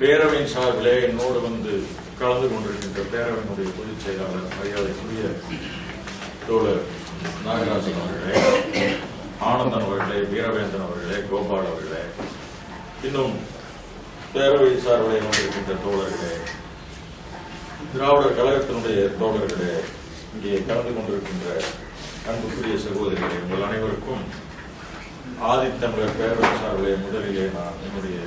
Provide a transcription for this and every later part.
பேரவையின் சார்பிலே என்னோடு வந்து கலந்து கொண்டிருக்கின்ற பேரவையினுடைய பொதுச் செயலாளர் மரியாதைக்குரிய தோழர் நாகராஜன் அவர்களே, ஆனந்தன் அவர்களே, வீரவேந்தன் அவர்களே, கோபால் அவர்களே, இன்னும் பேரவை சார்பிலே கொண்டிருக்கின்ற தோழர்களே, திராவிடர் கழகத்தினுடைய தோழர்களே, இங்கே கலந்து கொண்டிருக்கின்ற அன்புக்குரிய சகோதரிகளே, உங்கள் அனைவருக்கும் ஆதித்தமிழர் பேரவை சார்பிலே முதலிலே நான் என்னுடைய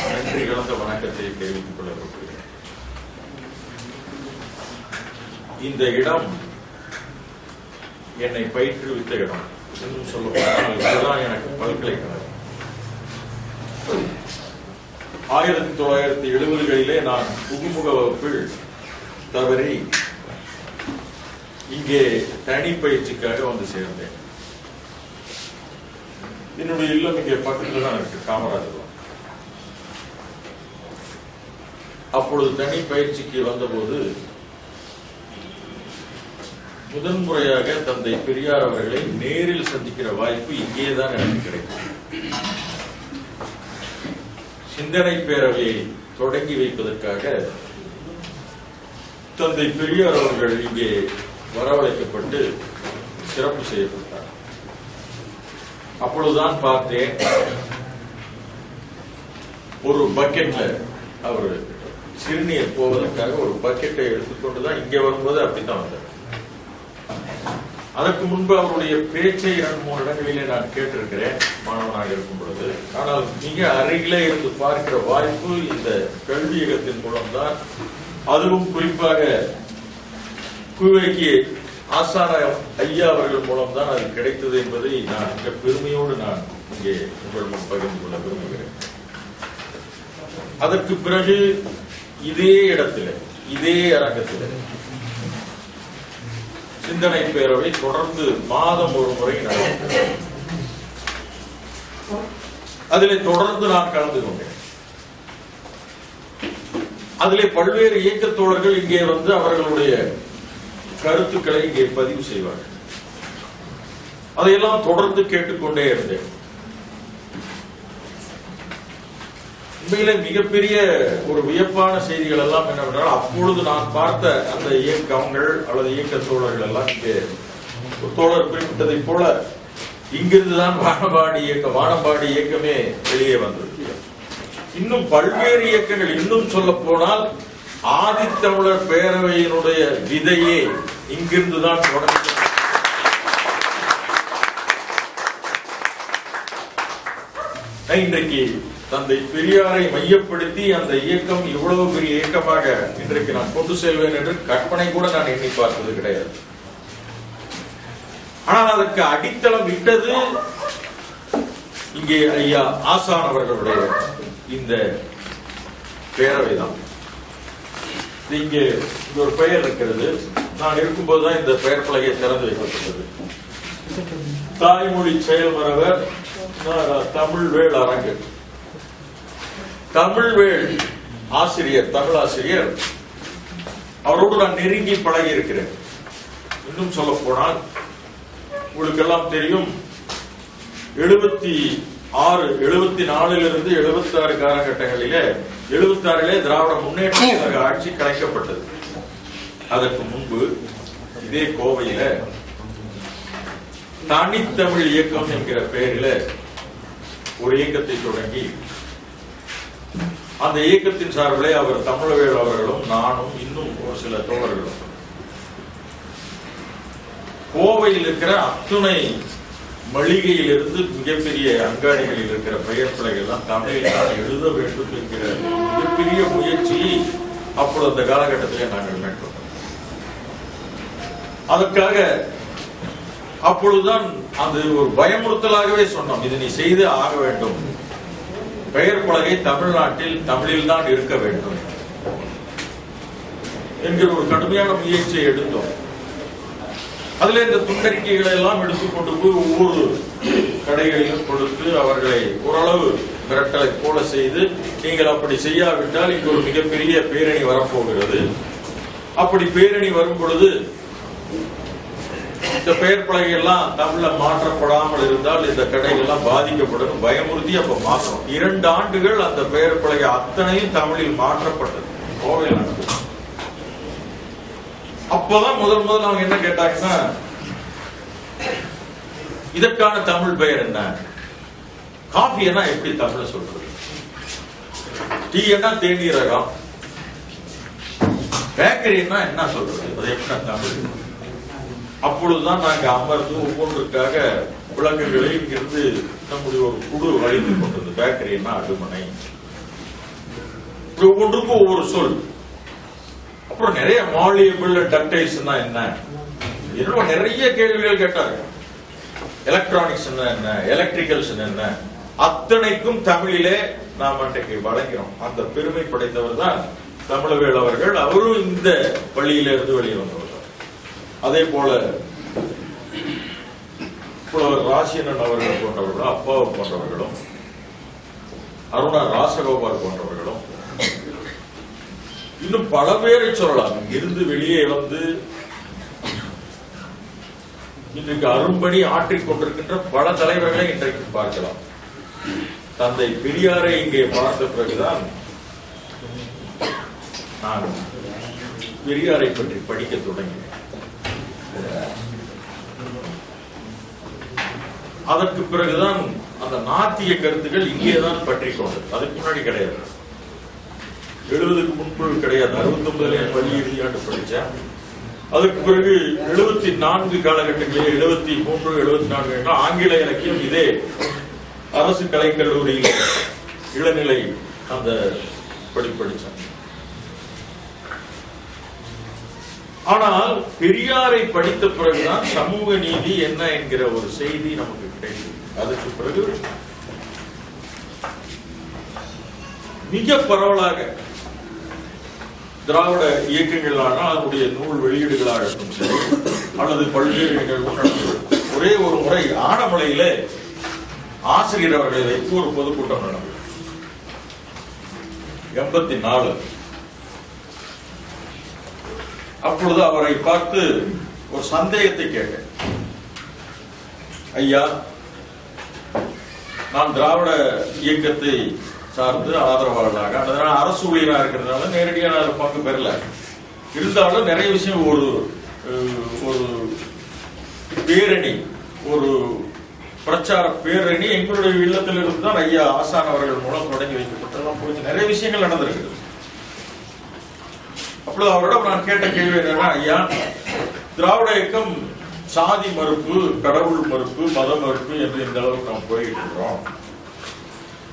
நன்றி கலந்த வணக்கத்தை தெரிவித்துக் கொள்ள விரும்புகிறேன். இந்த இடம் என்னை பயிற்றுவித்த இடம். இன்னும் சொல்ல போனால் இதுதான் எனக்கு பல்கலைக்கழகம். 1970களிலே நான் புகுமுக வகுப்பில் தவறி இங்கே தனி பயிற்சிக்காக வந்து சேர்ந்தேன். என்னுடைய இல்லம் இங்கே பக்கத்தில் தான் இருக்கு, காமராஜர். அப்பொழுது தனி பயிற்சிக்கு வந்தபோது முதன்முறையாக தந்தை பெரியார் அவர்களை நேரில் சந்திக்கிற வாய்ப்பு இங்கேதான் எனக்கு கிடைக்கும். சிந்தனை பேரவையை தொடங்கி வைப்பதற்காக தந்தை பெரியார் அவர்கள் இங்கே வரவழைக்கப்பட்டு சிறப்பு செய்யப்பட்டார். அப்பொழுதுதான் பார்த்தேன், ஒரு பக்கெட்ல அவர் சிறுநீர் போவதற்காக ஒரு பக்கெட்டை எடுத்துக்கொண்டுதான் இங்க வரும்போது அப்படித்தான் வந்தார். அதற்கு முன்பு அவருடைய பேச்சை 2-3 இடங்களிலே நான் கேட்டிருக்கிறேன் மாணவனாக இருக்கும் பொழுது. ஆனால் மிக அருகிலே இருந்து பார்க்கிற வாய்ப்பு இந்த கல்வியகத்தின் மூலம்தான், அதுவும் குறிப்பாக குவைக்கு ஆசார ஐயா அவர்கள் மூலம்தான் அது கிடைத்தது என்பதை நான் மிக பெருமையோடு நான் இங்கே உங்களுடன் பகிர்ந்து கொள்ள விரும்புகிறேன். அதற்கு பிறகு இதே இடத்தில், இதே அரங்கத்தில் சிந்தனை பேரவை தொடர்ந்து மாதம் ஒரு முறை நடந்தது. அதிலே தொடர்ந்து நான் கலந்து கொண்டேன். அதிலே பல்வேறு இயக்கத் தோழர்கள் இங்கே வந்து அவர்களுடைய கருத்துக்களை இங்கே பதிவு செய்வார்கள். அதையெல்லாம் தொடர்ந்து கேட்டுக்கொண்டே இருந்தேன். உண்மையிலே மிகப்பெரிய ஒரு வியப்பான செய்திகள் எல்லாம் என்னவென்றால், அப்பொழுது நான் பார்த்த அந்த இயக்கங்கள் அல்லது இயக்க தோழர்கள் எல்லாம் இங்கே தோழர் குறிப்பிட்டதை போல இங்கிருந்துதான் வானம்பாடி இயக்கமே வெளியே வந்தது. இன்னும் பல்வேறு இயக்கங்கள், இன்னும் சொல்ல போனால் ஆதித்தமிழர் பேரவையினுடைய விதையே இங்கிருந்துதான் தொடங்கி. இன்றைக்கு தந்தை பெரியாரை மையப்படுத்தி அந்த இயக்கம் இவ்வளவு பெரிய இயக்கமாக இன்றைக்கு நான் கொண்டு செல்வேன் என்று கற்பனை கூட நான் எண்ணி பார்த்தது கிடையாது. ஆனால் அதற்கு அடித்தளம் இட்டது இங்கே ஐயா ஆசான் அவர்களுடைய இந்த பேரவைதான். இங்கே ஒரு பெயர் இருக்கிறது. நான் இருக்கும்போதுதான் இந்த பெயர் பலகை திறந்து வைக்கப்பட்டது. தாய்மொழி செயல்மரவர் தமிழ்வேள் அரங்கு. தமிழ்வேள் ஆசிரியர், தமிழ் ஆசிரியர், அவரோடு நான் நெருங்கி பழகி இருக்கிறேன். இன்னும் சொல்ல போனால் உங்களுக்கு எல்லாம் தெரியும், 74 76 காலகட்டங்களிலே 76 திராவிட முன்னேற்ற கழக ஆட்சி கலைக்கப்பட்டது. அதற்கு முன்பு இதே கோவையில தனித்தமிழ் இயக்கம் என்கிற பெயரில் ஒரு இயக்கத்தை தொடங்கி, அந்த இயக்கத்தின் சார்பிலே அவர் தமிழவேல் அவர்களும் நானும் இன்னும் ஒரு சில தோழர்களும் கோவையில் இருக்கிற அத்துணை மளிகையிலிருந்து மிகப்பெரிய அங்காடிகளில் இருக்கிற பெயர் பிள்ளைகள் எல்லாம் தமிழில் எழுத வேண்டும் என்கிற மிகப்பெரிய முயற்சியை அப்பொழுது அந்த காலகட்டத்திலே நாங்கள் மேற்கொண்டோம். அதற்காக அப்பொழுதுதான் அது ஒரு பயமுறுத்தலாகவே சொன்னோம், இது நீ செய்து ஆக வேண்டும், பெயர் பலகை தமிழ்நாட்டில் தமிழில் தான் இருக்க வேண்டும் என்கிற ஒரு கடுமையான முயற்சியை எடுத்தோம். அதுல இந்த துண்டறிக்கைகளை எல்லாம் எடுத்துக்கொண்டு போய் ஒவ்வொரு கடைகளிலும் கொடுத்து அவர்களை ஓரளவு மிரட்டலை போல செய்து, நீங்கள் அப்படி செய்யாவிட்டால் இங்கு ஒரு மிகப்பெரிய பேரணி வரப்போகிறது, அப்படி பேரணி வரும் பொழுது இந்த பெயர் பலகை எல்லாம் தமிழ்ல மாற்றப்படாமல் இருந்தால் இந்த கடைகள் எல்லாம் பாதிக்கப்படும் பயமுறுத்தி அப்ப மாற்றணும். 2 ஆண்டுகள் அந்த பெயர் பலகை அத்தனையும் தமிழில் மாற்றப்பட்டது. கோவையில் நடந்தது. அப்பதான் முதல் அவங்க என்ன கேட்டாங்கன்னா, இதற்கான தமிழ் பெயர் என்ன, காஃபி என்ன எப்படி தமிழ்ல சொல்றது, டீ என்ன தேநீரகம், பேக்கரின்னா என்ன சொல்றது, அது எப்படி தமிழ். அப்பொழுதுதான் நாங்க அமர்ந்து ஒவ்வொன்றுக்காக விளக்கங்களை இங்கிருந்து நம்முடைய ஒரு குழு அழைத்துக் கொண்டது. பேக்கரின்னா அடுமனை, ஒவ்வொன்றுக்கும் ஒவ்வொரு சொல். அப்புறம் நிறைய மாலியபிள் டக்டைல்ஸ்னா என்ன, நிறைய கேள்விகள் கேட்டாங்க. எலக்ட்ரானிக்ஸ் என்ன, எலக்ட்ரிக்கல்ஸ் என்ன, அத்தனைக்கும் தமிழிலே நாம் அன்றைக்கு வழங்கிறோம். அந்த பெருமை படைத்தவர் தான் தமிழவேல் அவர்கள். அவரும் இந்த பள்ளியிலிருந்து வெளியே வந்தவர். அதே போல புலவர் ராசியனன் அவர்கள் போன்றவர்களும், அப்பாவை போன்றவர்களும், அருணா ராசகோபால் போன்றவர்களும், இன்னும் பல பேரை சொல்லலாம். இருந்து வெளியே வந்து இன்றைக்கு அரும்பணி ஆற்றிக் கொண்டிருக்கின்ற பல தலைவர்களை இன்றைக்கு பார்க்கலாம். தந்தை பெரியாரை இங்கே பார்த்த பிறகுதான் நான் பெரியாரை பற்றி படிக்க தொடங்கினேன். அதற்கு பிறகுதான் அந்த நாத்திய கருத்துக்கள் இங்கேதான் பற்றி கொண்டது. அதுக்கு முன்னாடி கிடையாது. 70க்கு முன்பு கிடையாது. 69 பள்ளி இறுதியாண்டு படிச்சேன். அதுக்கு பிறகு 74 காலகட்டங்களில் 73, 74 ஆங்கில இலக்கியம் இதே அரசு கலைக்கல்லூரியில் இளநிலை அந்த படிச்சேன். ஆனால் பெரியாரை படித்த பிறகுதான் சமூக நீதி என்ன என்கிற ஒரு செய்தி நமக்கு கிடைத்தது. அதுக்கு பிறகு மிக பரவலாக திராவிட இயக்கங்களான அதனுடைய நூல் வெளியீடுகளாகட்டும் சரி, அல்லது பல்வேறு நிகழ்வுகள். ஒரே ஒரு முறை ஆனமலையில ஆசிரியர் அவர்களை வைத்து ஒரு பொதுக்கூட்டம் நடந்தது. 84. அப்பொழுது அவரை பார்த்து ஒரு சந்தேகத்தை கேட்டேன். ஐயா, நான் திராவிட இயக்கத்தை சார்ந்து ஆதரவாளராக, அதனால அரசு ஊழியராக இருக்கிறதுனால நேரடியான பங்கு பெறல. இருந்தாலும் நிறைய விஷயம் ஒரு பேரணி, ஒரு பிரச்சார பேரணி எங்களுடைய இல்லத்தில் இருந்து தான் ஐயா ஆசான் அவர்கள் மூலம் தொடங்கி வைக்கப்பட்டதெல்லாம் போய் நிறைய விஷயங்கள் நடந்திருக்கிறது. அப்பொழுது அவரிடம் நான் கேட்ட கேள்வி என்னன்னா, ஐயா, திராவிட இயக்கம் சாதி மறுப்பு, கடவுள் மறுப்பு, மத மறுப்பு என்று இந்த அளவுக்கு நாம் போய்கிட்டு இருக்கிறோம்.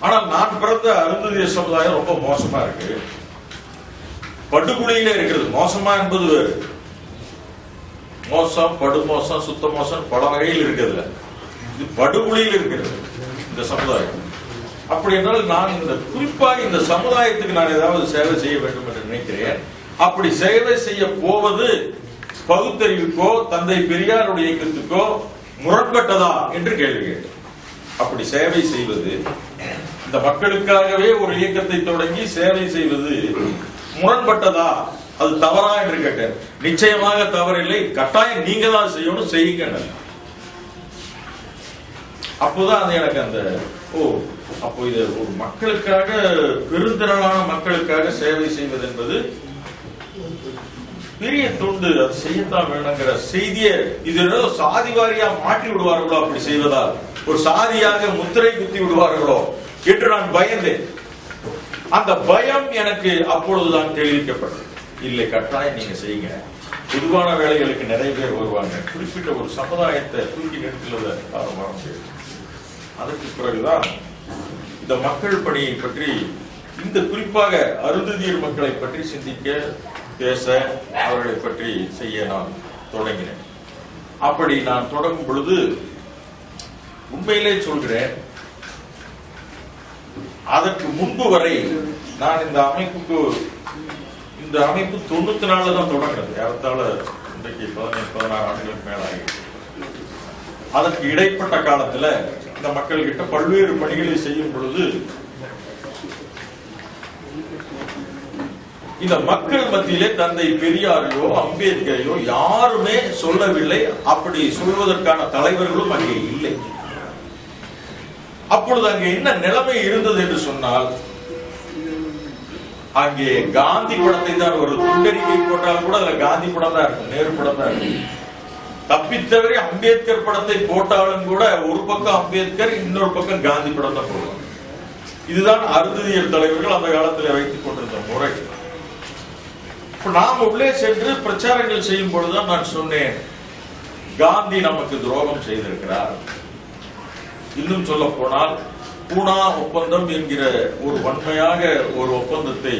ஆனால் நான் பிறந்த அருந்ததிய சமுதாயம் ரொம்ப மோசமா இருக்கு, படுகொலையிலே இருக்கிறது. மோசமா என்பது வேறு, மோசம், படுமோசம், சுத்த மோசம் பல வகையில் இருக்கிறதுல இது படுகொலையில் இருக்கிறது இந்த சமுதாயம். அப்படி என்றால் நான் இந்த குறிப்பாக இந்த சமுதாயத்துக்கு நான் ஏதாவது சேவை செய்ய வேண்டும் என்று நினைக்கிறேன். அப்படி சேவை செய்ய போவது பகுத்தறிவுக்கோ தந்தை பெரியாருடைய இயக்கத்துக்கோ முரண்பட்டதா என்று கேள்வி கேட்டேன். அப்படி சேவை செய்வது, இந்த மக்களுக்காகவே ஒரு இயக்கத்தை தொடங்கி சேவை செய்வது முரண்பட்டதா, அது தவறா என்று கேட்டேன். நிச்சயமாக தவறில்லை, கட்டாயம் நீங்க தான் செய்யணும், செய்யுங்க. அப்போதான் அது எனக்கு அந்த அப்போ இது ஒரு மக்களுக்காக, பெருந்திரளான மக்களுக்காக சேவை செய்வது என்பது பெரிய தொண்டு, அது செய்யத்தான் வேணுங்கிற செய்தியை இது சாதி வாரியா மாற்றி விடுவார்களோ, அப்படி செய்வதால் ஒரு சாதியாக முத்திரை குத்தி விடுவார்களோ என்று நான் பயந்தேன். அந்த பயம் எனக்கு அப்பொழுதுதான் தெளிவிக்கப்பட்டது. இல்லை, கட்டாயம் நீங்க செய்யுங்க, பொதுவான வேலைகளுக்கு நிறைய பேர் வருவாங்க, குறிப்பிட்ட ஒரு சமுதாயத்தை தூக்கி நிறுத்துவதை வர முடியாது. அதற்கு பிறகுதான் இந்த மக்கள் பணியை பற்றி, இந்த குறிப்பாக அருந்ததியர் மக்களை பற்றி சிந்திக்க, பேச, அவர்களை பற்றி செய்ய நான் தொடங்கினேன். அப்படி நான் தொடங்கும் பொழுது உண்மையிலே சொல்கிறேன், அதற்கு முன்பு வரை நான் இந்த அமைப்பு 94 தான் தொடங்கினது. ஏறத்தாழ இன்றைக்கு 16 ஆண்டுகளுக்கு மேல ஆகிடுச்சு. அதற்கு இடைப்பட்ட காலத்துல இந்த மக்கள் கிட்ட பல்வேறு பணிகளை செய்யும் பொழுது இந்த மக்கள் மத்தியிலே தந்தை பெரியாரையோ அம்பேத்கரையோ யாருமே சொல்லவில்லை. அப்படி சொல்வதற்கான தலைவர்களும் அங்கே இல்லை. அப்பொழுது அங்கே என்ன நிலைமை இருந்தது என்று சொன்னால், அங்கே காந்தி படத்தை தான் ஒரு துண்டறிக்கை போட்டால் கூட அதுல காந்தி படம் தான் இருக்கும், நேரு படம் தான் இருக்கும். தப்பித்தவரை அம்பேத்கர் படத்தை போட்டாலும் கூட ஒரு பக்கம் அம்பேத்கர், இன்னொரு பக்கம் காந்தி படம் தான் போடுவாங்க. இதுதான் அருந்ததியர் தலைவர்கள் அந்த காலத்தில் வைத்துக் கொண்டிருந்த முறை. நாம் உள்ளே சென்று பிரச்சாரங்கள் செய்யும் பொழுதுதான் நான் சொன்னேன், காந்தி நமக்கு துரோகம் செய்திருக்கிறார். இன்னும் சொல்ல போனால் பூனா ஒப்பந்தம் என்கிற ஒரு வன்மையாக ஒரு ஒப்பந்தத்தை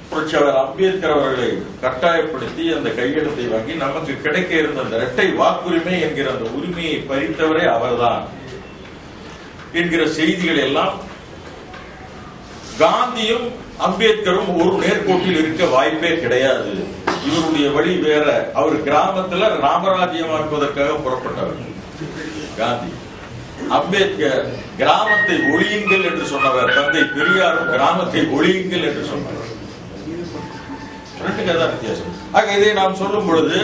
புரட்சியாளர் அம்பேத்கர் அவர்களை கட்டாயப்படுத்தி அந்த கையெழுத்தை வாங்கி நமக்கு கிடைக்க இருந்த அந்த இரட்டை வாக்குரிமை என்கிற அந்த உரிமையை பறித்தவரே அவர்தான் என்கிற செய்திகள் எல்லாம் காந்தியும் அம்பேத்கரும் ஒரு நேர்கோட்டில் இருக்க வாய்ப்பே கிடையாது. இவருடைய வழி வேற. அவர் கிராமத்துல ராமராஜ்யமாக்குவதற்காக புறப்பட்டவர் காந்தி. அம்பேத்கர் கிராமத்தை ஒழியுங்கள் என்று சொன்னவர். தந்தை பெரியாரும் கிராமத்தை ஒழியுங்கள் என்று சொன்னவர். ரெண்டுக்கு தான் வித்தியாசம். ஆக இதை நாம் சொல்லும் பொழுது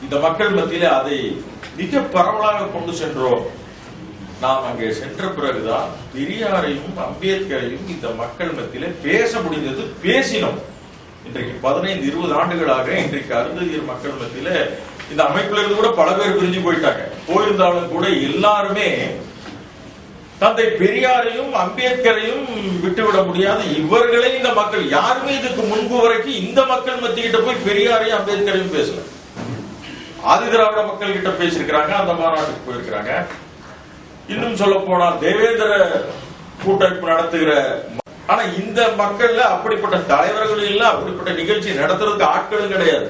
இந்த மக்கள் மத்தியிலே அதை மிக பரவலாக கொண்டு சென்றோம். நாம் அங்கே சென்ற பிறகுதான் பெரியாரையும் அம்பேத்கரையும் இந்த மக்கள் மத்தியிலே பேச முடிந்தது. பேசினோம். இன்றைக்கு 15-20 ஆண்டுகளாக இன்றைக்கு அருந்ததியர் மக்கள் மத்தியில இந்த அமைப்புல இருந்து கூட பல பேர் பிரிஞ்சு போயிட்டாங்க. போயிருந்தாலும் கூட எல்லாருமே தந்தை பெரியாரையும் அம்பேத்கரையும் விட்டுவிட முடியாது. இவர்களே இந்த மக்கள் யாருமே இதுக்கு முன்பு வரைக்கும் இந்த மக்கள் மத்தியிட்ட போய் பெரியாரையும் அம்பேத்கரையும் பேசல. ஆதி திராவிட மக்கள் கிட்ட பேசியிருக்கிறாங்க, அந்த மாநாட்டுக்கு போயிருக்கிறாங்க. இன்னும் சொல்ல போனால் தேவேந்திர கூட்டமைப்பு நடத்துகிற, ஆனா இந்த மக்கள்ல அப்படிப்பட்ட தலைவர்கள் இல்ல, அப்படிப்பட்ட நிகழ்ச்சி நடத்துறதுக்கு ஆட்களும் கிடையாது.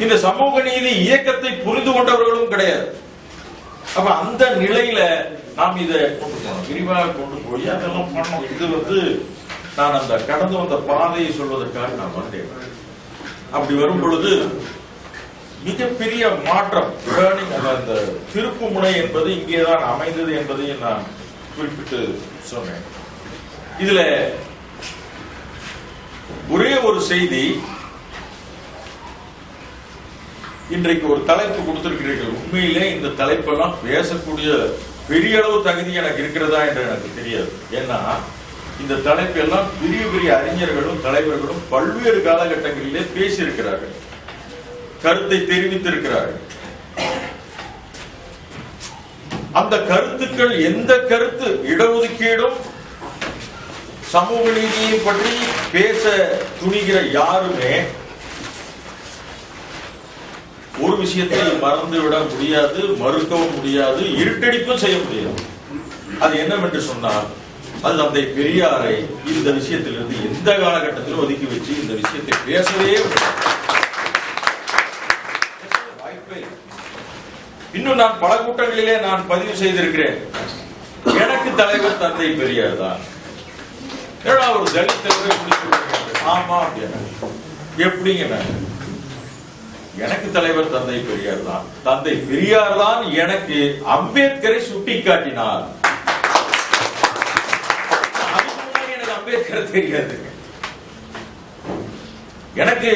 இந்த சமூக நீதி இயக்கத்தை புரிந்து கொண்டவர்களும் கிடையாது. அப்ப அந்த நிலையில நாம் இதை கொண்டு போனோம், விரிவாக கொண்டு போய் அதெல்லாம் பண்ணோம். இது நான் அந்த கடந்து வந்த பாதையை சொல்வதற்காக நான் வந்தேன். அப்படி வரும் பொழுது மிகப்பெரிய மாற்றம், அந்த திருப்பு முனை என்பது இங்கேதான் அமைந்தது என்பதையும் நான் குறிப்பிட்டு சொன்னேன். இதுல ஒரே ஒரு செய்தி, இன்றைக்கு ஒரு தலைப்பு கொடுத்திருக்கிறீர்கள். உண்மையிலே இந்த தலைப்பெல்லாம் பேசக்கூடிய பெரிய அளவு தகுதி எனக்கு இருக்கிறதா என்று எனக்கு தெரியாது. ஏன்னா இந்த தலைப்பெல்லாம் பெரிய பெரிய அறிஞர்களும் தலைவர்களும் பல்வேறு காலகட்டங்களிலே பேசியிருக்கிறார்கள், கருத்தை தெரிவித்திருக்கிறார்கள். அந்த கருத்துக்கள் எந்த கருத்து இடஒதுக்கீடும் சமூக நீதியை பற்றி பேச துணிகிற யாருமே ஒரு விஷயத்தை மறந்துவிட முடியாது, மறுக்கவும் முடியாது, இருட்டடிப்பும் செய்ய முடியாது. அது என்னவென்று சொன்னால், அது தந்தை பெரியாரை இந்த விஷயத்திலிருந்து எந்த காலகட்டத்திலும் ஒதுக்கி வச்சு இந்த விஷயத்தை பேசவே வாய்ப்பே. இன்னும் நான் பல கூட்டங்களிலே நான் பதிவு செய்திருக்கிறேன், எனக்கு தலைவர் தந்தை பெரியார் தான். ஒரு தலித் தலைவர் ஆமா அப்படின்னா எப்படிங்க? எனக்கு தலைவர் தந்தை பெரியார் தான். தந்தை பெரியார் தான் எனக்கு அம்பேத்கரை சுட்டி காட்டினார். அதுக்கு முன்னாடி எனக்கு அம்பேத்கர் தெரியாது. எனக்கு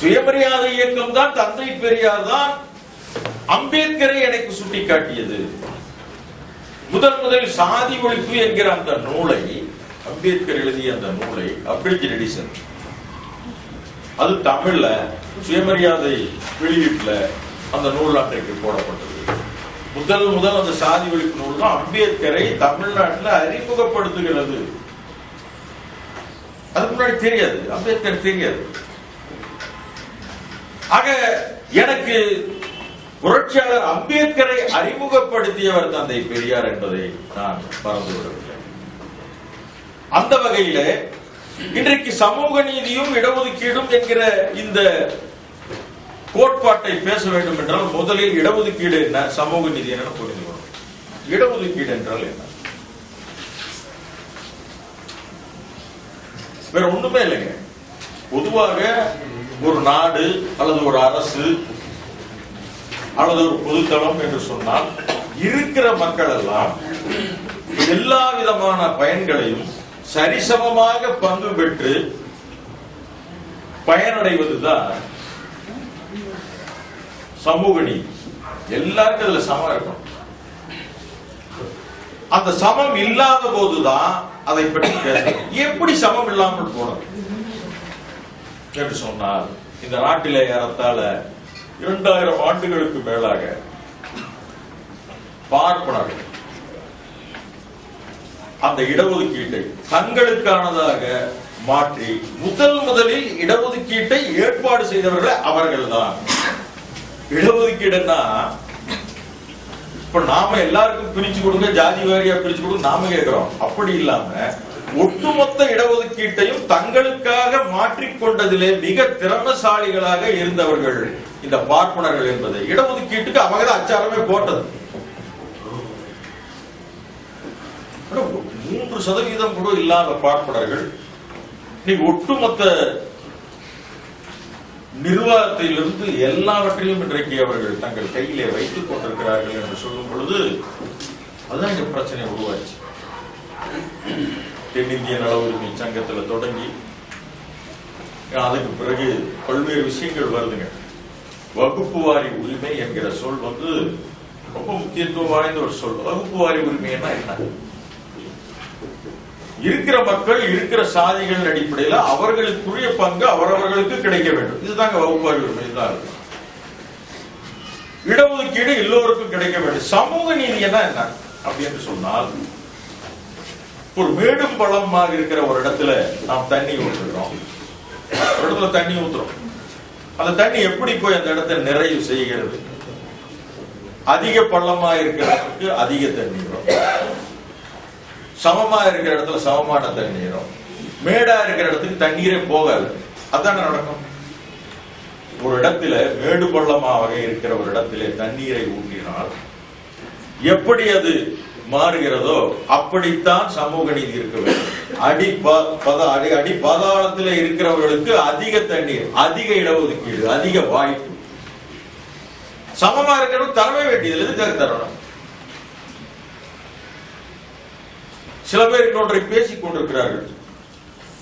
சுயமரியாதை இயக்கம் தான் தந்தை பெரியார் தான் அம்பேத்கரை எனக்கு சுட்டி காட்டியது. முதல் சாதி ஒழிப்பு என்கிற அந்த நூலை, அம்பேத்கர் எழுதிய அந்த நூலை அப்ரிஜ்ட் எடிஷன், அது தமிழ்ல சுயமரியாதை வெளியீட்டுல அந்த நூல் அன்றைக்கு போடப்பட்டது. முதல் அந்த சாதி ஒழிப்பு நூல் தான் அம்பேத்கரை தமிழ்நாட்டில் அறிமுகப்படுத்துகிறது. அதுக்கு முன்னாடி தெரியாது, அம்பேத்கர் தெரியாது. ஆக எனக்கு புரட்சியாளர் அம்பேத்கரை அறிமுகப்படுத்தியவர் தந்தை பெரியார் என்பதை நான் மறந்துவிடவில்லை. அந்த வகையில இன்றைக்கு சமூக நீதியும் இடஒதுக்கீடும் என்கிற இந்த கோட்பாட்டை பேச வேண்டும் என்றால் முதலில் இடஒதுக்கீடு என்ன, சமூக நீதி என்ன புரிந்து கொள்ளும். இடஒதுக்கீடு என்றால் என்ன? வேற ஒண்ணுமே இல்லைங்க. பொதுவாக ஒரு நாடு அல்லது ஒரு அரசு அல்லது ஒரு பொதுத்தளம் என்று சொன்னால் இருக்கிற மக்கள் எல்லாம் எல்லா விதமான பயன்களையும் சரிசமமாக பங்கு பெற்று பயனடைவதுதான் சமூக நீதி. எல்லாருக்கும் அதுல சமம் இருக்கும். அந்த சமம் இல்லாத போதுதான் அதை பற்றி பேசணும். எப்படி சமம் இல்லாமல் போனது என்று சொன்னால், இந்த நாட்டிலே ஏறத்தாழ 2000 ஆண்டுகளுக்கு மேலாக பார்ப்பனர்கள் அந்த இடஒதுக்கீட்டை தங்களுக்கானதாக மாற்றி முதலில் இடஒதுக்கீட்டை ஏற்பாடு செய்தவர்கள் அவர்கள்தான். இடஒதுக்கீடுன்னா இப்ப நாம எல்லாருக்கும் பிரிச்சு கொடுங்க, ஜாதி வாரியா பிரிச்சு கொடுங்க நாம கேட்கிறோம். அப்படி இல்லாம ஒட்டுமொத்த இடஒதுக்கீட்டையும் தங்களுக்காக மாற்றிக்கொண்டதிலே மிக திறமசாலிகளாக இருந்தவர்கள் இந்த பார்ப்பனர்கள் என்பதை இடஒதுக்கீட்டுக்கு அவங்க தான் அச்சாரமே போட்டது. 3% கூட இல்லாத பார்ப்பனர்கள் இன்னைக்கு ஒட்டுமொத்த நிர்வாகத்திலிருந்து எல்லாவற்றையும் இன்றைக்கு அவர்கள் தங்கள் கையிலே வைத்துக் கொண்டிருக்கிறார்கள் என்று சொல்லும் பொழுது அதுதான் இந்த பிரச்சனை உருவாச்சு. தென்னிந்திய நல உரிமை சங்கத்தில் தொடங்கி அதுக்கு பிறகு பல்வேறு விஷயங்கள் வருதுங்க. வகுப்பு வாரி உரிமை என்கிற சொல் ரொம்ப முக்கியத்துவம் வாய்ந்த ஒரு சொல். வகுப்பு வாரி உரிமைன்னா என்ன? இருக்கிற மக்கள் இருக்கிற சாதிகள் அடிப்படையில் அவர்களுக்குரிய பங்கு அவரவர்களுக்கு கிடைக்க வேண்டும். இதுதாங்க வகுப்பு வாரி உரிமை தான். இடஒதுக்கீடு எல்லோருக்கும் கிடைக்க வேண்டும். சமூக நீதி என்ன அப்படின்னு சொன்னால், ஒரு மேடும் பள்ளமாக இருக்கிற ஒரு இடத்துல நாம் தண்ணி ஊற்றுகிறோம். ஒரு இடத்துல தண்ணி ஊத்துறோம். அந்த தண்ணி எப்படி போய் அந்த இடத்தை நிறைவு செய்கிறது? அதிக பள்ளமா இருக்கிறதுக்கு அதிக தண்ணீரும், சமமா இருக்கிற இடத்துல சமமான தண்ணீரும், மேடா இருக்கிற இடத்துக்கு தண்ணீரே போகாது. அதான நடக்கும். ஒரு இடத்துல மேடு பள்ளமாக இருக்கிற ஒரு இடத்திலே தண்ணீரை ஊற்றினால் எப்படி அது மாறுகிறதோ அப்படித்தான் சமூக நீதி இருக்க வேண்டும். அடி பாதாளத்தில் இருக்கிறவர்களுக்கு அதிக தண்ணீர், அதிக இடஒதுக்கீடு, அதிக வாய்ப்பு. சமமா இருக்கிறவங்க தரவே வேண்டியது எதுக்காக தரணும்? சில பேர் இன்னொன்றை பேசிக் கொண்டிருக்கிறார்கள்.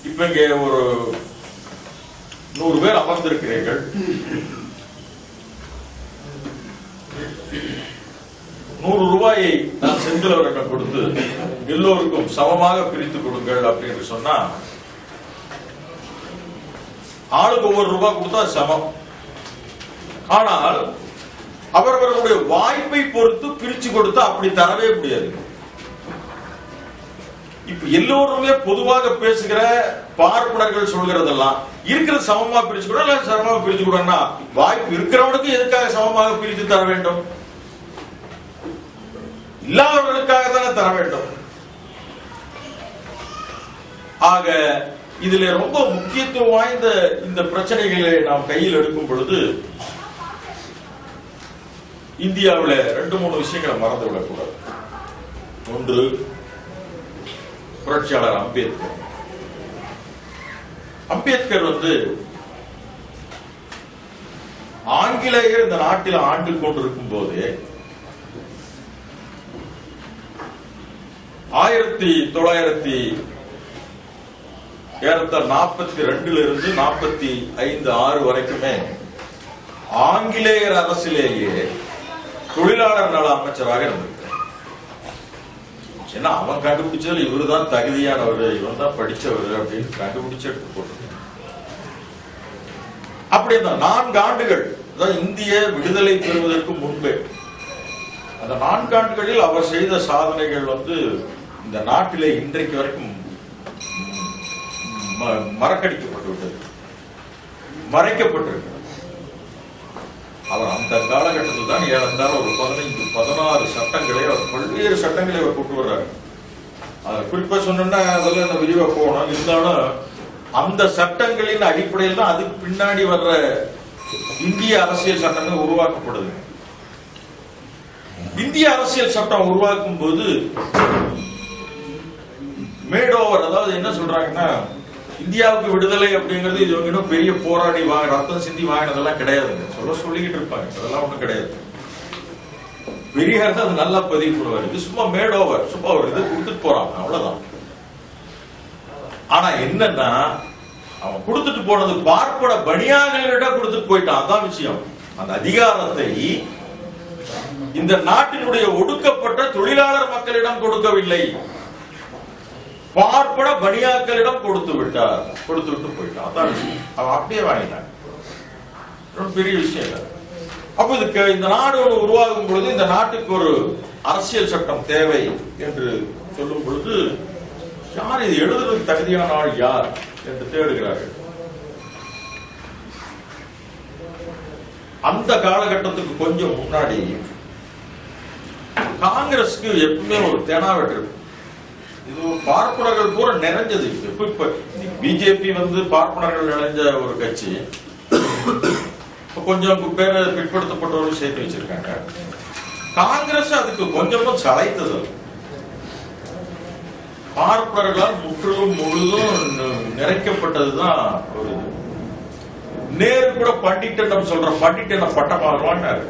இப்ப இங்க ஒரு 100 பேர் அமர்ந்திருக்கிறீர்கள். 100 ரூபாயை நான் செந்திலவரிடம் கொடுத்து எல்லோருக்கும் சமமாக பிரித்து கொடுங்கள் அப்படின்னு சொன்னா, ஆளுக்கு ஒவ்வொரு ரூபாய் கொடுத்தா சமம். ஆனால் அவர்களுடைய வாய்ப்பை பொறுத்து பிரிச்சு கொடுத்தா அப்படி தரவே முடியாது. இப்ப எல்லோருமே பொதுவாக பேசுகிற பார்ப்பனர்கள் சொல்கிறதெல்லாம் இருக்கிற சமமா பிரிச்சு கூட இல்ல சமமா பிரிச்சு கொடுன்னா, வாய்ப்பு இருக்கிறவனுக்கு எதுக்காக சமமாக பிரித்து தர வேண்டும்? இல்லாதவர்களுக்காக தானே தர வேண்டும். ஆக இதுல ரொம்ப முக்கியத்துவம் வாய்ந்த இந்த பிரச்சனைகளை நாம் கையில் எடுக்கும் பொழுது இந்தியாவில் 2-3 விஷயங்களை மறந்து விடக்கூடாது. ஒன்று, புரட்சியாளர் அம்பேத்கர். அம்பேத்கர் ஆங்கிலேயர் இந்த நாட்டில் ஆண்டு கொண்டிருக்கும் போது 1942 இருந்து 45-46 வரைக்குமே ஆங்கிலேயர் அரசிலேயே தொழிலாளர் நல அமைச்சராக இருந்திருக்கார். ஏன்னா அவன் கண்டுபிடிச்சது இவரு தான் தகுதியானவர், இவன் தான் படிச்சவர் அப்படின்னு கண்டுபிடிச்சு எடுத்து போட்டு. அப்படி இந்த 4 ஆண்டுகள் இந்திய விடுதலை பெறுவதற்கு முன்பே அந்த 4 ஆண்டுகளில் அவர் செய்த சாதனைகள் இந்த நாட்டிலே இன்றைக்கு வரைக்கும் மறக்கடிக்கப்பட்டு விட்டது, மறைக்கப்பட்டிருக்கிறது. அவர் அந்த காலகட்டத்தில் தான் ஏறத்தாழ ஒரு 15-16 சட்டங்களை, பல்வேறு சட்டங்களை அவர் கொண்டு வர்றாரு. அதை குறிப்பா சொன்னா அதில் இந்த விரிவா போகணும். இருந்தாலும் அந்த சட்டங்களின் அடிப்படையில் தான் அதுக்கு பின்னாடி வர்ற இந்திய அரசியல் சட்டமே உருவாக்கப்படுது. இந்திய அரசியல் சட்டம் உருவாக்கும் போது மேடோவர், அதாவது என்ன சொல்றாங்கன்னா, இந்தியாவுக்கு விடுதலை அப்படிங்கிறது இது இன்னும் பெரிய போராடி ரத்தம் சிந்தி வாங்கினதெல்லாம் கிடையாதுங்க. சொல்லிக்கிட்டு இருப்பாங்க, அதெல்லாம் ஒண்ணும் கிடையாது. பெரியார் தான் நல்லா பதிவு பண்ணுவார். இது சும்மா மேட் ஓவர், சும்மா ஒரு இது கொடுத்துட்டு போறான், அவ்வளவுதான். ஆனா என்னன்னா அவன் கொடுத்துட்டு போனது பார்ப்பன பணியாளர்களிடம் கொடுத்துட்டு போயிட்டான். அதான் விஷயம். அந்த அதிகாரத்தை இந்த நாட்டினுடைய ஒடுக்கப்பட்ட தொழிலாளர் மக்களிடம் கொடுக்கவில்லை, பார்ப்பன பணியாக்களிடம் கொடுத்து விட்டு போயிட்டான். அதான் விஷயம். அவன் அப்படியே வாங்கிட்டான். பெரிய விஷயம் இல்லை. அப்ப இதுக்கு இந்த நாடு உருவாகும் பொழுது இந்த நாட்டுக்கு ஒரு அரசியல் சட்டம் தேவை என்று சொல்லும் பொழுது யார் இது எழுதுறதுக்கு தகுதியான ஆள் யார் என்று தேடுகிறார்கள். அந்த காலகட்டத்துக்கு கொஞ்சம் முன்னாடி காங்கிரஸ்க்கு எப்பவுமே ஒரு தெனாவெட்டு இருக்கு. இது பார்ப்பனர்கள் பூரா நிறைஞ்சது. இப்ப பிஜேபி பார்ப்பனர்கள் நிறைஞ்ச ஒரு கட்சி. கொஞ்சம் பேரை பிற்படுத்தப்பட்டவர்கள் சேர்த்து வச்சிருக்காங்க. காங்கிரஸ் அதுக்கு கொஞ்சமும் சளைத்தது. பார்ப்பனர்களால் முற்றிலும் முழுதும் நிறைக்கப்பட்டதுதான் ஒரு நேரு கூட பண்டிட் சொல்ற பண்டிட் என்ன பட்டம் வாங்கினாரு.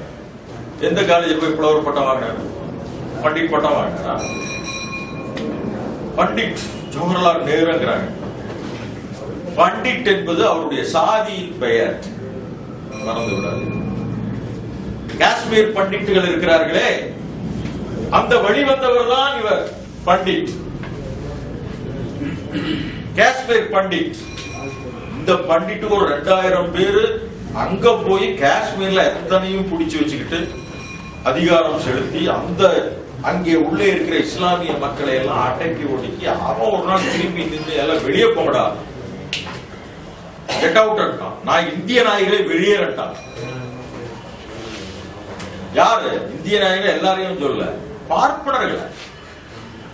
எந்த காலேஜ் போய் புலவர் பட்டம் வாங்கினாரு? பண்டிட் பட்டம் வாங்கினாரா? பண்டிட் ஜவஹர்லால் நேருங்கிறாங்க. பண்டிட் என்பது அவருடைய சாதியின் பெயர், மறந்து விடாது. காஷ்மீர் பண்டிட்டுகள் இருக்கிறார்களே, அந்த வழி வந்தவர் தான் இவர் பண்டிட். காஷ்மீர் பண்டிட். இந்த பண்டிட்டு ஒரு 2000 பேரு அங்க போய் காஷ்மீர்ல எத்தனையும் பிடிச்சு வச்சுக்கிட்டு அதிகாரம் செலுத்தி அந்த அங்கே உள்ளே இருக்கிற இஸ்லாமிய மக்களை எல்லாம் அடக்கி ஒடுக்கி அவன் ஒரு நாள் திரும்பி நின்று எல்லாம் வெளியே போங்கடா, கெட் அவுட், நான் இந்திய நாயகளை வெளியேறட்டான். யாரு இந்திய நாயகர்? எல்லாரையும் சொல்ல, பார்ப்பனர்களை.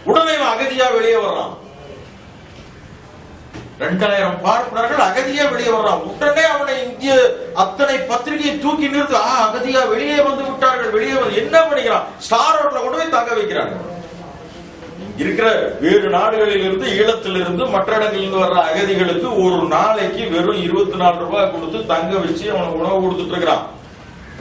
உடனே அகதியா வெளியே வர்றான். 2000 பார்ப்பனர்கள் அகதியா வெளியே வர்றான். உடனே அவனை இந்திய அத்தனை பத்திரிகையை தூக்கி நிறுத்து, அகதியா வெளியே வந்து விட்டார்கள். வெளியே வந்து என்ன பண்ணிக்கிறான்? ஸ்டார் ரோட்ல கொண்டு போய் தங்க வைக்கிறாங்க. இருக்கிற வேறு நாடுகளில் இருந்து, ஈழத்திலிருந்து, மற்ற இடங்களிலிருந்து வர்ற அகதிகளுக்கு ஒரு நாளைக்கு வெறும் 24 ரூபாய் கொடுத்து தங்க வச்சு அவனுக்கு உணவு கொடுத்துட்டு இருக்கிறான்.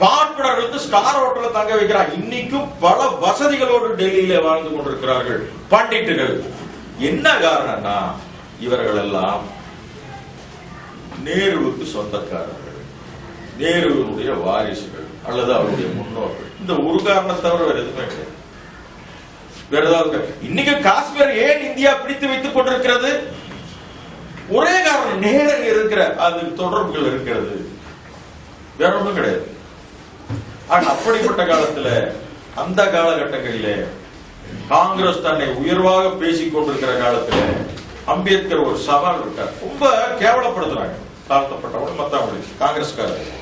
பார்ப்பனர்களுக்கு ஸ்டார் ஹோட்டல்ல தங்க வைக்கிறான். இன்னைக்கும் பல வசதிகளோடு டெல்லியில வாழ்ந்து கொண்டிருக்கிறார்கள் பண்டிட்டுகள். என்ன காரணம்னா இவர்கள் எல்லாம் நேருவுக்கு சொந்தக்காரர்கள், நேருவுடைய வாரிசுகள் அல்லது அவருடைய முன்னோர்கள். இந்த ஒரு காரணத்தை தவிர வேற எதுவுமே கிடையாது. வேற ஏதாவது இன்னைக்கு காஷ்மீர் ஏன் இந்தியா பிடித்து வைத்துக் கொண்டிருக்கிறது? ஒரே காரணம், நேரு இருக்கிற அது தொடர்புகள் இருக்கிறது, வேற ஒன்றும் கிடையாது. ஆனா அப்படிப்பட்ட காலத்துல, அந்த காலகட்டங்களிலே காங்கிரஸ் தன்னை உயர்வாக பேசிக் கொண்டிருக்கிற காலத்துல அம்பேத்கர் ஒரு சவால் விட்டார். ரொம்ப கேவலப்படுத்துறாங்க தாழ்த்தப்பட்டவங்க மத்தவங்களுக்கு காங்கிரஸ்காரர்.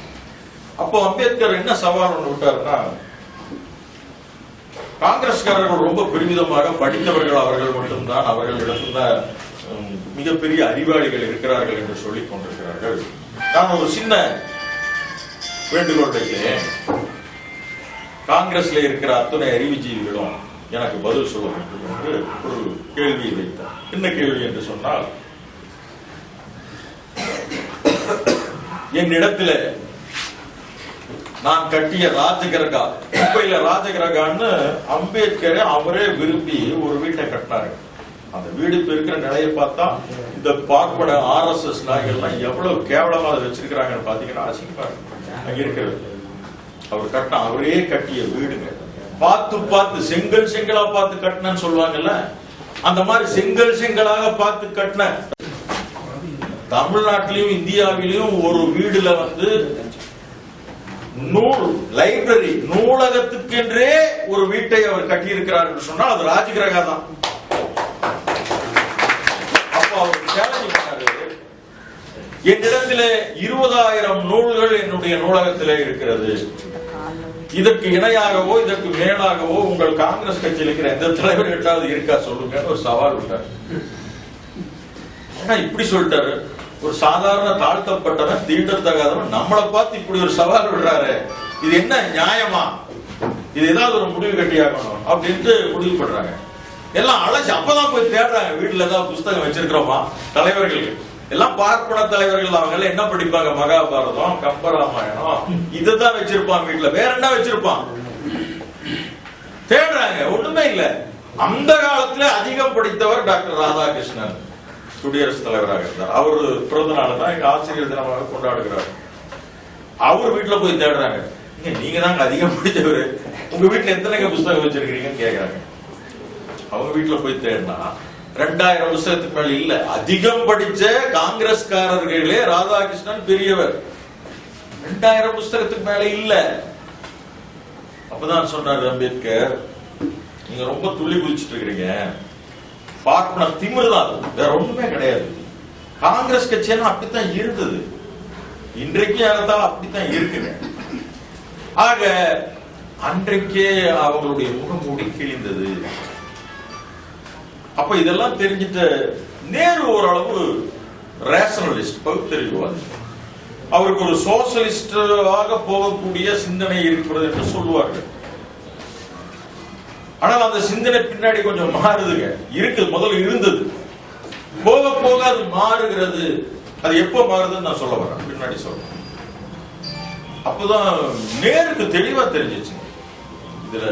அப்போ அம்பேத்கர் என்ன சவால் ஒன்று விட்டாருன்னா, காங்கிரஸ்காரர்கள் ரொம்ப பெருமிதமாக படித்தவர்கள் அவர்கள் மட்டும்தான், அவர்களிடம்தான் மிகப்பெரிய அறிவாளிகள் இருக்கிறார்கள் என்று சொல்லிக் கொண்டிருக்கிறார்கள். நான் ஒரு சின்ன வேண்டுகோள் வைக்கிறேன். காங்கிரஸ்ல இருக்கிற அத்தனை அறிவுஜீவிகளும் எனக்கு பதில் சொல்ல வேண்டும் என்று ஒரு கேள்வியை வைத்தார். என்ன கேள்வி என்று சொன்னால், என்னிடத்துல நான் கட்டிய ராஜகிரகா, மும்பையில ராஜகிரகான்னு அம்பேத்கரை அவரே விரும்பி ஒரு வீட்டை கட்டினாரு. அந்த வீடு இப்ப இருக்கிற நிலையை பார்த்தா இந்த பார்ப்பன RSS நாய்கள்லாம் எவ்வளவு கேவலமா அதை வச்சிருக்கிறாங்கன்னு பாத்தீங்கன்னா அசிங்கமா அங்க இருக்கிறது. அவர் கட்டின, அவரே கட்டிய வீடுங்க. பார்த்து செங்கல் செங்கலா பார்த்து கட்டினு சொல்லுவாங்கல்ல, அந்த மாதிரி செங்கல் செங்கலாக பார்த்து கட்டின. தமிழ்நாட்டிலையும் இந்தியாவிலையும் ஒரு வீடுல லைப்ரரி, நூலகத்துக்கென்றே ஒரு வீட்டை அவர் கட்டி இருக்கிறார் என்று சொன்னால் அது ராஜகிரகா தான். அப்ப அவர் சேலஞ்ச் பண்ணாரு, என்னிடத்திலே 20,000 நூல்கள் என்னுடைய நூலகத்திலே இருக்கிறது, இதற்கு இணையாகவோ இதற்கு மேலாகவோ உங்கள் காங்கிரஸ் கட்சியில் இருக்கிற எந்த தலைவர் எட்டாவது இருக்கா சொல்லுங்க ஒரு சவால் விட்டார். இப்படி சொல்லிட்டாரு, ஒரு சாதாரண தாழ்த்தப்பட்டவன், தீண்டத்தகாதவன் நம்மளை பார்த்து இப்படி ஒரு சவால் விடுறாரு, இது என்ன நியாயமா? இது ஏதாவது ஒரு முடிவு கட்டியாகணும் அப்படின்ட்டு முடிவு பண்றாங்க. எல்லாம் அழைச்சு அப்பதான் போய் தேடுறாங்க, வீட்டுல ஏதாவது புஸ்தகம் வச்சிருக்கிறோமா தலைவர்கள் எல்லாம். பார்ப்பன தலைவர்கள் அவங்க என்ன படிப்பாங்க? மகாபாரதம், கம்பராமாயணம், இதுதான் வச்சிருப்பான் வீட்டுல. வேற என்ன வச்சிருப்பான்? தேடுறாங்க, ஒண்ணுமே இல்ல. அந்த காலத்துல அதிகம் படித்தவர் டாக்டர் ராதாகிருஷ்ணன், குடியரசுத் தலைவராக இருந்தார். அவர் பிறந்த நாள் தான் எங்க ஆசிரியர் தினமாக கொண்டாடுகிறார். அவர் வீட்டுல போய் தேடுறாங்க, நீங்க தாங்க அதிகம் படித்தவர், உங்க வீட்டுல எத்தனை புத்தகம் வச்சிருக்கீங்கன்னு கேக்குறாங்க. அவங்க வீட்டுல போய் தேடினா 2000 புத்தகத்துக்கு மேல இல்ல. அதிகம் படிச்ச காங்கிரஸ்காரர்களே ராதாகிருஷ்ணன் பெரியவர், 2000 புத்தகத்துக்கு மேல இல்ல. அப்பதான் சொன்னார் அம்பேத்கர், நீங்க ரொம்ப துள்ளி குதிச்சுட்டு இருக்கிறீங்க, பார்ப்பன திமிர்தான், வேற ஒண்ணுமே கிடையாது. காங்கிரஸ் கட்சியெல்லாம் அப்படித்தான் இருந்தது, இன்றைக்கு ஏறத்தால் அப்படித்தான் இருக்குங்க. ஆக அன்றைக்கே அவங்களுடைய முகமூடி கிழிந்தது. அப்ப இதெல்லாம் தெரிஞ்சிட்ட நேரு ஓரளவு ரேஷனலிஸ்ட், பகுத்தறிவுவாதி. அவருக்கு ஒரு சோசியலிஸ்டாக போகக்கூடிய சிந்தனை இருக்கிறது என்று சொல்லுவார்கள். ஆனால் அந்த சிந்தனை பின்னாடி கொஞ்சம் மாறுதுங்க. இருக்குது, முதல்ல இருந்தது, போக போக அது மாறுகிறது. அது எப்ப மாறுதுன்னு நான் சொல்ல வரேன், பின்னாடி சொல்றேன். அப்பதான் நேருக்கு தெளிவா தெரிஞ்சிச்சு, இதுல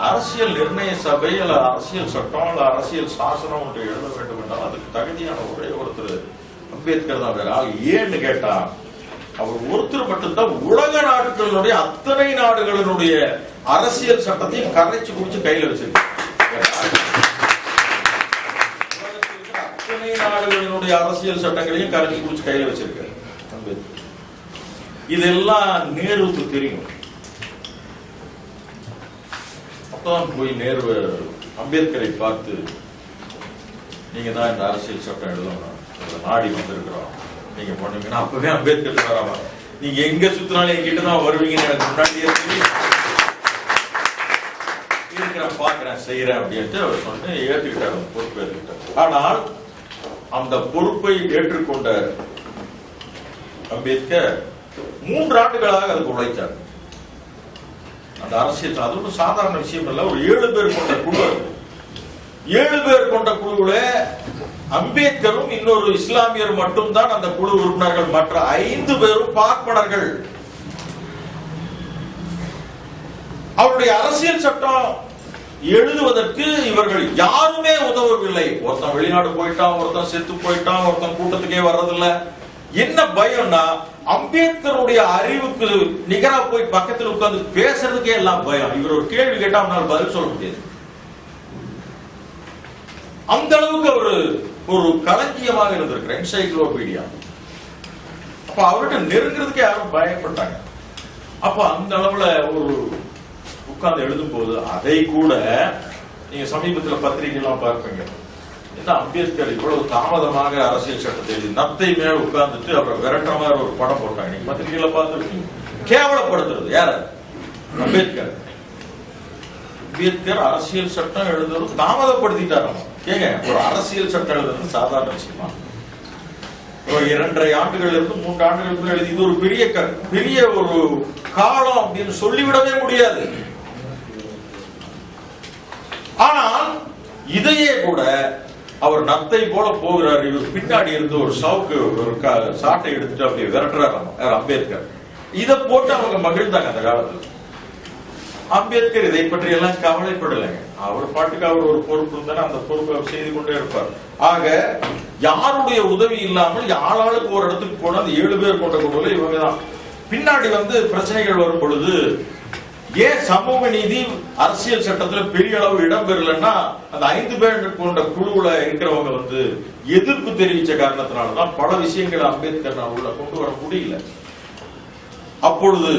அரசியல் நிர்ணய சபை அல்ல அரசியல் சட்டம் அல்ல அரசியல் சாசனம் ஒன்று எழுத வேண்டும் என்றால் அதுக்கு தகுதியான ஒரே ஒருத்தர் அம்பேத்கர் தான். வேற ஆள் ஏன்னு கேட்டா, அவர் ஒருத்தர் மட்டும்தான் உலக நாடுகளுடைய அத்தனை நாடுகளினுடைய அரசியல் சட்டத்தையும் கரைச்சு குடிச்சு கையில வச்சிருக்காரு. அத்தனை நாடுகளினுடைய அரசியல் சட்டங்களையும் கரைச்சு குடிச்சு கையில வச்சிருக்காரு அம்பேத்கர். இதெல்லாம் நேருவுக்கு தெரியும். அப்பதான் போய் நேரு அம்பேத்கரை பார்த்து, நீங்க தான் இந்த அரசியல் சட்டம் எழுதணும், நாடி வந்திருக்கிறோம், நீங்க பண்ணுவீங்கன்னா அப்பவே அம்பேத்கர் வராம, நீங்க எங்க சுத்தினாலும் என்கிட்ட தான் வருவீங்கன்னு எனக்கு முன்னாடியே இருக்கிறேன், பாக்குறேன், செய்யறேன் அப்படின்ட்டு அவர் சொன்ன ஏற்றுக்கிட்டார், பொறுப்பு ஏற்றுக்கிட்டார். ஆனால் அந்த பொறுப்பை ஏற்றுக்கொண்ட அம்பேத்கர் 3 ஆண்டுகளாக அதுக்கு உழைத்தார். அந்த அரசியல் அது ஒரு சாதாரண விஷயம் இல்ல. ஒரு 7 பேர் கொண்ட குழு, 7 பேர் கொண்ட குழுவுல அம்பேத்கரும் இன்னொரு இஸ்லாமியர் மட்டும் தான் அந்த குழு உறுப்பினர்கள். மற்ற 5 பேரும் பார்ப்பனர்கள். அவருடைய அரசியல் சட்டம் எழுதுவதற்கு இவர்கள் யாருமே உதவவில்லை. ஒருத்தன் வெளிநாடு போயிட்டான், ஒருத்தன் செத்து போயிட்டான், ஒருத்தன் கூட்டத்துக்கே வர்றதில்லை. என்ன பயம்னா, அம்பேத்கருடைய அறிவுக்கு நிகரா போய் பக்கத்தில் உட்கார்ந்து பேசுறதுக்கே எல்லாம் பயம். இவர் ஒரு கேள்வி கேட்டா அவனால் பதில் சொல்ல முடியாது. அந்த அளவுக்கு ஒரு களஞ்சியமாக இருந்திருக்கிற என்சைக்ளோபீடியா. அப்ப அவர்கிட்ட நெருங்கிறதுக்கே யாரும் பயப்பட்டாங்க. அப்ப அந்த அளவுல ஒரு உட்கார்ந்து எழுதும் போது அதை கூட நீங்க சமீபத்தில் பத்திரிகை எல்லாம் பார்ப்பீங்க, அம்பேத்கர் இவ்வளவு தாமதமாக அரசியல் சட்டத்தை எழுதி நத்தை மேல உட்கார்ந்துட்டு அவரை விரட்டுற மாதிரி ஒரு படம் போட்டாங்க. நீங்க பத்திரிகையில பார்த்துருக்கீங்க. கேவலப்படுத்துறது யார? அம்பேத்கர். அம்பேத்கர் அரசியல் சட்டம் எழுதுறது தாமதப்படுத்திட்டாராம். ஏங்க, ஒரு அரசியல் சட்டம் எழுதுறது சாதாரண விஷயமா? ஒரு 2.5 ஆண்டுகள் இருந்து 3 ஆண்டுகளுக்குள்ள எழுதி இது ஒரு பெரிய ஒரு காலம் அப்படின்னு சொல்லிவிடவே முடியாது. ஆனால் இதையே கூட அவர் நத்தை போல போகிறார். இவர் பின்னாடி இருந்து ஒரு சவுக்கு ஒரு சாட்டை எடுத்துட்டு அப்படி விரட்டுறாராம் அம்பேத்கர். இதை போட்டு அவங்க மகிழ்ந்தாங்க அந்த காலத்துல. அம்பேத்கர் இதை பற்றி எல்லாம் கவலைப்படலைங்க. அவர் பாட்டுக்கு அவர் ஒரு பொறுப்பு இருந்தாலும் அந்த பொறுப்பை அவர் செய்து கொண்டே இருப்பார். ஆக யாருடைய உதவி இல்லாமல் ஆளாளுக்கு ஒரு இடத்துக்கு போன அந்த 7 பேர் கொண்ட குழுவில் இவங்க தான். பின்னாடி பிரச்சனைகள் வரும் பொழுது ஏன் சமூக நீதி அரசியல் சட்டத்துல பெரிய அளவு இடம் பெறலன்னா, அந்த 5 பேர் கொண்ட குழுவுல இருக்கிறவங்க எதிர்ப்பு தெரிவிச்ச காரணத்தினாலதான் பல விஷயங்களை அம்பேத்கர் உள்ள கொண்டு வர முடியல. அப்பொழுது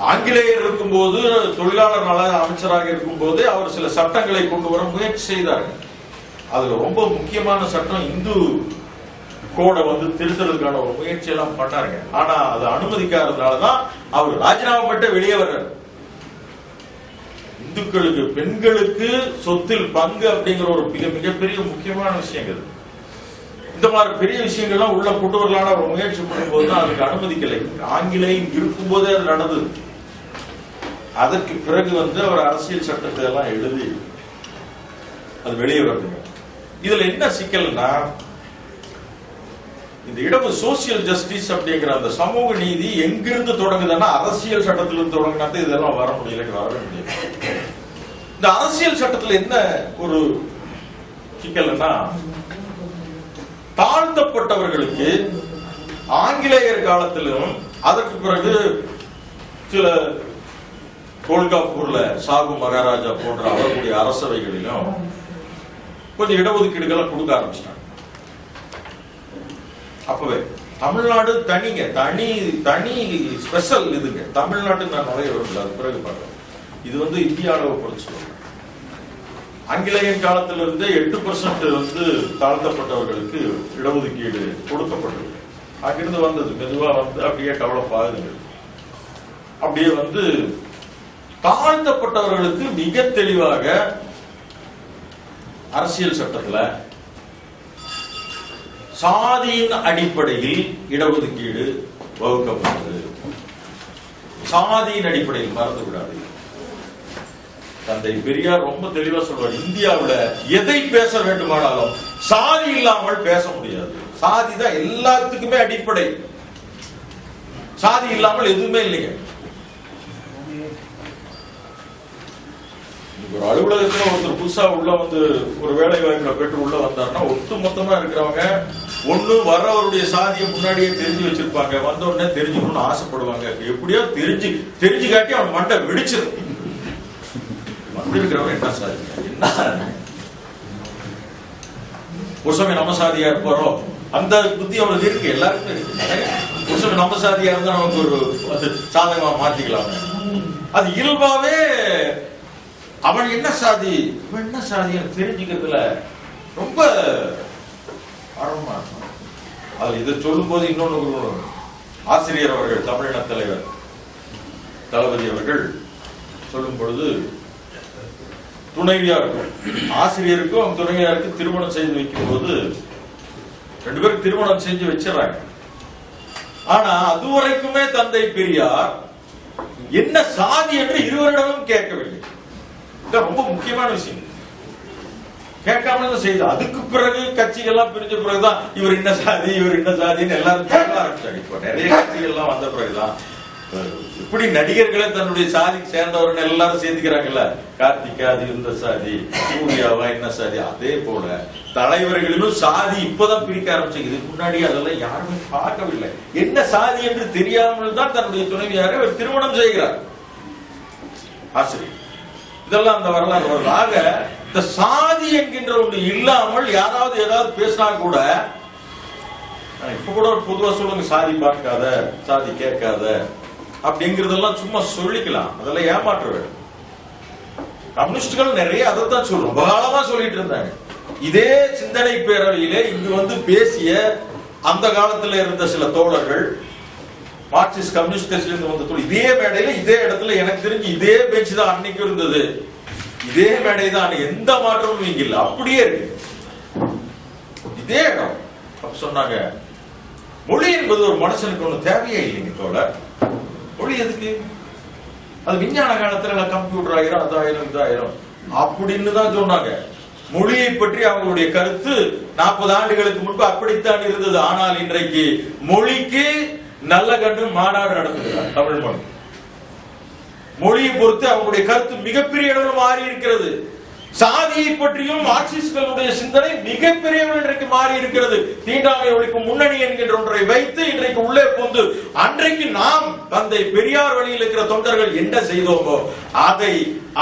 ஆங்கிலேயர் இருக்கும்போது, தொழிலாளர் நல அமைச்சராக இருக்கும் போது அவர் சில சட்டங்களை கொண்டு வர முயற்சி செய்தார்கள். அதுல ரொம்ப முக்கியமான சட்டம் இந்து கோட திருத்தலுக்கான ஒரு முயற்சி எல்லாம் பண்ணாருங்க. ஆனா அது அனுமதிக்காததுனாலதான் அவர் ராஜினாமா பண்ணிட்டு வெளியே வர்றாரு. இந்துக்களுக்கு பெண்களுக்கு சொத்தில் பங்கு அப்படிங்கிற ஒரு மிகப்பெரிய முக்கியமான விஷயங்கள், இந்த மாதிரி பெரிய விஷயங்கள்லாம் உள்ள கொண்டு வரலான ஒரு முயற்சி பண்ணும்போதுதான் அதுக்கு அனுமதிக்கலை. ஆங்கிலேயம் இருக்கும் போதே அது நடந்தது. அதற்கு பிறகு அவர் அரசியல் சட்டத்தை எல்லாம் எழுதி அது வெளியே வருதுங்க. இதுல என்ன சிக்கல்னா, இந்த இடவு சோசியல் ஜஸ்டிஸ் அப்படிங்கிற அந்த சமூக நீதி எங்கிருந்து தொடங்குதுன்னா அரசியல் சட்டத்திலிருந்து தொடங்கினா இதெல்லாம் வர முடியல, வரவே முடியல. இந்த அரசியல் சட்டத்தில் என்ன ஒரு சிக்கல்னா, தாழ்த்தப்பட்டவர்களுக்கு ஆங்கிலேயர் காலத்திலும் அதற்கு பிறகு சில கோல்காப்பூர்ல சாகு மகாராஜா போன்ற அவர்களுடைய அரசவைகளிலும் கொஞ்சம் இடஒதுக்கீடுகளை கொடுக்க ஆரம்பிச்சிட்டாங்க. அப்பவே தமிழ்நாடு தனிங்க, தனி ஸ்பெஷல் இதுங்க. தமிழ்நாட்டு நான் நிறைய வரல, அது பிறகு பார்க்கிறேன். இது இந்திய அளவை பொறுத்து சொல்றேன். ஆங்கிலேயன் காலத்திலிருந்து 8% தாழ்த்தப்பட்டவர்களுக்கு இடஒதுக்கீடு கொடுக்கப்பட்டது. அங்கிருந்து வந்தது மெதுவா அப்படியே டெவலப் ஆகுது. அப்படியே தாழ்த்தப்பட்டவர்களுக்கு மிக தெளிவாக அரசியல் சட்டத்துல சாதியின் அடிப்படையில் இடஒதுக்கீடு வகுக்கப்பட்டது. சாதியின் அடிப்படையில் மறந்து விடாது. தந்தை பெரியார் ரொம்ப தெளிவா சொல்வார், இந்தியாவில் எதை பேச வேண்டுமானாலும் சாதி இல்லாமல் பேச முடியாது. சாதி தான் எல்லாத்துக்குமே அடிப்படை. சாதி இல்லாமல் எதுவுமே இல்லைங்க. ஒரு அலுவலகத்துல ஒருத்தர் புதுசா உள்ள ஒரு வேலை வாய்ப்புல பெற்று உள்ள வந்தாருன்னா ஒட்டு மொத்தமா இருக்கிறவங்க ஒண்ணு வர்றவருடைய சாதியை முன்னாடியே தெரிஞ்சு வச்சிருப்பாங்க, வந்த உடனே தெரிஞ்சுக்கணும்னு ஆசைப்படுவாங்க. எப்படியோ தெரிஞ்சு காட்டி அவன் மண்டை வெடிச்சிடும். அப்படி இருக்கிறவங்க என்ன சாதி, என்ன ஒரு சமயம் நம்ம சாதியா இருப்பாரோ அந்த புத்தி அவனுக்கு இருக்கு, எல்லாருக்கும் இருக்கு. ஒரு சமயம் நம்ம சாதியா இருந்தா நமக்கு ஒரு சாதகமா மாத்திக்கலாம். அது இயல்பாவே அவன் என்ன சாதி இவன் என்ன சாதி தெரிஞ்சுக்கிறதுல ரொம்ப ஆர்வமா இருக்கும். அது இதை சொல்லும் போது இன்னொன்னு ஆசிரியர் அவர்கள், தமிழின தலைவர் தளபதி அவர்கள் சொல்லும் பொழுது, துணைவியாருக்கும் ஆசிரியருக்கும் துணைவியாருக்கும் திருமணம் செய்து வைக்கும் போது 2 பேரும் திருமணம் செஞ்சு வச்சிடறாங்க. ஆனா அதுவரைக்குமே தந்தை பெரியார் என்ன சாதி என்று இருவரிடமும் கேட்கவில்லை. ரொம்ப முக்கியமான விஷயம். கேட்காம செய்து அதுக்கு பிறகு கட்சிகள்லாம் பிரிஞ்ச பிறகுதான் இவர் என்ன சாதி இவர் என்ன சாதின்னு எல்லாரும் கேட்க ஆரம்பிச்சாங்க. இப்போ நிறைய கட்சிகள்லாம் வந்த பிறகுதான் இப்படி நடிகர்களை தன்னுடைய சாதிக்கு சேர்ந்தவர்கள் எல்லாரும் சேர்த்துக்கிறாங்கல்ல. கார்த்திகா அது இந்த சாதி, சூர்யாவா என்ன சாதி. அதே போல தலைவர்களிலும் சாதி இப்பதான் பிரிக்க ஆரம்பிச்சாங்க. இதுக்கு முன்னாடி அதெல்லாம் யாருமே பார்க்கவில்லை. என்ன சாதி என்று தெரியாமல் தான் தன்னுடைய துணைவியாரை அவர் திருமணம் செய்கிறார் ஆசிரியர். இதெல்லாம் அந்த வரலாறு வருது. ஆக இந்த சாதி என்கின்ற ஒன்று இல்லாமல் யாராவது ஏதாவது பேசினா கூட, இப்ப கூட ஒரு பொதுவா சொல்லுங்க, சாதி பார்க்காத சாதி கேட்காத அப்படிங்கறதெல்லாம் சும்மா சொல்லிக்கலாம். அதெல்லாம் ஏமாற்ற வேண்டும். கம்யூனிஸ்டுகள் நிறைய அதைத்தான் சொல்றோம், பகாலமா சொல்லிட்டு இருந்தாங்க. இதே சிந்தனை பேரவையிலே இங்கு பேசிய அந்த காலத்துல இருந்த சில தோழர்கள், மார்க்சிஸ்ட் கம்யூனிஸ்ட் கட்சியில இருந்து வந்த இதே மேடையில இதே இடத்துல எனக்கு தெரிஞ்சு இதே பேச்சு தான் அன்னைக்கு இருந்தது. இதே மேடை தான், எந்த மாற்றமும் இங்க இல்ல, அப்படியே இருக்கு இதே இடம். சொன்னாங்க, மொழி என்பது ஒரு மனுஷனுக்கு ஒண்ணு தேவையே இல்லைங்க தோழர். மொழி எதுக்கு? அது விஞ்ஞான காலத்துல கம்ப்யூட்டர் ஆயிரம் அதாயிரம் இதாயிரம் அப்படின்னு தான் சொன்னாங்க. மொழியை பற்றி அவங்களுடைய கருத்து 40 ஆண்டுகளுக்கு முன்பு அப்படித்தான் இருந்தது. ஆனால் இன்றைக்கு மொழிக்கு நல்ல கண்டு மாநாடு நடத்துகிறார். தமிழ் மொழி மொழியை பொறுத்து அவங்களுடைய கருத்து மிகப்பெரிய அளவில் மாறி இருக்கிறது. சாதியை பற்றியும் மார்க்சிஸ்டுகளுடைய சிந்தனை மிகப்பெரிய இன்றைக்கு மாறி இருக்கிறது. தீண்டாமை ஒழிப்பு முன்னணி என்கின்ற ஒன்றை வைத்து இன்றைக்கு உள்ளே போந்து அன்றைக்கு நாம் தந்தை பெரியார் வழியில் இருக்கிற தொண்டர்கள் என்ன செய்தோமோ அதை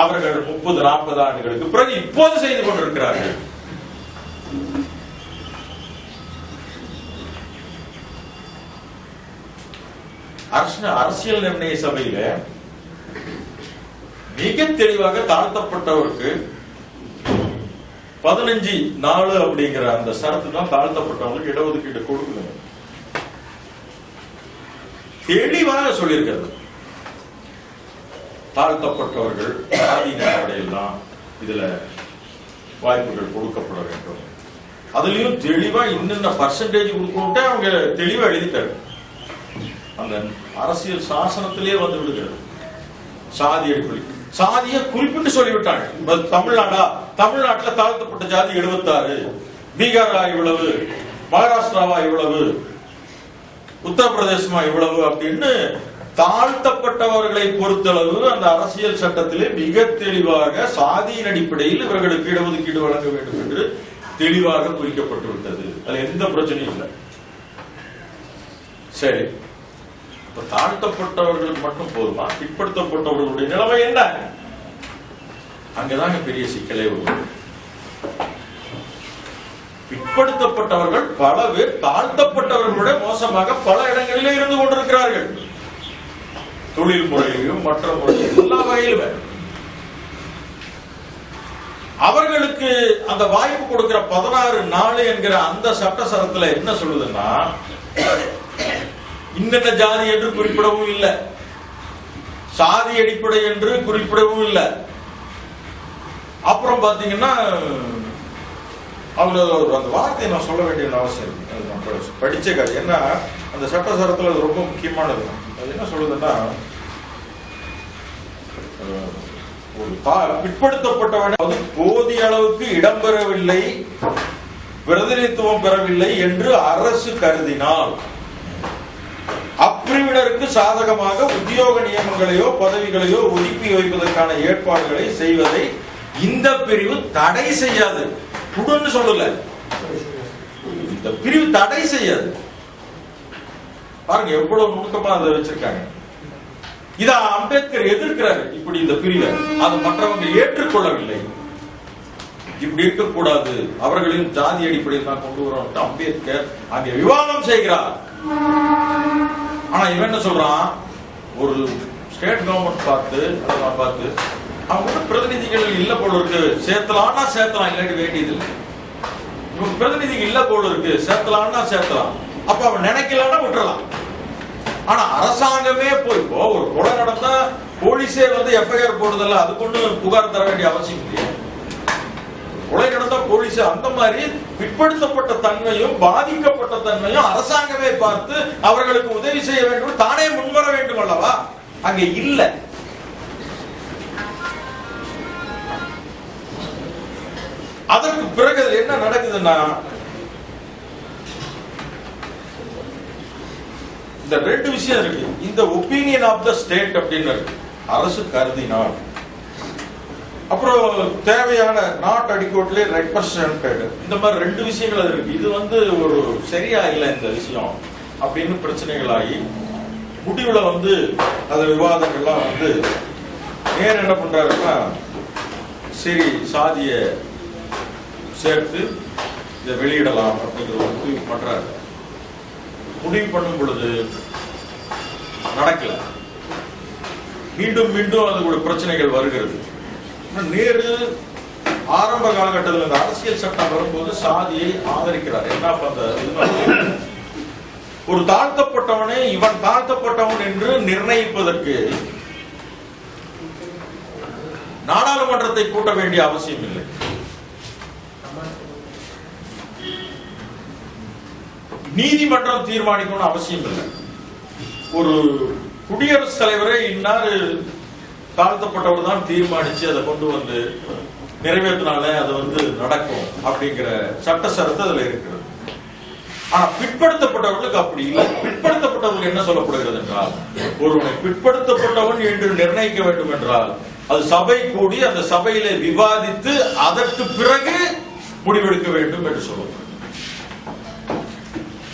அவர்கள் 30-40 ஆண்டுகளுக்கு பிறகு இப்போது செய்து கொண்டிருக்கிறார்கள். அரசியல் நிர்ணய சபையில மிக தெளிவாக தாழ்த்தப்பட்டவருக்கு 15-4 அப்படிங்கிற அந்த சரத்து தான் தாழ்த்தப்பட்டவங்களுக்கு இடஒதுக்கீடு கொடுக்கணும் தெளிவாக சொல்லியிருக்கிறது. தாழ்த்தப்பட்டவர்கள் சாதியின் அடிப்படையில் தான் இதுல வாய்ப்புகள் கொடுக்கப்பட வேண்டும். அதுலயும் தெளிவா இன்னென்ன பர்சன்டேஜ் கொடுக்கணும்ட்டு அவங்க தெளிவா எழுதிட்டாரு. அந்த அரசியல் சாசனத்திலே வந்து விடுகிறது. சாதி அடிப்படை சாதியை குறிப்பிட்டு சொல்லிவிட்டாங்க. தமிழ்நாட்டுல தாழ்த்தப்பட்ட ஜாதி 76, பீகாரா இவ்வளவு, மகாராஷ்டிராவா இவ்வளவு, உத்தரப்பிரதேசமா இவ்வளவு அப்படின்னு தாழ்த்தப்பட்டவர்களை பொறுத்தளவு அந்த அரசியல் சட்டத்திலே மிக தெளிவாக சாதியின் அடிப்படையில் இவர்களுக்கு இடஒதுக்கீடு வழங்க வேண்டும் என்று தெளிவாக குறிக்கப்பட்டு விட்டது. அதுல எந்த பிரச்சனையும் இல்லை. சரி, இப்ப தாழ்த்தப்பட்டவர்களுக்கு மட்டும் போதுமா? பிற்படுத்தப்பட்டவர்களுடைய நிலைமை என்ன? அங்கதாங்க பெரிய சிக்கலே வரும். பிற்படுத்தப்பட்டவர்கள் பல பேர் தாழ்த்தப்பட்டவர்களுடைய மோசமாக பல இடங்களிலே இருந்து கொண்டிருக்கிறார்கள். தொழில் முறையிலும் மற்ற முறையிலும் எல்லா வகையிலும் அவர்களுக்கு அந்த வாய்ப்பு கொடுக்கிற 16(4) என்கிற அந்த சட்ட சரத்துல என்ன சொல்லுதுன்னா, இன்னென்ன ஜாதி என்று குறிப்பிடவும் இல்லை, சாதி அடிப்படை என்று குறிப்பிடவும் இல்லை. அப்புறம் பாத்தீங்கன்னா அவங்க அந்த வார்த்தையை நான் சொல்ல வேண்டிய அவசியம் இருக்கு. படிச்ச காது என்ன அந்த சட்ட சரத்துல அது ரொம்ப முக்கியமானது. அது என்ன சொல்லுதுன்னா, ஒரு பிற்படுத்தப்பட்டவன் போதிய அளவுக்கு இடம்பெறவில்லை, பிரதிநிதித்துவம் பெறவில்லை என்று அரசு கருதினால் அப்பிரிவினருக்கு சாதகமாக உத்தியோக நியமங்களையோ பதவிகளையோ ஒதுக்கி வைப்பதற்கான ஏற்பாடுகளை செய்வதை இந்த பிரிவு தடை செய்யாது. குடுன்னு சொல்லல, இந்த பிரிவு தடை செய்யாது. பாருங்க எவ்வளவு நுணுக்கமா அதை வச்சிருக்காங்க. இத அம்பேத்கர் எதிர்க்கிறாரு. இப்படி இந்த பிரிவை அது மற்றவங்க ஏற்றுக்கொள்ளவில்லை. இப்படி இருக்கக்கூடாது, அவர்களின் ஜாதி அடிப்படையில் தான் கொண்டு வரோம் அம்பேத்கர் அங்கே விவாதம் செய்கிறார். ஆனா இவன் என்ன சொல்றான், ஒரு ஸ்டேட் கவர்மெண்ட் பார்த்து அவங்க பிரதிநிதிகள் இல்ல போல இருக்கு, சேர்த்தலாம்னா சேர்த்தலாம், இல்லாட்டி வேண்டியது இல்லை. இவங்க பிரதிநிதிகள் இல்ல போல இருக்கு, சேர்த்தலாம்னா சேர்த்தலாம், அப்ப அவன் நினைக்கலாம்னா விட்டுறலாம். ஆனா அரசாங்கமே போய் ஒரு கொலை நடந்தா போலீஸே எஃப்ஐஆர் போடுறதில்ல, அதுக்கு ஒண்ணு புகார் தர வேண்டிய அவசியம் இல்லையா? கொலை நடந்தா போலீஸ் அந்த மாதிரி பிற்படுத்தப்பட்ட தன்மையும் பாதிக்கப்பட்ட தன்மையும் அரசாங்கமே பார்த்து அவர்களுக்கு உதவி செய்ய வேண்டும், தானே முன்வர வேண்டும் அல்லவா? அங்க இல்ல. அதற்கு பிறகு என்ன நடக்குதுன்னா, இந்த ரெண்டு விஷயம் இருக்கு. இந்த ஒப்பீனியன் ஆஃப் த ஸ்டேட் அப்படின்னு இருக்கு, அரசு கருதினால். அப்புறம் தேவையான நாட் அடிக்கோட்லே ரெப்ரசன்டட், இந்த மாதிரி ரெண்டு விஷயங்கள் இருக்கு. இது ஒரு சரியா இல்லை இந்த விஷயம் அப்படின்னு பிரச்சனைகளாகி முடிவுல அது விவாதங்கள்லாம் நேர் என்ன பண்றாருன்னா, சரி சாதிய சேர்த்து இதை வெளியிடலாம் அப்படிங்கிற ஒரு முடிவு பண்றாரு. முடிவு பண்ணும் பொழுது நடக்கல, மீண்டும் மீண்டும் அது ஒரு பிரச்சனைகள் வருகிறது. நேரு ஆரம்ப காலகட்டத்தில் இந்த அரசியல் சட்டம் வரும்போது சாதியை ஆதரிக்கிறார். என்ன ஒரு தாழ்த்தப்பட்டவனை இவன் தாழ்த்தப்பட்டவன் என்று நிர்ணயிப்பதற்கு நாடாளுமன்றத்தை கூட்ட வேண்டிய அவசியம் இல்லை. நீதிமன்றம் தீர்மானிக்கணும் அவசியம் இல்லை. ஒரு குடியரசுத் தலைவரை இன்னாரு தாழ்த்தப்பட்டவர் தான் தீர்மானிச்சு அதை கொண்டு நிறைவேற்றினால அது நடக்கும் அப்படிங்கிற சட்ட சரத்து அதுல இருக்கிறது. ஆனா பிற்படுத்தப்பட்டவர்களுக்கு அப்படி இல்லை. பிற்படுத்தப்பட்டவர்கள் என்ன சொல்லப்படுகிறது என்றால், ஒருவனை பிற்படுத்தப்பட்டவன் என்று நிர்ணயிக்க வேண்டும் என்றால் அது சபை கூடி அந்த சபையில விவாதித்து அதற்கு பிறகு முடிவெடுக்க வேண்டும் என்று சொல்லுவாங்க.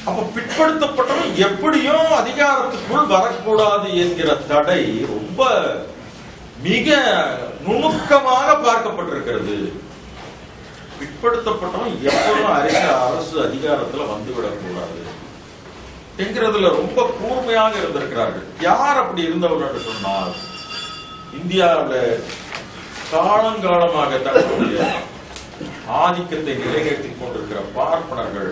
அப்ப பிற்படுத்தப்பட்டவன் எப்படியும் அதிகாரத்துக்குள் வரக்கூடாது என்கிற தடை ரொம்ப மிக நுணுக்கமாக பார்க்கப்பட்டிருக்கிறது. பிற்படுத்தப்பட்டவன் எப்போதும் அரசு அதிகாரத்துல வந்துவிடக்கூடாது என்கிறதுல ரொம்ப கூர்மையாக இருந்திருக்கிறார்கள். யார் அப்படி இருந்தவர்கள் சொன்னால், இந்தியாவில் காலங்காலமாக தங்களுடைய ஆதிக்கத்தை நிலைநிறுத்திக் கொண்டிருக்கிற பார்ப்பனர்கள்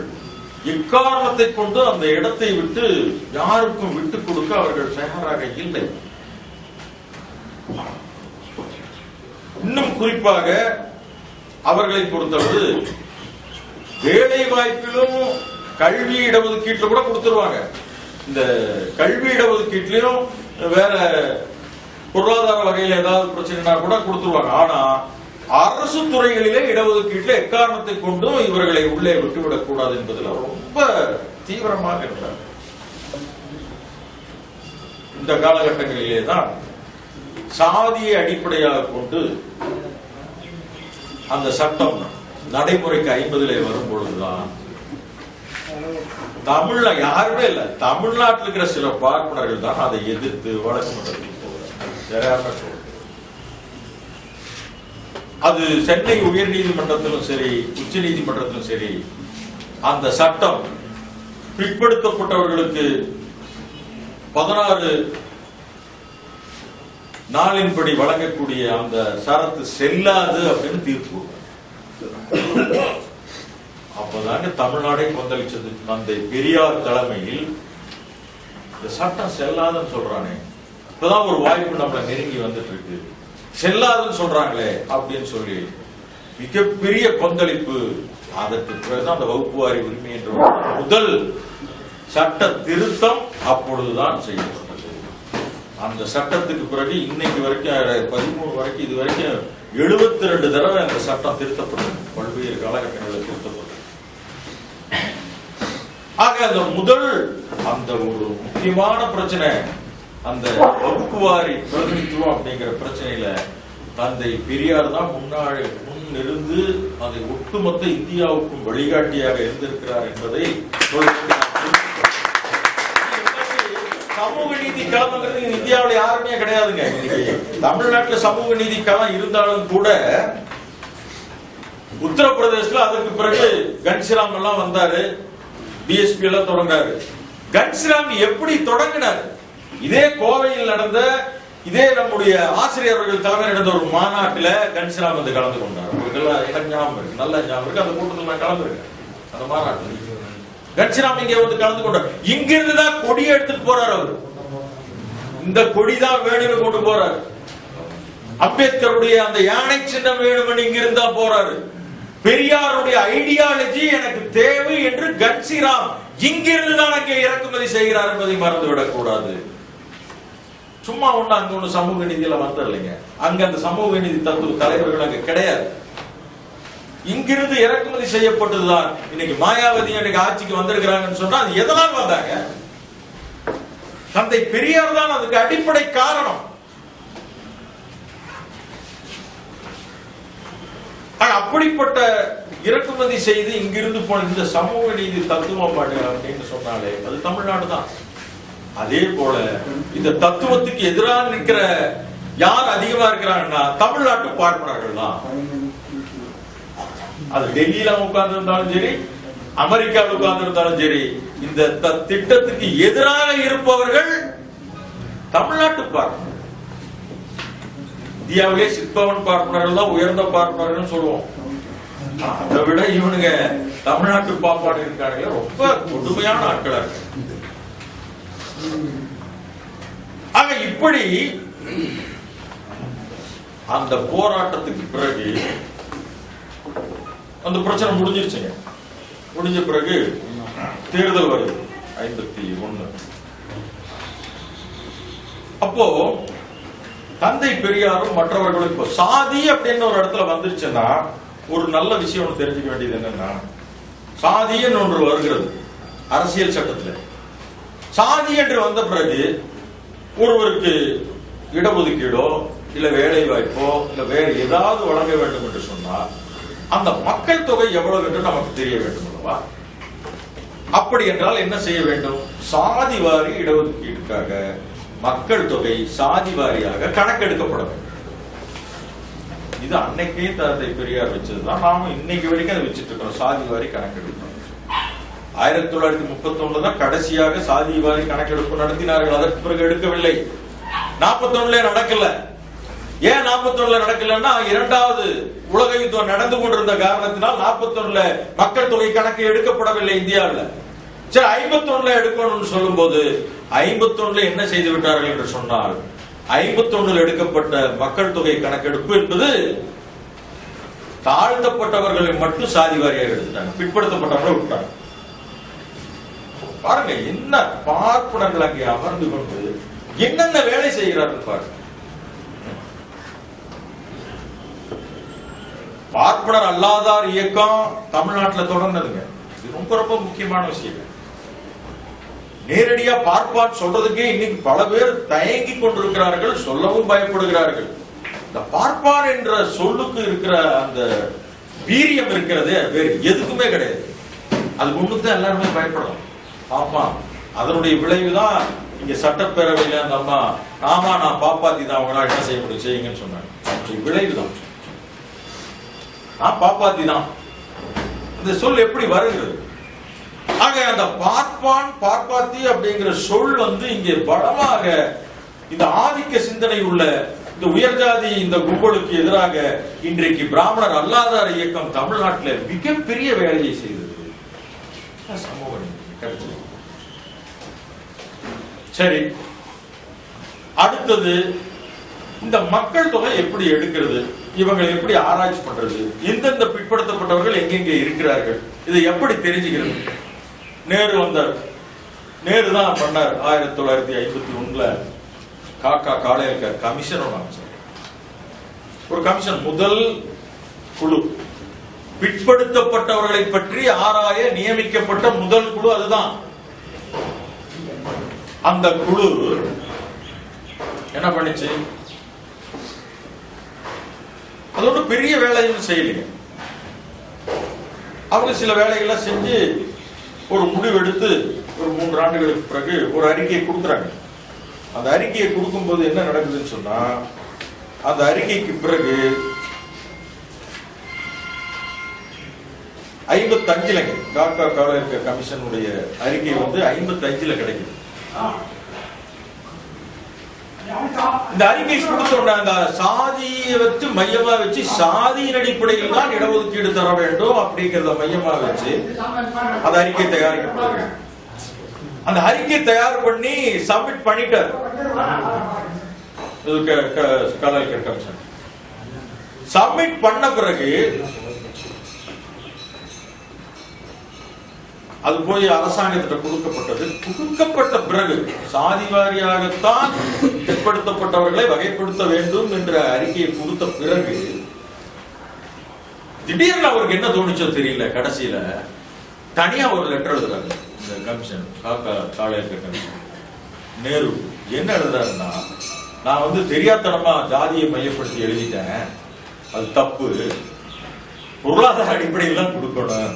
இக்காரணத்தை கொண்டு அந்த இடத்தை விட்டு யாருக்கும் விட்டுக் கொடுக்க அவர்கள் தயாராக இல்லை. இன்னும் குறிப்பாக அவர்களை பொறுத்தளவு வேலை வாய்ப்பிலும் கல்வி இடஒதுக்கீட்டுல கூட கொடுத்துருவாங்க. இந்த கல்வி இடஒதுக்கீட்டிலும் வேற பொருளாதார வகையில் ஏதாவது பிரச்சனைனா கூட கொடுத்துருவாங்க. ஆனா அரசு துறைகளிலே இடஒதுக்கீட்டில் எக்காரணத்தை கொண்டும் இவர்களை உள்ளே விட்டுவிடக் கூடாது என்பதில் ரொம்ப தீவிரமாக இருந்தார். இந்த காலகட்டங்களிலே தான் சாதியை அடிப்படையாக கொண்டு அந்த சட்டம் நடைமுறைக்கு 50 வரும் பொழுதுதான் தமிழ்ல யாருமே இல்ல, தமிழ்நாட்டில் இருக்கிற சில பார்ப்பனர்கள் தான் அதை எதிர்த்து வழக்கு மன்றத்துக்கு போகிறாங்க. அது சென்னை உயர் நீதிமன்றத்திலும் சரி, உச்ச நீதிமன்றத்திலும் சரி, அந்த சட்டம் பிற்படுத்தப்பட்டவர்களுக்கு 16 நாளின்படி வழங்கக்கூடிய அந்த சரத்து செல்லாது அப்படின்னு தீர்ப்பு. அப்பதாங்க தமிழ்நாடே கொந்தளிச்சது. தந்தை பெரியார் தலைமையில் இந்த சட்டம் செல்லாதுன்னு சொல்றானே, இப்பதான் ஒரு வாய்ப்பு நம்மளை நெருங்கி வந்துட்டு இருக்கு, செல்லாதுன்னு சொல்றாங்களே அப்படின்னு சொல்லி மிகப்பெரிய கொந்தளிப்பு. அதற்கு பிறகுதான் அந்த வகுப்பு வாரி உரிமை என்ற முதல் சட்ட திருத்தம் அப்பொழுதுதான் செய்யப்பட்டது. அந்த சட்டத்துக்கு பிறகு இன்னைக்கு வரைக்கும் 13 வரைக்கும் இது வரைக்கும் 72 தடவை அந்த சட்டம் திருத்தப்பட்டது, பல்வேறு காலகட்டங்களில் திருத்தப்பட்டது. ஆக அந்த முதல் அந்த ஒரு முக்கியமான பிரச்சனை அந்த வகுப்பு வாரி பிரதிநிதித்துவம் அப்படிங்கிற பிரச்சனையில தந்தை பெரியார் தான் முன்னிருந்து அதை ஒட்டுமொத்த இந்தியாவுக்கும் வழிகாட்டியாக இருந்திருக்கிறார் என்பதை சமூக நீதி களம்ங்கிறது இந்தியாவில் யாருமே கிடையாதுங்க. தமிழ்நாட்டில் சமூக நீதி களம் இருந்தாலும் கூட உத்தரப்பிரதேசத்துல அதற்கு பிறகு கன்சிராம் எல்லாம் வந்தாரு, பிஎஸ்பி எல்லாம் தொடங்கினாரு. கன்சிராம் எப்படி தொடங்கினார்? இதே கோவையில் நடந்த, இதே நம்முடைய ஆசிரியர்கள் தலைமையில் நடந்த ஒரு மாநாட்டில் கன்சிராம் வந்து கலந்து கொண்டார். எனக்கு ஞாபகம் இருக்கு, நல்ல ஞாபகம் இருக்கு. அந்த கூட்டத்தில் நான் கலந்துருக்கேன். அந்த மாநாட்டில் கன்சிராம் இங்க வந்து கலந்து கொண்டார். இங்கிருந்து தான் கொடியை எடுத்துட்டு போறார். அவர் இந்த கொடி தான் வேணும்னு கொண்டு போறாரு. அம்பேத்கருடைய அந்த யானை சின்னம் வேணும்னு இங்கிருந்து தான் போறாரு. பெரியாருடைய ஐடியாலஜி எனக்கு தேவை என்று கன்சிராம் இங்கிருந்து தான் அங்கே இறக்குமதி செய்கிறார் என்பதை மறந்துவிடக் கூடாது. சும்மா ஒண்ணு அங்க ஒண்ணு சமூக நீதியில வந்ததில்லைங்க. அங்க அந்த சமூக நீதி தத்துவ தலைவர்கள் அங்க கிடையாது. இங்கிருந்து இறக்குமதி செய்யப்பட்டதுதான். இன்னைக்கு மாயாவதி இன்னைக்கு ஆட்சிக்கு வந்திருக்கிறாங்கன்னு சொன்னா அது எதனால் வந்தாங்க? தந்தை பெரியார் தான் அதுக்கு அடிப்படை காரணம். அப்படிப்பட்ட இறக்குமதி செய்து இங்கிருந்து போன இந்த சமூக நீதி தத்துவம் அப்படின்னு சொன்னாலே அது தமிழ்நாடு தான். அதே போல இந்த தத்துவத்துக்கு எதிராக நிற்கிற யார் அதிகமா இருக்கிறாங்கன்னா தமிழ்நாட்டு பார்ப்பனர்கள் தான். அது டெல்லியில உட்கார்ந்து இருந்தாலும் சரி, அமெரிக்காவில் உட்கார்ந்து இருந்தாலும் சரி, இந்த திட்டத்துக்கு எதிராக இருப்பவர்கள் தமிழ்நாட்டு பார்ப்பனர். இந்தியாவிலே சிற்பவன் பார்ப்பனர்கள் தான் உயர்ந்த பார்ப்பனர்கள் சொல்லுவோம். அதை விட இவனுங்க தமிழ்நாட்டு பாப்பாடு இருக்காங்க ரொம்ப கொடுமையான ஆட்களா இருக்கு. ஆக இப்படி அந்த போராட்டத்துக்கு பிறகு அந்த பிரச்சனை முடிஞ்சிருச்சுங்க. முடிஞ்ச பிறகு தேர்தல் வருது 51. அப்போ தந்தை பெரியாரும் மற்றவர்களும் இப்போ சாதி அப்படின்னு ஒரு இடத்துல வந்துருச்சுன்னா ஒரு நல்ல விஷயம் ஒன்று தெரிஞ்சுக்க வேண்டியது என்னன்னா, சாதின்னு ஒன்று வருகிறது அரசியல் சட்டத்தில். சாதி என்று வந்த பிறகு ஒருவருக்கு இடஒதுக்கீடோ இல்ல வேலை வாய்ப்போ இல்ல வேற ஏதாவது வழங்க வேண்டும் என்று சொன்னால் அந்த மக்கள் தொகை எவ்வளவு என்று நமக்கு தெரிய வேண்டும் அல்லவா? அப்படி என்றால் என்ன செய்ய வேண்டும்? சாதி வாரி இடஒதுக்கீட்டுக்காக மக்கள் தொகை சாதி வாரியாக கணக்கெடுக்கப்பட வேண்டும். இது அன்னைக்கே தந்தை பெரியார் வச்சதுதான். நாம இன்னைக்கு வரைக்கும் அதை வச்சுட்டு இருக்கோம். சாதி வாரி கணக்கெடுப்பு 1931 தான் கடைசியாக சாதி வாரி கணக்கெடுப்பு நடத்தினார்கள். அதற்கு பிறகு எடுக்கவில்லை. 41 நடக்கல. ஏன் 41 நடக்கலன்னா இரண்டாவது உலக யுத்தம் நடந்து கொண்டிருந்த காரணத்தினால் 41 மக்கள் தொகை கணக்கு எடுக்கப்படவில்லை இந்தியாவில். சரி, 51 எடுக்கணும்னு சொல்லும் போது 51 என்ன செய்து விட்டார்கள் என்று சொன்னால் 51 எடுக்கப்பட்ட மக்கள் தொகை கணக்கெடுப்பு என்பது தாழ்த்தப்பட்டவர்களை மட்டும் சாதி வாரியாக எடுத்துட்டாங்க, பிற்படுத்தப்பட்டவர்களை விட்டாங்க. பாருங்க என்ன பார்ப்பனர்கள் அங்கே அமர்ந்து கொண்டு என்னென்ன வேலை செய்கிறார்கள் பாருங்க. பார்ப்பனர் அல்லாதார் இயக்கம் தமிழ்நாட்டில் தொடர்ந்ததுங்க. இது ரொம்ப ரொம்ப முக்கியமான விஷயம். நேரடியா பார்ப்பான் சொல்றதுக்கே இன்னைக்கு பல பேர் தயங்கி கொண்டிருக்கிறார்கள், சொல்லவும் பயப்படுகிறார்கள். இந்த பார்ப்பான் என்ற சொல்லுக்கு இருக்கிற அந்த வீரியம் இருக்கிறதே வேறு எதுக்குமே கிடையாது. அது முன்னுக்கு தான் எல்லாருமே பயப்படலாம். பார்ப்பான் அதனுடைய விளைவுதான் இங்க சட்டப்பேரவையில அந்த அம்மா நான் பாப்பாத்தி தான், அவங்களால என்ன செய்ய முடியும் செய்யுங்கன்னு சொன்னாங்க. விளைவுதான் நான் பாப்பாத்தி தான். இந்த சொல் எப்படி வருகிறது? ஆக அந்த பார்ப்பான் பார்ப்பாத்தி அப்படிங்கிற சொல் இங்கே பலமாக இந்த ஆதிக்க சிந்தனை உள்ள இந்த உயர்ஜாதி இந்த கும்பலுக்கு எதிராக இன்றைக்கு பிராமணர் அல்லாதார் இயக்கம் தமிழ்நாட்டில் மிகப்பெரிய வேலையை செய்தது. சரி, அடுத்தது இந்த மக்கள் தொகை எப்படி எடுக்கிறது, இவங்களை எப்படி ஆராய்ச்சி பண்றது, எந்தெந்த பிற்படுத்தப்பட்டவர்கள் எங்கெங்கே இருக்கிறார்கள், இதை எப்படி தெரிஞ்சுக்கிறது? நேரு வந்தார். நேரு தான் பண்ணார். 1951 காக்கா காளையர்கர் கமிஷன் ஒரு கமிஷன், முதல் குழு பிற்படுத்தப்பட்டவர்களை பற்றி ஆராய நியமிக்கப்பட்ட முதல் குழு அதுதான். அந்த குழு என்ன பண்ணிச்சு? அதோட பெரிய வேலையும் செய்யலைங்க. அவங்க சில வேலைகளை செஞ்சு ஒரு முடிவெடுத்து ஒரு 3 ஆண்டுகளுக்கு பிறகு ஒரு அறிக்கையை கொடுக்குறாங்க. அந்த அறிக்கையை கொடுக்கும் போது என்ன நடக்குதுன்னு சொன்னா, அந்த அறிக்கைக்கு பிறகு 55 காக்கா காளையர்கர் கமிஷனுடைய அறிக்கை 55 கிடைக்குது. இந்த அறிக்கை கொடுத்த அந்த சாதியை வச்சு மையமா வச்சு சாதியின் அடிப்படையில் தான் இடஒதுக்கீடு தர வேண்டும் அப்படிங்கறத மையமா வச்சு அந்த அறிக்கை தயாரிக்கப்படுது. அந்த அறிக்கை தயார் பண்ணி சப்மிட் பண்ணிட்டார் காளையர்கர் கமிஷன். சப்மிட் பண்ண பிறகு அது போய் அரசாங்கத்திட்ட கொடுக்கப்பட்டது. கொடுக்கப்பட்ட பிறகு சாதி வாரியாகத்தான் பிற்படுத்தப்பட்டவர்களை வகைப்படுத்த வேண்டும் என்ற அறிக்கையை கொடுத்த பிறகு திடீர்னு அவருக்கு என்ன தோணுச்சோ தெரியல, கடைசியில தனியா ஒரு லெட்டர் எழுதுறாரு இந்த கமிஷன், காக்கா காளையர்கர் கமிஷன். நேரு என்ன எழுதுறாருன்னா, நான் தெரியாதனமா ஜாதியை மையப்படுத்தி எழுதிட்டேன், அது தப்பு, பொருளாதார அடிப்படையில் தான் கொடுக்கணும்,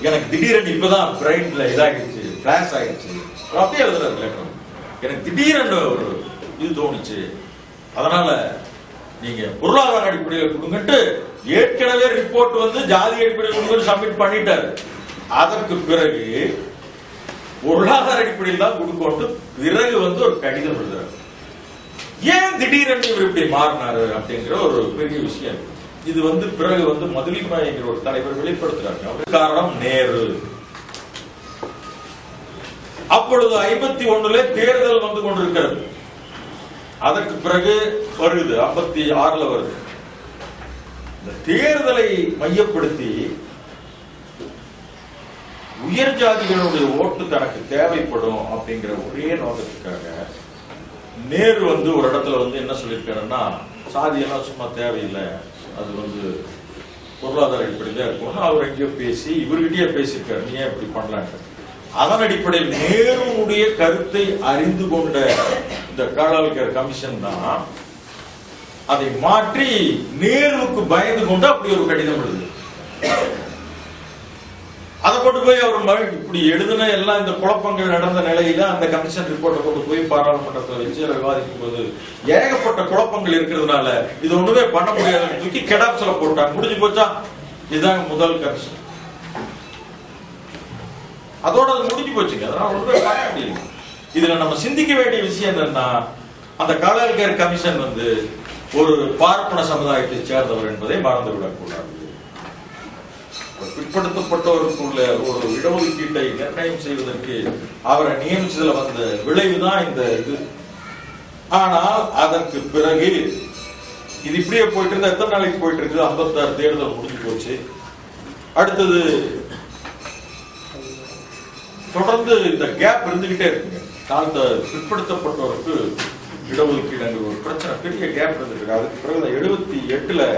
எனக்கு திடீரென்று இப்பதான் பிரைன்ல இதாகிடுச்சு, கிளாஸ் ஆகிடுச்சு, அப்படியே எழுதுறாரு லெட்டர். எனக்கு திடீரென்று ஒரு இது தோணுச்சு, அதனால நீங்க பொருளாதார அடிப்படையில் கொடுங்கட்டு ஏற்கனவே ரிப்போர்ட் ஜாதி அடிப்படையில் கொடுங்க சப்மிட் பண்ணிட்டாரு. அதற்கு பிறகு பொருளாதார அடிப்படையில் தான் கொடுக்கொண்டு பிறகு ஒரு கடிதம் எழுதுறாரு. ஏன் திடீரென்று இவர் இப்படி மாறினாரு அப்படிங்கிற ஒரு பெரிய விஷயம். இது பிறகு மதுலிமாய் என்கிற ஒரு தலைவர் வெளிப்படுத்துறாங்க. காரணம் நேரு. அப்பொழுது 51 தேர்தல் கொண்டிருக்கிறது. அதற்கு பிறகு வருது 56 வருது. இந்த தேர்தலை மையப்படுத்தி உயர் ஜாதிகளுடைய ஓட்டு தனக்கு தேவைப்படும் அப்படிங்கிற ஒரே நோக்கத்துக்காக நேரு ஒரு இடத்துல என்ன சொல்லியிருக்காருன்னா, சாதியெல்லாம் சும்மா தேவையில்லை, அது பொருளாதார அடிப்படையில இருக்கும். அவர் எங்கேயோ பேசி இவர்கிட்டயே பேசியிருக்காரு, நீ ஏன் இப்படி பண்ணலான்னு. அதன் அடிப்படையில் நேருடைய கருத்தை அறிந்து கொண்ட இந்த காளையர்கர் கமிஷன் தான் அதை மாற்றி நேருவுக்கு பயந்து கொண்டு அப்படி ஒரு கடிதம் எழுது. அதை கொண்டு போய் அவர் இப்படி எழுதுன எல்லாம் இந்த குழப்பங்கள் நடந்த நிலையில அந்த கமிஷன் ரிப்போர்ட்டை கொண்டு போய் பாராளுமன்றத்தில் வச்சு விவாதிக்கும் போது ஏகப்பட்ட குழப்பங்கள் இருக்கிறதுனால இது ஒண்ணுமே பண்ண முடியாதுன்னு தூக்கி கெடாப்ஸ்ல போட்டாங்க. முடிஞ்சு போச்சா, இதுதான் முதல் கமிஷன், அதோட அது முடிஞ்சு போச்சுங்க. அதனால ஒண்ணுமே பண்ண முடியல. இதுல நம்ம சிந்திக்க வேண்டிய விஷயம் என்னன்னா, அந்த காளையர்கர் கமிஷன் ஒரு பார்ப்பன சமுதாயத்தை சேர்ந்தவர் என்பதை மறந்துவிடக் கூடாது. பிற்படுத்தப்பட்டவருக்குள்ள ஒரு இடஒதுக்கீட்டை நிர்ணயம் செய்வதற்கு அவரை நியமிச்சதுல வந்த விளைவுதான் இந்த இது. ஆனால் அதற்கு பிறகு இது இப்படியே போயிட்டு இருந்தா எத்தனை நாளைக்கு போயிட்டு இருக்குது? 56 தேர்தல் முடிஞ்சு போச்சு. அடுத்தது தொடர்ந்து இந்த கேப் இருந்துகிட்டே இருக்குங்க. பிற்படுத்தப்பட்டவருக்கு இடஒதுக்கீடு ஒரு பிரச்சனை, பெரிய கேப் இருந்துட்டு. அதுக்கு பிறகு 78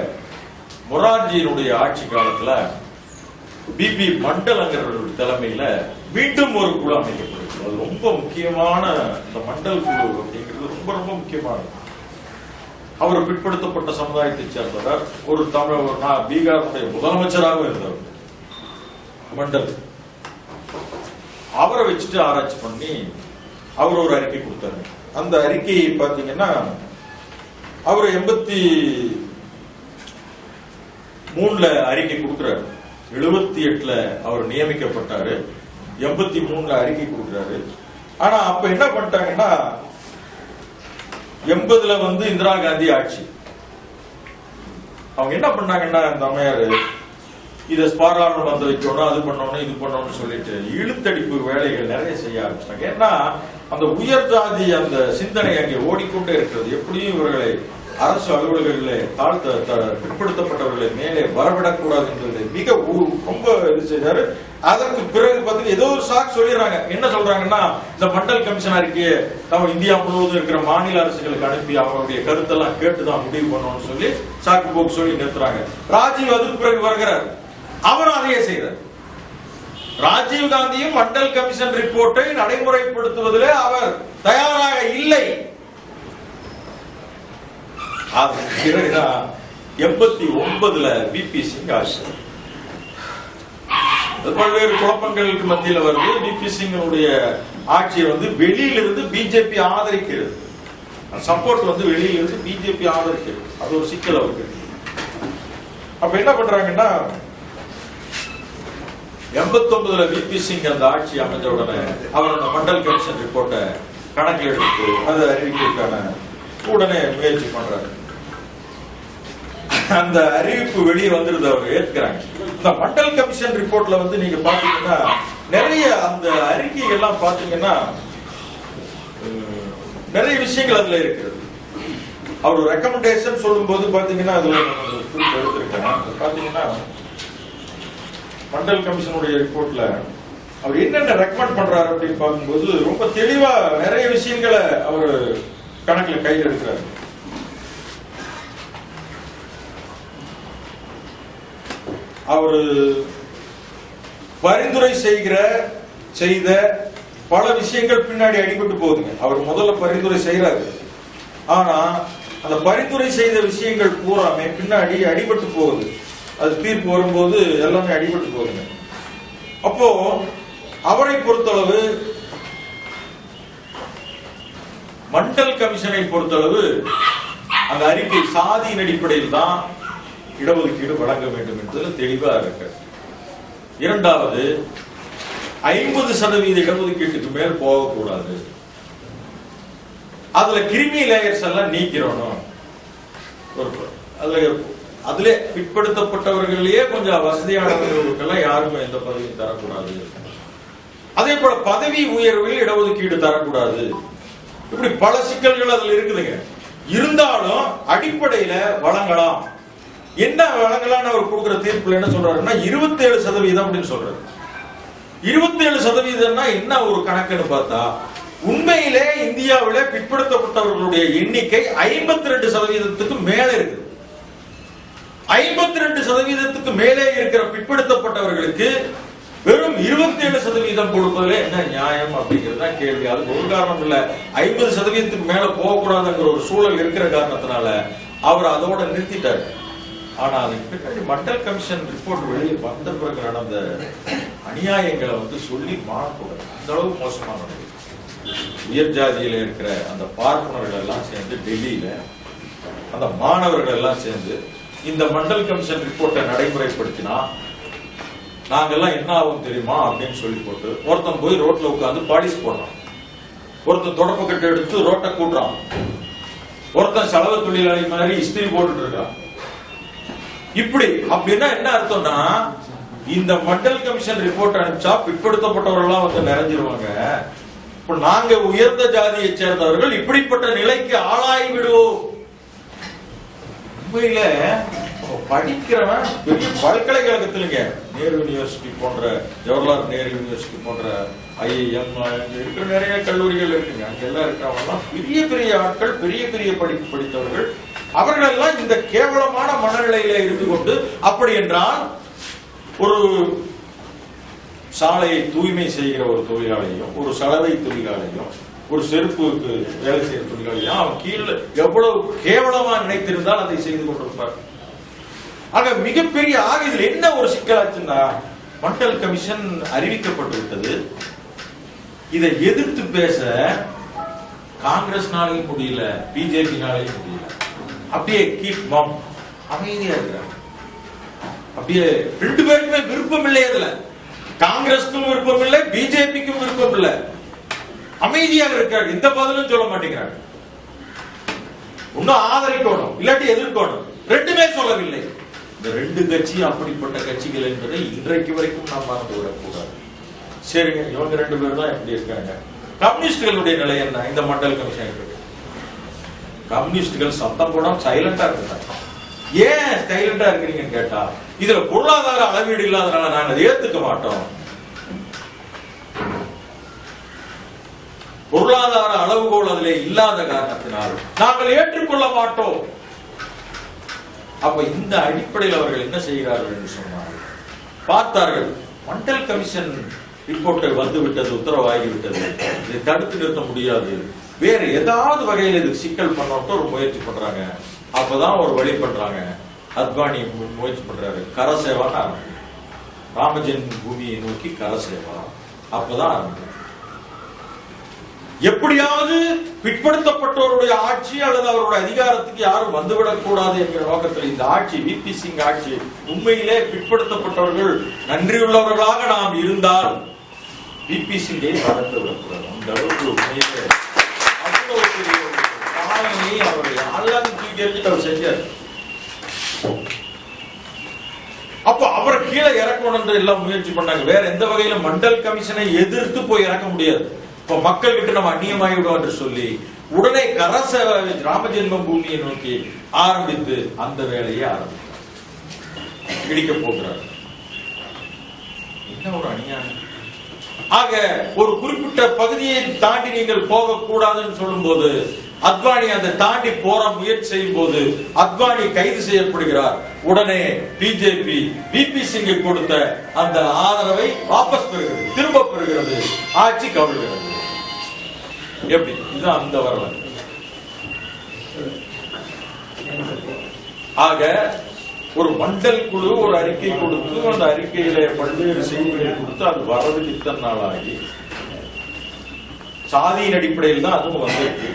மொரார்ஜியினுடைய ஆட்சி காலத்துல பிபி மண்டலங்கிற தலைமையில மீண்டும் ஒரு குழு அமைக்கப்படுது. அது ரொம்ப முக்கியமான இந்த மண்டல் குழு அப்படிங்கிறது ரொம்ப ரொம்ப முக்கியமானது. அவர் பிற்படுத்தப்பட்ட சமுதாயத்தை சேர்ந்தவர், ஒரு பீகாருடைய முதலமைச்சராக இருந்தவர் மண்டல். அவரை வச்சுட்டு ஆராய்ச்சி பண்ணி அவர் ஒரு அறிக்கை கொடுத்தாரு. அந்த அறிக்கையை பாத்தீங்கன்னா அவர் 83 அறிக்கை கொடுக்கிறாரு. 78 அவர் நியமிக்கப்பட்டாரு, 83 அறிக்கை கொடுக்கிறாரு. ஆனா அப்ப என்ன பண்ணிட்டாங்கன்னா 80 இந்திரா காந்தி ஆட்சி. அவங்க என்ன பண்ணாங்கன்னா இந்த அம்மையாரு இதை பாராளுமன்ற வைக்கணும், அது பண்ணணும், இது பண்ணணும்னு சொல்லிட்டு இழுத்தடிப்பு வேலைகள் நிறைய செய்ய ஆரம்பிச்சாங்க. ஏன்னா அந்த உயர் ஜாதி அந்த சிந்தனை அங்கே ஓடிக்கொண்டே இருக்கிறது. எப்படியும் இவர்களை அரசு அலுவலர்களில் பிற்படுத்தப்பட்டவர்களை மேலே வரவிடக்கூடாது என்பதை மிக ரொம்ப இது செய்தாரு. அதற்கு பிறகு பார்த்தீங்கன்னா ஏதோ ஒரு சாக்கு சொல்லிடுறாங்க. என்ன சொல்றாங்கன்னா இந்த மண்டல் கமிஷன் அறிக்கையை நம்ம இந்தியா முழுவதும் இருக்கிற மாநில அரசுகளுக்கு அனுப்பி அவங்களுடைய கருத்தெல்லாம் கேட்டுதான் முடிவு பண்ணணும்னு சொல்லி சாக்கு போக்கு சொல்லி நிறுத்துறாங்க. ராஜீவ் அதுக்கு பிறகு வருகிறார், அவரும் அதையே செய்தார். ராஜீவ் காந்தியும் மண்டல் கமிஷன் ரிப்போர்ட்டை நடைமுறைப்படுத்துவதிலே அவர் தயாராக இல்லை. 89 பிபி சிங் ஆட்சி. பல்வேறு குழப்பங்களுக்கு மத்தியில் வருது. பிபி சிங்குடைய ஆட்சியை வெளியிலிருந்து பிஜேபி ஆதரிக்கிறது. சப்போர்ட் வெளியிலிருந்து பிஜேபி ஆதரிக்கிறது. அது ஒரு சிக்கல் அவருக்கு. அப்ப என்ன பண்றாங்கன்னா 89 பிபி சிங் அந்த ஆட்சி அமைஞ்ச உடனே அவர் அந்த மண்டல் கமிஷன் ரிப்போர்ட்டை கணக்கில் எடுத்து அதை அறிவிக்கைக்கான உடனே முயற்சி பண்றாரு. அந்த அறிவிப்பு வெளியே வந்துருது, அவர் ஏற்கிறாங்க. இந்த மண்டல் கமிஷன் ரிப்போர்ட்ல நீங்க பாத்தீங்கன்னா நிறைய அந்த அறிக்கைகள்லாம் பாத்தீங்கன்னா நிறைய விஷயங்கள் அதுல இருக்கிறது. அவர் ரெக்கமெண்டேஷன் சொல்லும் போது பாத்தீங்கன்னா அதுல எடுத்திருக்கேன். பாத்தீங்கன்னா மண்டல் கமிஷனுடைய ரிப்போர்ட்ல அவர் என்னென்ன ரெக்கமெண்ட் பண்றாரு அப்படின்னு பார்க்கும்போது ரொம்ப தெளிவா நிறைய விஷயங்களை அவர் கணக்குல கையில் எடுக்கிறார். அவர் பரிந்துரை செய்த பல விஷயங்கள் பின்னாடி அடிபட்டு போகுதுங்க. அவர் முதல்ல பரிந்துரை செய்யறாரு, ஆனா அந்த பரிந்துரை செய்த விஷயங்கள் பூராமே பின்னாடி அடிபட்டு போகுது. அது தீர்ப்பு வரும்போது எல்லாமே அடிபட்டு போகுதுங்க. அப்போ அவரை பொறுத்தளவு மண்டல் கமிஷனை பொறுத்தளவு அந்த அறிக்கை சாதியின் அடிப்படையில் தான் இடஒதுக்கீடு வழங்க வேண்டும் என்பது தெளிவா இருக்கு. இரண்டாவது 50% இடஒதுக்கீட்டுக்கு மேல் போகக்கூடாது. அதுல கிரிமி லேயர்ஸ் எல்லாம் நீக்கிறோம். அதுல பிற்படுத்தப்பட்டவர்களே கொஞ்சம் வசதியானவர்களுக்கெல்லாம் யாருக்கும் எந்த பதவியும் தரக்கூடாது. அதே போல பதவி உயர்வில் இடஒதுக்கீடு தரக்கூடாது. இப்படி பல சிக்கல்கள் அதுல இருக்குதுங்க. இருந்தாலும் அடிப்படையில வழங்கலாம். என்ன வழங்கலாம் அவர் கொடுக்கிற தீர்ப்புல என்ன சொல்றாருன்னா 27% அப்படின்னு சொல்றாரு. 27% என்ன ஒரு கணக்குன்னு பார்த்தா உண்மையிலே இந்தியாவில பிற்படுத்தப்பட்டவர்களுடைய எண்ணிக்கை 52% மேல இருக்குது. 52% மேலே இருக்கிற பிற்படுத்தப்பட்டவர்களுக்கு வெறும் 27% கொடுப்பதிலே என்ன நியாயம் அப்படிங்கிறது கேள்வி. அதுக்கு ஒரு காரணம் இல்ல, 50% மேல போகக்கூடாதுங்கிற ஒரு சூழல் இருக்கிற காரணத்தினால அவர் அதோட நிறுத்திட்டார். ஆனா அதுக்கு பின்னாடி மண்டல் கமிஷன் ரிப்போர்ட் வெளியே வந்த பிறகு நடந்த அநியாயங்களை சொல்லி மாறக்கூடாது. அந்த அளவு மோசமானது. உயர் ஜாதியில இருக்கிற அந்த பார்ப்பனர்கள் எல்லாம் சேர்ந்து டெல்லியில அந்த மாணவர்கள் எல்லாம் சேர்ந்து இந்த மண்டல் கமிஷன் ரிப்போர்ட்டை நடைமுறைப்படுத்தினா நாங்கெல்லாம் என்ன ஆகும் தெரியுமா அப்படின்னு சொல்லி போட்டு ஒருத்தன் போய் ரோட்ல உட்காந்து பாலிஸ் போடுறான், ஒருத்தன் தொடப்பு கட்டை எடுத்து ரோட்டை கூட்டுறான், ஒருத்தன் செலவு தொழிலாளி மாதிரி இஸ்திரி போட்டுட்டு இருக்கான். இப்படி அப்படின்னா என்ன அர்த்தம்னா இந்த மண்டல் கமிஷன் ரிப்போர்ட் அனுப்பிச்சா பிற்படுத்தப்பட்டவர்கள் நிறைஞ்சிருவாங்க. இப்ப நாங்க உயர்ந்த ஜாதியை சேர்ந்தவர்கள் இப்படிப்பட்ட நிலைக்கு ஆளாகி விடுவோம். உண்மையில படிக்கிறவன் பெரிய பல்கலைக்கழகத்திலுங்க, நேரு யூனிவர்சிட்டி போன்ற ஜவஹர்லால் நேரு யூனிவர்சிட்டி போன்ற IIM இருக்கிற நிறைய கல்லூரிகள் இருக்குங்க. அங்கெல்லாம் இருக்கிறவங்க பெரிய பெரிய ஆட்கள், பெரிய பெரிய படிப்பு படித்தவர்கள். அவர்கள் எல்லாம் இந்த கேவலமான மனநிலையில இருந்து கொண்டு அப்படி என்றால் ஒரு சாலையை தூய்மை செய்கிற ஒரு தொழிலாளியும், ஒரு சலவை தொழிலாளியும், ஒரு செருப்புக்கு வேலை செய்கிற தொழிலாளியும் அவன் கீழே எவ்வளவு கேவலமா நினைத்திருந்தால் அதை செய்து கொண்டிருப்பார். ஆக மிகப்பெரிய இதுல என்ன ஒரு சிக்கலாச்சுன்னா, மண்டல் கமிஷன் அறிவிக்கப்பட்டு விட்டது. இதை எதிர்த்து பேச காங்கிரஸ்னாலையும் முடியல, பிஜேபினாலையும் முடியல. அப்படியே கீப் மம், அமைதியா இருக்கிறாங்க. அப்படியே ரெண்டு பேருக்குமே விருப்பம் இல்லை. அதுல காங்கிரஸ்க்கும் விருப்பம் இல்லை, பிஜேபிக்கும் விருப்பம் இல்லை. அமைதியாக இருக்காங்க, எந்த பதிலும் சொல்ல மாட்டேங்கிறாங்க. இன்னும் ஆதரிக்கணும் இல்லாட்டி எதிர்க்கணும், ரெண்டுமே சொல்லவில்லை. இந்த ரெண்டு கட்சி அப்படிப்பட்ட கட்சிகள் என்பதை இன்றைக்கு வரைக்கும் நாம் மறந்து விடக்கூடாது. சரிங்க, இவங்க ரெண்டு பேரும் தான் எப்படி இருக்காங்க. கம்யூனிஸ்டுகளுடைய நிலை என்ன? இந்த மண்டல் கமிஷன் கம்யூனிஸ்டுகள் சத்தம் போடாம சைலண்டா இருக்காங்க. ஏன் சைலண்டா இருக்கிறீங்கன்னு கேட்டா, இதுல பொருளாதார அளவீடு இல்லாதனால நாங்க அதை ஏத்துக்க மாட்டோம். பொருளாதார அளவுகோல் அதிலே இல்லாத காரணத்தினால் நாங்கள் ஏற்றுக்கொள்ள மாட்டோம். அப்ப இந்த அடிப்படையில் அவர்கள் என்ன செய்கிறார்கள் என்று சொன்னார், பார்த்தார்கள் மண்டல் கமிஷன் ரிப்போர்ட் வந்து விட்டது, உத்தரவாகிவிட்டது, இதை தடுத்து நிறுத்த முடியாது, வேற ஏதாவது வகையில் இதுக்கு சிக்கல் பண்ணோட்டு ஒரு முயற்சி பண்றாங்க. அப்பதான் ஒரு வழி பண்றாங்க. அத்வானி முயற்சி பண்றாரு, கரசேவா ஆரம்பிக்கும், ராமஜென்ம பூமியை நோக்கி கரசேவா. அப்பதான் ஆரம்பிக்கும். எப்படியாவது பிற்படுத்தப்பட்டவருடைய ஆட்சி அல்லது அவருடைய அதிகாரத்துக்கு யாரும் வந்துவிடக் கூடாது என்கிற நோக்கத்தில் இந்த ஆட்சி, விபி சிங் ஆட்சி, உண்மையிலே பிற்படுத்தப்பட்டவர்கள் நன்றியுள்ளவர்களாக நாம் இருந்தால் விபி சிங்கை வளர்த்து விடக்கூடாது. அந்த அளவுக்கு உண்மையிலே அவ்வளவு பெரிய சாதனையை அவர்கள் அல்லாத தூக்கி எறிஞ்சிட்டு அவர் செஞ்சார். அப்ப அவரை கீழே இறக்கணும் என்று எல்லாம் முயற்சி பண்ணாங்க. வேற எந்த வகையில மண்டல் கமிஷனை எதிர்த்து போய் இறக்க முடியாது. இப்ப மக்கள் கிட்ட நம்ம அந்நியமாகிவிடும் என்று சொல்லி உடனே கரசேவா ராமஜென்ம பூமியை நோக்கி ஆரம்பித்து அந்த வேலையை ஆரம்பித்தார். இடிக்க போகிறார். என்ன ஒரு அநியாயம். ஆக ஒரு குறிப்பிட்ட பகுதியை தாண்டி நீங்கள் போகக்கூடாதுன்னு சொல்லும் போது அத்வானி அதை தாண்டி போற முயற்சி செய்யும் போது அத்வானி கைது செய்யப்படுகிறார். உடனே பிஜேபி விபி சிங் கொடுத்த அந்த ஆதரவை வாபஸ் பெறுகிறது, திரும்ப பெறுகிறது, ஆட்சி கவிழ்கிறது. எப்படி? இதுதான் அந்த வரலாறு. ஆக ஒரு மண்டல் குழு ஒரு அறிக்கை கொடுத்து அந்த அறிக்கையில பல்வேறு செய்திகளை கொடுத்து அது வரதுக்கு இத்தனை நாள் ஆகி சாதியின் அடிப்படையில் தான் அதுவும் வந்திருக்கு.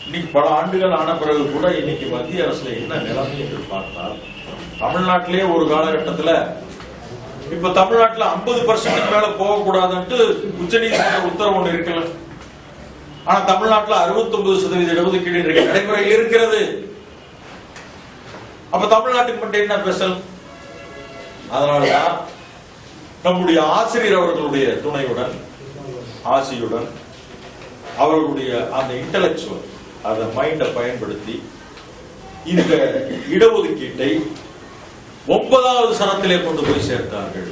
இன்னைக்கு பல ஆண்டுகள் ஆன பிறகு கூட இன்னைக்கு மத்திய அரசுல என்ன நிலைமை என்று பார்த்தால், தமிழ்நாட்டிலே ஒரு காலகட்டத்தில் இப்ப தமிழ்நாட்டில் 50% மேல போகக்கூடாதுன்ட்டு உச்ச நீதிமன்ற உத்தரவு ஒண்ணு இருக்கல. ஆனா தமிழ்நாட்டில் 69% இடஒதுக்கீடு இன்றைக்கு நடைமுறையில் இருக்கிறது. அப்ப தமிழ்நாட்டுக்கு மட்டும் என்ன ஸ்பெஷல்? அதனாலதான் நம்முடைய ஆசிரியர் அவர்களுடைய துணையுடன், ஆசியுடன், அவர்களுடைய அந்த இன்டலெக்சுவல் அந்த மைண்டை பயன்படுத்தி இந்த இடஒதுக்கீட்டை 9வது சரத்திலே கொண்டு போய் சேர்த்தார்கள்.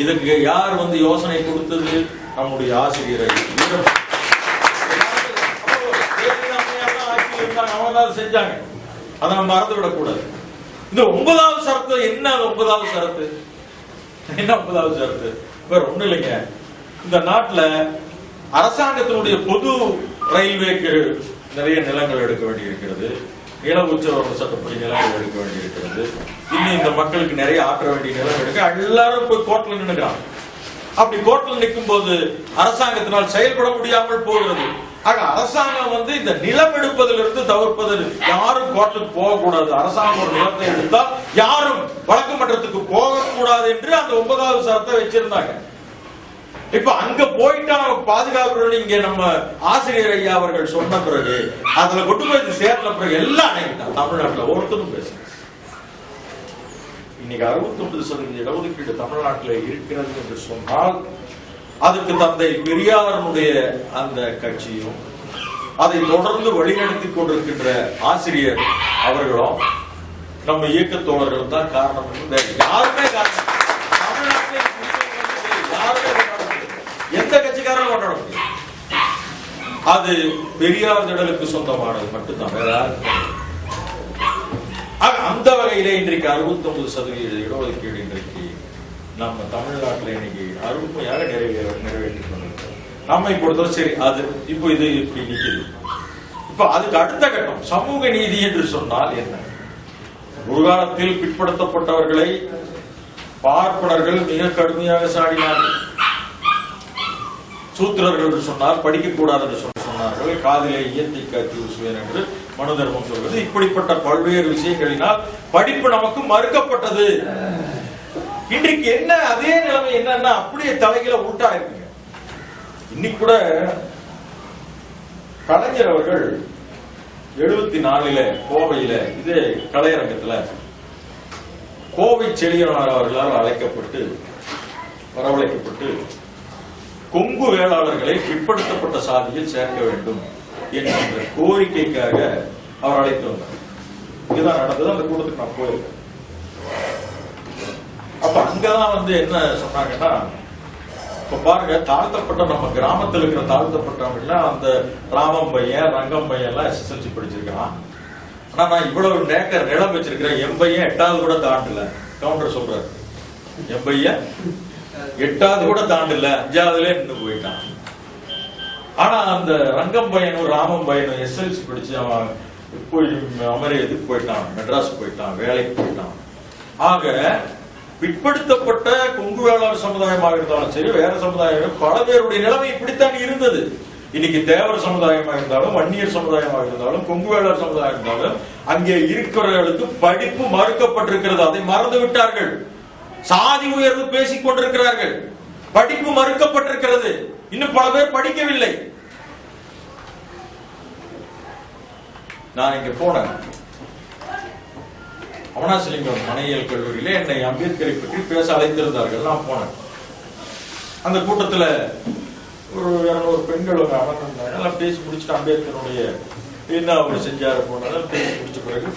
இதுக்கு யார் யோசனை கொடுத்தது? நம்முடைய ஆசிரியரை செஞ்சாங்க. அதை நம்ம மறந்துவிடக் கூடாது. இந்த 9வது சரத்து என்ன? 9வது சரத்து என்ன? 9வது சரத்து வேற ஒண்ணு இல்லைங்க. இந்த நாட்டுல அரசாங்கத்தினுடைய பொது ரயில்வேக்கு நிறைய நிலங்கள் எடுக்க வேண்டியிருக்கிறது, நில உச்சவரம்பு சட்டப்படி நிலங்கள் எடுக்க வேண்டியிருக்கிறது, இன்னும் இந்த மக்களுக்கு நிறைய ஆற்ற வேண்டிய நிலம் எடுக்க எல்லாரும் போய் கோர்ட்ல நின்னுக்கிறாங்க. அப்படி கோர்ட்ல நிற்கும் போது அரசாங்கத்தினால் செயல்பட முடியாமல் போகிறது. ஆக அரசாங்கம் இந்த நிலம் எடுப்பதிலிருந்து தவிர்ப்பதில் யாரும் கோர்ட்டுக்கு போகக்கூடாது. அரசாங்கம் ஒரு நிலத்தை எடுத்தால் யாரும் வழக்கு மன்றத்துக்கு போகக்கூடாது என்று அந்த 9வது சரத்தை வச்சிருந்தாங்க. இப்ப அங்க போயிட்டா பாதுகாப்பு இங்க நம்ம ஆசிரியர் ஐயா அவர்கள் சொன்ன பிறகு அதுல கொண்டு போய் சேர்ந்த பிறகு எல்லாம் தமிழ்நாட்டில் ஒருத்தரும் பேச. இன்னைக்கு 69% இடஒதுக்கீடு தமிழ்நாட்டில் இருக்கிறது என்று சொன்னால் அதுக்கு தந்தை பெரியாரனுடைய அந்த கட்சியும் அதை தொடர்ந்து வழிநடத்தி கொண்டிருக்கின்ற ஆசிரியர் அவர்களும் நம்ம இயக்க தோழர்களும் தான் காரணம். யாருமே காரணம். தமிழ்நாட்டில் யாருமே எந்த கட்சிக்காரரும் கொண்டாட முடியும். அது பெரியார் திடலுக்கு சொந்தமானது மட்டும்தான், வேற யாருக்கும். அந்த வகையிலே இன்றைக்கு 69% இடஒதுக்கீடு இன்றைக்கு நம்ம தமிழ்நாட்டில் இன்னைக்கு அருமையாக நிறைவேற்றி கொண்டிருக்கிறோம். நம்மை பொறுத்தவரை சரி, அது இப்போ இது இப்படி நிற்குது. இப்ப அதுக்கு அடுத்த கட்டம் சமூக நீதி என்று சொன்னால் என்ன? ஒரு காலத்தில் பிற்படுத்தப்பட்டவர்களை பார்ப்பனர்கள் மிக கடுமையாக சாடினார்கள். சூத்திரர்கள் என்று சொன்னால் படிக்கக்கூடாது என்று சொன்னார்கள். காதிலே இயற்கை காத்தி உசுவேன் என்று மனு தர்மம் சொல்வது. இப்படிப்பட்ட பல்வேறு விஷயங்களினால் படிப்பு நமக்கு மறுக்கப்பட்டது. இன்றைக்கு என்ன அதே நிலைமை என்னன்னா அப்படியே தலைகளை உள்டா இருக்குங்க. இன்னைக்கு கூட கலைஞர் அவர்கள் 74 கோவையில இதே கலையரங்கத்துல கோவை செழியனார் அவர்களால் வரவழைக்கப்பட்டு கொங்கு வேளாளர்களை பிற்படுத்தப்பட்ட சாதியில் சேர்க்க வேண்டும் என்கின்ற கோரிக்கைக்காக அவர் அழைத்து வந்தார். இதுதான் நடந்தது. அந்த கூட்டத்துக்கு நான் போயிருக்கேன். அப்ப அங்கதான் என்ன சொன்னாங்கன்னா, இப்ப பாருங்க, தாழ்த்தப்பட்ட நம்ம கிராமத்தில் இருக்கிற தாழ்த்தப்பட்டவங்க அந்த ராமம் பையன் ரங்கம் பையன் எல்லாம் SSLC படிச்சிருக்கான். ஆனா நான் இவ்வளவு ஏக்கர் நிலம் வச்சிருக்கிறேன், என் பையன் 8வது கூட தாண்டல. கவுண்டர் சொல்றாரு, என் பையன் 8வது கூட தாண்டல, 5வதுல நின்று போயிட்டான். ஆனா அந்த ரங்கம் பையனும் ராமம் பையனும் SSLC படிச்சு அவன் போய் அமெரிக்கா போயிட்டான், மெட்ராஸ் போயிட்டான், வேலைக்கு போயிட்டான். ஆக பிற்படுத்தப்பட்ட கொங்கு வேளாளர் சமுதாயமாக இருந்தாலும் சரி, வேற சமுதாயம், பல பேருடைய நிலைமை இப்படித்தான் இருந்தது. இன்னைக்கு தேவர் சமுதாயமாக இருந்தாலும், வன்னியர் சமுதாயமாக இருந்தாலும், கொங்கு வேளாளர் சமுதாயம் இருந்தாலும், அங்கே இருக்கிறவர்களுக்கு படிப்பு மறுக்கப்பட்டிருக்கிறது. அதை மறந்து விட்டார்கள். சாதி உயர்வு பேசிக் கொண்டிருக்கிறார்கள். படிப்பு மறுக்கப்பட்டிருக்கிறது. இன்னும் பல பேர் படிக்கவில்லை. நான் இங்க போனேன், அவனாசிலிங்கம் மனையியல் கல்லூரியில என்னை அம்பேத்கரை பற்றி பேச அழைத்திருந்தார்கள். நான் போனேன். அந்த கூட்டத்துல ஒரு 200 பெண்கள் அமர்ந்திருந்தாங்க. எல்லாம் பேசி முடிச்சுட்டு அம்பேத்கருடைய என்ன அவர் செஞ்சாரு போனாலும் பேசி முடிச்ச பிறகு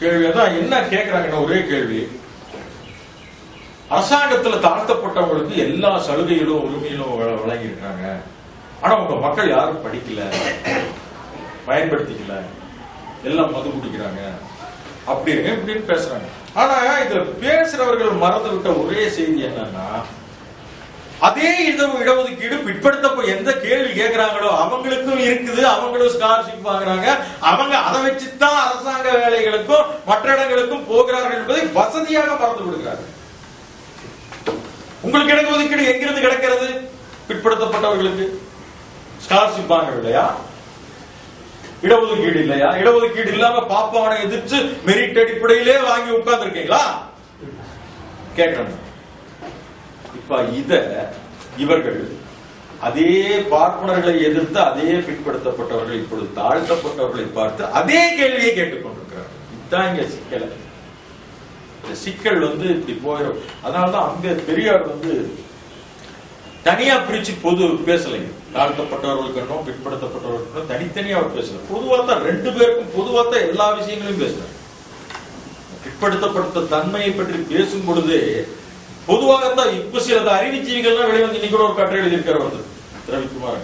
கேள்விதான் என்ன கேட்கிறாங்கன்னா, ஒரே கேள்வி, அரசாங்கத்துல தாழ்த்தப்பட்டவங்களுக்கு எல்லா சலுகைகளும் உரிமையிலும் வழங்கி இருக்காங்க, ஆனா உங்க மக்கள் யாரும் படிக்கல, பயன்படுத்திக்கல, எல்லாம் மது குடிக்கிறாங்க அப்படின்னு இப்படின்னு பேசுறாங்க. ஆனா இதுல பேசுறவர்கள் மறந்து விட்ட ஒரே செய்தி என்னன்னா, அதே இடஒதுக்கீடு பிற்படுத்த எந்த கேள்வி கேட்கிறாங்களோ அவங்களுக்கும் இருக்குது, அவங்களும் ஸ்காலர்ஷிப் வாங்குறாங்க, அவங்க அதை வச்சுதான் அரசாங்க வேலைகளுக்கும் மற்ற இடங்களுக்கும் போகிறார்கள் என்பதை வசதியாக மறந்து விடுகிறார்கள். உங்களுக்கு இடஒதுக்கீடு எங்கிருந்து கிடைக்கிறது? பிற்படுத்தப்பட்டவர்களுக்கு ஸ்காலர்ஷிப் வாங்கவில்லையா? இடஒதுக்கீடு இல்லையா? இடஒதுக்கீடு இல்லாம பாப்பாவனை எதிர்த்து மெரிட் அடிப்படையிலே வாங்கி உட்கார்ந்து இருக்கீங்களா? கேட்கணும். இப்ப இவர்கள் அதே பார்ப்பனர்களை எதிர்த்து அதே பிற்படுத்தப்பட்டவர்கள் இப்பொழுது தாழ்த்தப்பட்டவர்களை பார்த்து அதே கேள்வியை கேட்டுக் கொண்டிருக்கிறார்கள். இதுதான் இங்க சிக்கல். சிக்கல் இப்படி போயிடும். அதனாலதான் பெரியார் தனியா பிரிச்சு பொது பேசலைங்க. தாழ்த்தப்பட்டவர்களுக்கு பிற்படுத்தப்பட்டவர்களுக்கு தனித்தனியா அவர் பேசல. பொதுவாத்தான் 2 பேருக்கும் பொதுவாத்தான் எல்லா விஷயங்களையும் பேசுறாரு. பிற்படுத்தப்பட்ட தன்மையை பற்றி பேசும் பொழுது பொதுவாகத்தான் இப்ப சில அறிவுஜீவிகள்லாம் வெளிவந்து இன்னைக்கு ஒரு கட்டுரை எழுதியிருக்காரு ரவிக்குமார்.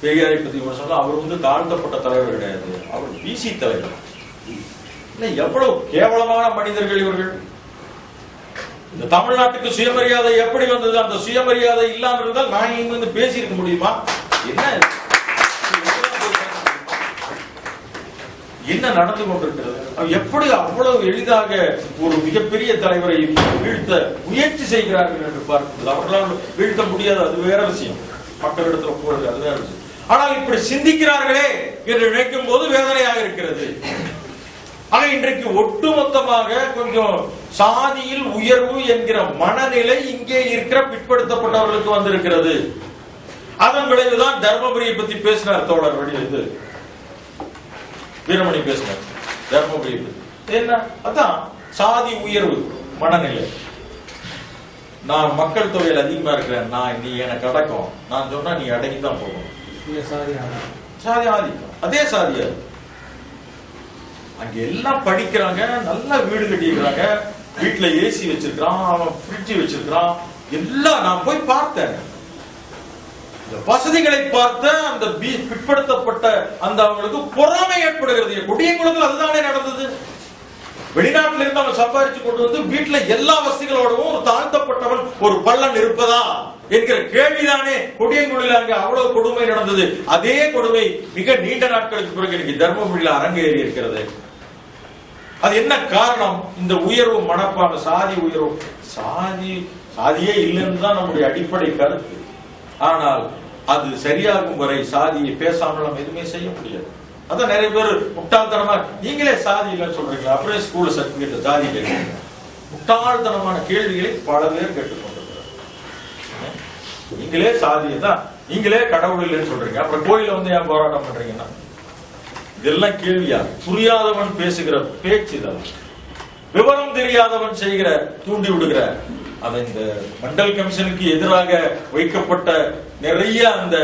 பெரியாரை பத்தி சொன்னா அவர் தாழ்த்தப்பட்ட தலைவர் கிடையாது, அவர் பிசி தலைவர். எவ்வளவு கேவலமான மனிதர்கள் இவர்கள். இந்த தமிழ்நாட்டுக்கு சுயமரியாதை எப்படி வந்தது? அந்த சுயமரியாதை இல்லாமல் இருந்தால் நான் இங்க பேசி இருக்க முடியுமா? என்ன நடந்து கொண்டிருக்கிறது? எப்படி அவ்வளவு எளிதாக ஒரு மிகப்பெரிய தலைவரை வீழ்த்த முயற்சி செய்கிறார்கள் என்று பார்க்கிறது. அவர்களால் வீழ்த்த முடியாது, அது வேற விஷயம். மக்களிடத்துல போறது அது வேற விஷயம். ஆனால் இப்படி சிந்திக்கிறார்களே என்று நினைக்கும் போது வேதனையாக இருக்கிறது. ஆக இன்றைக்கு ஒட்டுமொத்தமாக கொஞ்சம் சாதியில் உயர்வு என்கிற மனநிலை இங்கே இருக்கிற பிற்படுத்தப்பட்டவர்களுக்கு வந்திருக்கிறது. அதன் விளைவுதான் தர்மபுரியை பத்தி பேசினார் தோழர் வீரமணி பேசினார். தர்மபுரி என்ன? அதான் சாதி உயர்வு மனநிலை. நான் மக்கள் தொகையில் அதிகமா இருக்கிறேன், நீ எனக்கு அடக்கம், நான் சொன்னா நீ அடங்கிதான் போகணும். சாதி ஆதிக்கம், அதே சாதியா. அங்க எல்லாம் படிக்கிறாங்க, நல்லா வீடு கட்டிக்கிறாங்க, வீட்டுல ஏசி வச்சிருக்கான், அவன் ஃப்ரிட்ஜ் வச்சிருக்கான், எல்லாம் நான் போய் பார்த்தேன். வசதிகளை பார்த்த அந்த பிற்படுத்தப்பட்ட அந்த அவங்களுக்கு பொறாமை ஏற்படுகிறது. கொடியங்குளத்தில் அதுதானே நடந்தது. வெளிநாட்டில இருந்து அவன் சம்பாதிச்சு கொண்டு வந்து வீட்டுல எல்லா வசதிகளோடவும் ஒரு தாழ்த்தப்பட்டவன் ஒரு பள்ளன் இருப்பதா என்கிற கேள்விதானே கொடியங்குடியில் அங்க அவ்வளவு கொடுமை நடந்தது. அதே கொடுமை மிக நீண்ட நாட்களுக்கு பிறகு இன்னைக்கு தர்மபுரியில் அரங்கேறி இருக்கிறது. அது என்ன காரணம்? இந்த உயர்வு மனப்பான சாதி உயர்வு. சாதியே இல்லைன்னு தான் நம்முடைய அடிப்படை கருத்து. ஆனால் அது சரியாகும் வரை சாதியை பேசாமல் நம்ம எதுவுமே செய்ய முடியாது. அதான் நிறைய பேர் முட்டாள்தனமா நீங்களே சாதி இல்லைன்னு சொல்றீங்களா, அப்படியே ஸ்கூல்ல சர்டிபிகேட் சாதி கேட்க முட்டாள்தனமான கேள்விகளை பல பேர் கேட்டுக்கொண்டிருக்கிறார். நீங்களே சாதியை தான், நீங்களே கடவுள் இல்லைன்னு சொல்றீங்க, அப்புறம் கோயில வந்து ஏன் போராட்டம் பண்றீங்கன்னா இதெல்லாம் கேள்வியா? புரியாதவன் பேசுகிற பேச்சு தான், விவரம் தெரியாதவன் செய்கிற தூண்டி விடுகிற. அதை இந்த மண்டல் கமிஷனுக்கு எதிராக வைக்கப்பட்ட நிறைய அந்த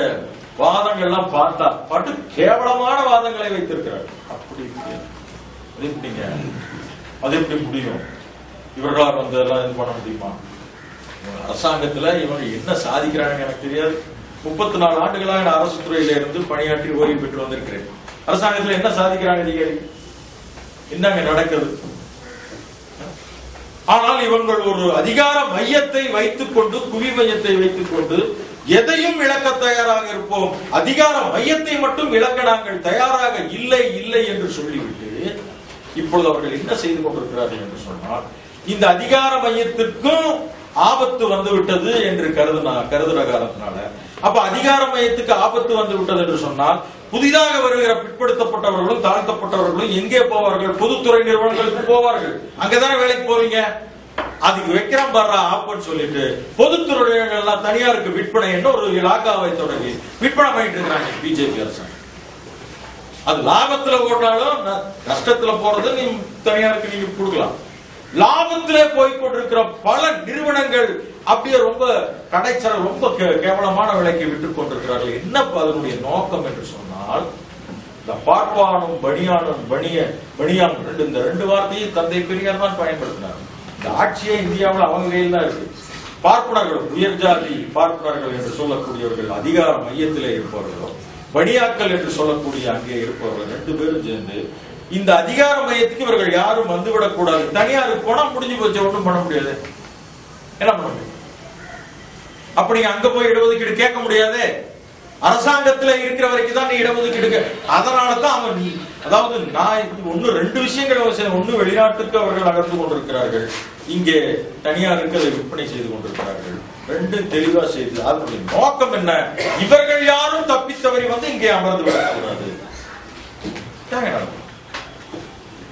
வாதங்கள்லாம் பார்த்தா பட்டு கேவலமான வாதங்களை வைத்திருக்கிறார். அப்படி அது எப்படி முடியும்? இவர்களால் வந்து எல்லாம் இது பண்ண முடியுமா? அரசாங்கத்துல இவங்க என்ன சாதிக்கிறாங்க எனக்கு தெரியாது. 34 ஆண்டுகளாக நான் அரசு துறையில இருந்து பணியாற்றி ஓய்வு பெற்று வந்திருக்கிறேன். அரசாங்கத்துல என்ன சாதிக்கிறாங்க அதிகாரி? என்னங்க நடக்குது? ஆனால் இவங்கள் ஒரு அதிகார மையத்தை வைத்துக் கொண்டு, குவி மையத்தை வைத்துக் கொண்டு எதையும் இழக்க தயாராக இருப்போம், அதிகார மையத்தை மட்டும் இழக்க நாங்கள் தயாராக இல்லை இல்லை என்று சொல்லிவிட்டு இப்பொழுது அவர்கள் என்ன செய்து கொண்டிருக்கிறார்கள் என்று சொன்னால், இந்த அதிகார மையத்திற்கும் ஆபத்து வந்துவிட்டது என்று கருதுற காரணத்தினால, அப்ப அதிகார மையத்துக்கு ஆபத்து வந்து விட்டது என்று சொன்னால் புதிதாக வருகிற பிற்படுத்தப்பட்டவர்களும் தாழ்த்தப்பட்டவர்களும் எங்கே போவார்கள்? பொதுத்துறை நிறுவனங்களுக்கு போவார்கள். அங்கதானே வேலைக்கு போவீங்க. அதுக்கு வைக்கிறான் பாரு ஆப்புன்னு சொல்லிட்டு பொதுத்துறை எல்லாம் தனியாருக்கு விற்பனை என்ன ஒரு இலாக்காவை தொடங்கி விற்பனை பண்ணிட்டு இருக்கிறாங்க பிஜேபி அரசாங்கம். அது லாபத்துல ஓட்டாலும் நஷ்டத்துல போறது நீ தனியாருக்கு நீங்க கொடுக்கலாம். லாபத்திலே போய்கொண்டிருக்கிற பல நிறுவனங்கள் அப்படியே ரொம்ப கடைச்சர ரொம்ப கேவலமான விலைக்கு விட்டுக் கொண்டிருக்கிறார்கள். என்ன அதனுடைய நோக்கம் என்று சொன்னால், இந்த பார்ப்பானும் பணியானும் பணியான் இந்த 2 வார்த்தையை தந்தை பெரியார் தான் பயன்படுத்தினார். இந்த ஆட்சியே இந்தியாவில் அவங்க கையில் தான் இருக்கு. பார்ப்பனர்கள், உயர் ஜாதி பார்ப்பனர்கள் என்று சொல்லக்கூடியவர்கள் அதிகார மையத்திலே இருப்பவர்களும், பணியாக்கள் என்று சொல்லக்கூடிய அங்கே இருப்பவர்கள் 2 பேரும் சேர்ந்து இந்த அதிகார மையத்துக்கு இவர்கள் யாரும் வந்துவிடக் கூடாது. தனியாருக்கு போனா முடிஞ்சு போச்சு, ஒன்றும் பண்ண முடியாது. என்ன பண்ண முடியும்? அப்படி அங்க போய் இடஒதுக்கீடு கேட்க முடியாது. அரசாங்கத்துல இருக்கிற வரைக்கும் தான் நீ இடஒதுக்கீடு. அதனாலதான் அவன், அதாவது நான் 2 விஷயங்கள், ஒண்ணு வெளிநாட்டுக்கு அவர்கள் நகர்ந்து கொண்டிருக்கிறார்கள், இங்கே தனியாருக்கு அதை விற்பனை செய்து கொண்டிருக்கிறார்கள். 2 தெளிவா செய்து அதனுடைய நோக்கம் என்ன? இவர்கள் யாரும் தப்பித்தவரை வந்து இங்கே அமர்ந்து விடக்கூடாது.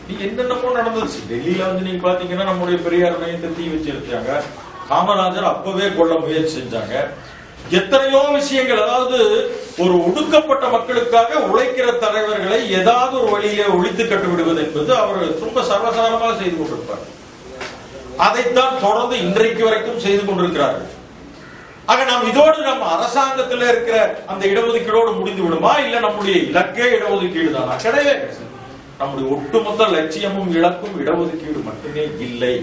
நீங்க என்னென்னமோ நடந்துச்சு. டெல்லியில வந்து நீங்க பாத்தீங்கன்னா நம்முடைய பெரியார் மையத்தை தீ வச்சு எடுத்தாங்க. காமராஜர் அப்பவே கொள்ள முயற்சி செஞ்சாங்க. எத்தனையோ விஷயங்கள், அதாவது ஒரு ஒடுக்கப்பட்ட மக்களுக்காக உழைக்கிற தலைவர்களை ஏதாவது ஒரு வழியிலே ஒழித்து கட்டு விடுவது என்பது அவர் ரொம்ப சர்வசாதாரணமாக செய்து கொண்டிருப்பார். அதைத்தான் தொடர்ந்து இன்றைக்கு வரைக்கும் செய்து கொண்டிருக்கிறார்கள். ஆக நாம் இதோடு நம்ம அரசாங்கத்தில் இருக்கிற அந்த இடஒதுக்கீடோடு முடிந்து விடுமா? இல்ல நம்முடைய இலக்கே இடஒதுக்கீடு தானா? கிடையவே. நம்முடைய ஒட்டுமொத்த லட்சியமும் இலக்கும் இடஒதுக்கீடு மட்டுமே இல்லை.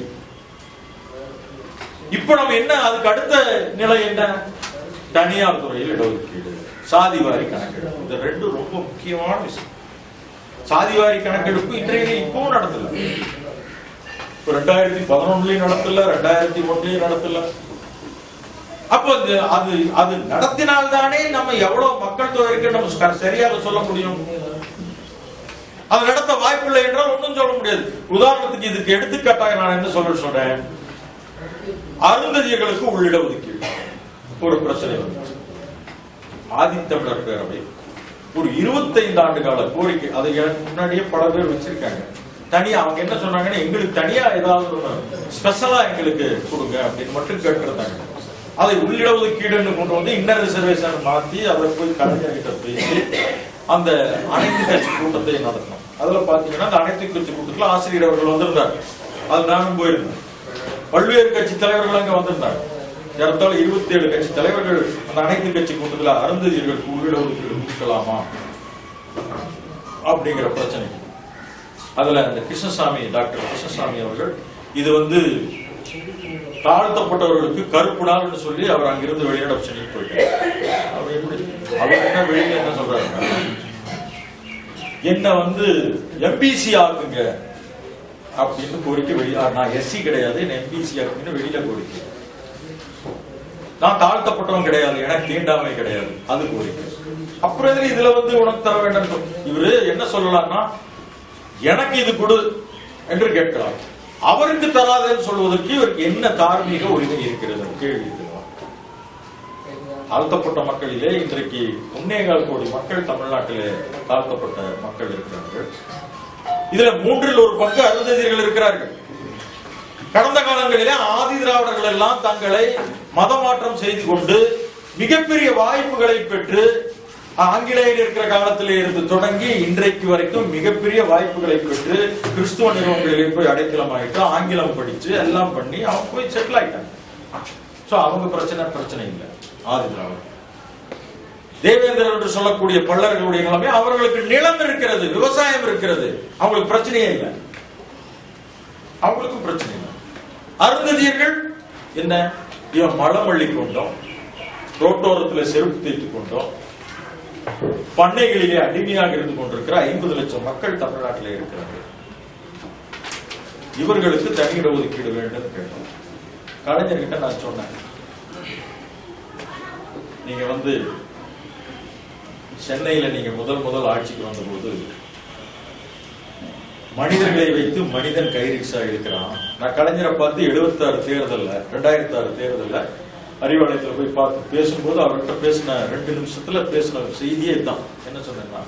இப்ப நம்ம என்ன, அதுக்கு அடுத்த நிலை என்ன? தனியார் துறையில் இடஒதுக்கீடு, சாதிவாரி கணக்கெடுப்பு. இந்த 2 ரொம்ப முக்கியமான விஷயம். சாதிவாரி கணக்கெடுப்பு இன்றைக்கு இப்பவும் நடத்தல. 2011 நடத்தல, 2001 நடத்தல. அப்ப அது நடத்தினால்தானே நம்ம எவ்வளவு மக்கள் தொகை இருக்கு நம்ம சரியாக சொல்ல முடியும். அது நடத்த வாய்ப்பில்லை என்றால் ஒன்றும் சொல்ல முடியாது. உதாரணத்துக்கு இதுக்கு எடுத்துக்காட்டாக நான் என்ன சொல்றேன், அருந்ததியர்களுக்கு உள்ளிட ஒதுக்கீடு ஒரு பிரச்சனை வந்து ஆதித்தமிழர் பேரவை ஒரு 25 ஆண்டு கால கோரிக்கை, அதை எனக்கு முன்னாடியே பல பேர் வச்சிருக்காங்க. தனியா அவங்க என்ன சொன்னாங்கன்னா, எங்களுக்கு தனியா ஏதாவது ஸ்பெஷலா எங்களுக்கு கொடுங்க அப்படின்னு மட்டும் கேட்டிருந்தாங்க. அதை உள்ளிட ஒதுக்கீடுன்னு கொண்டு வந்து இன்னர் ரிசர்வேஷன் மாத்தி அதை போய் கலைஞர்கிட்ட பேசி அந்த அனைத்து கட்சி கூட்டத்தை நடத்தணும். அதுல பாத்தீங்கன்னா அந்த அனைத்து கட்சி கூட்டத்துல ஆசிரியர் அவர்கள் வந்திருந்தாங்க. அது நானும் போயிருந்தேன். பல்வேறு கட்சி தலைவர்கள் அங்க வந்திருந்தாங்க. ஏறத்தாழ 27 கட்சி தலைவர்கள் அந்த அனைத்து கட்சி கூட்டத்துல அருந்ததியர்களுக்கு உள்ளிட ஒதுக்கீடு கொடுக்கலாமா அப்படிங்கிற பிரச்சனை. அதுல அந்த கிருஷ்ணசாமி, டாக்டர் கிருஷ்ணசாமி அவர்கள் இது வந்து தாழ்த்தப்பட்டவர்களுக்கு கருப்பு நாள்னு சொல்லி அவர் அங்கிருந்து வெளியிட சொல்லி போயிட்டார். அவர் என்ன வெளியில என்ன சொல்றாரு, என்ன வந்து எம்பிசி ஆக்குங்க, அப்படின்னு கோரிக்கை வெளியே, நான் எஸ்சி கிடையாது, எம்பிசி அப்படின்னு வெளியில கோரிக்கை. நான் தாழ்த்தப்பட்டவன் கிடையாது, எனக்கு தீண்டாமை கிடையாது, அது கோரிக்கை. அப்புறம் இதுல உனக்கு தர வேண்டும். இவரு என்ன சொல்லலாம்னா, எனக்கு இது கொடு என்று கேட்கலாம். அவருக்கு தராதுன்னு சொல்வதற்கு இவருக்கு என்ன தார்மீக உரிமை இருக்கிறது கேள்வி. தாழ்த்தப்பட்ட மக்களிலே இன்றைக்கு 1.25 கோடி மக்கள் தமிழ்நாட்டிலே தாழ்த்தப்பட்ட மக்கள் இருக்கிறார்கள். இதுல 1/3 பங்கு அருந்ததியர்கள் இருக்கிறார்கள். கடந்த காலங்களிலே ஆதி திராவிடர்கள் எல்லாம் தங்களை மதமாற்றம் செய்து கொண்டு மிகப்பெரிய வாய்ப்புகளை பெற்று, ஆங்கிலேயர் இருக்கிற காலத்திலே இருந்து தொடங்கி இன்றைக்கு வரைக்கும் மிகப்பெரிய வாய்ப்புகளை பெற்று கிறிஸ்துவ நிறுவனங்களிலே போய் அடைக்கலம் ஆயிட்டு ஆங்கிலம் படிச்சு எல்லாம் பண்ணி அவங்க போய் செட்டில் ஆயிட்டாங்க. சோ அவங்க பிரச்சனை இல்லை. ஆதி திராவிடர் தேவேந்திரர் என்று சொல்லக்கூடிய பல்லர்களுடைய நிலைமை, அவர்களுக்கு நிலம் இருக்கிறது, விவசாயம் இருக்கிறது, அவங்களுக்கு பிரச்சனையே இல்லை, அவங்களுக்கும் பிரச்சனை இல்லை. அருந்ததியர்கள் என்ன, இவன் மலம் அள்ளி கொண்டோம், ரோட்டோரத்தில் செருப்பு தேய்த்துக் கொண்டோம், பண்ணைகளிலே அடிமையாக இருந்து கொண்டிருக்கிற 50 லட்சம் மக்கள் தமிழ்நாட்டிலே இருக்கிறார்கள். இவர்களுக்கு தனி இடஒதுக்கீடு வேண்டும் கேட்டோம். கலைஞர்கிட்ட நான் சொன்னேன், நீங்க சென்னையில நீங்க முதல் ஆட்சிக்கு வந்த போது மனிதர்களை வைத்து மனிதன் கைரிக்ஸா இருக்கிறான். நான் கலைஞரை பார்த்து 2006 தேர்தல்ல அறிவாலயத்தில் போய் பார்த்து பேசும்போது அவர்கிட்ட பேசின 2 நிமிஷத்துல பேசின செய்தியே தான். என்ன சொன்னா,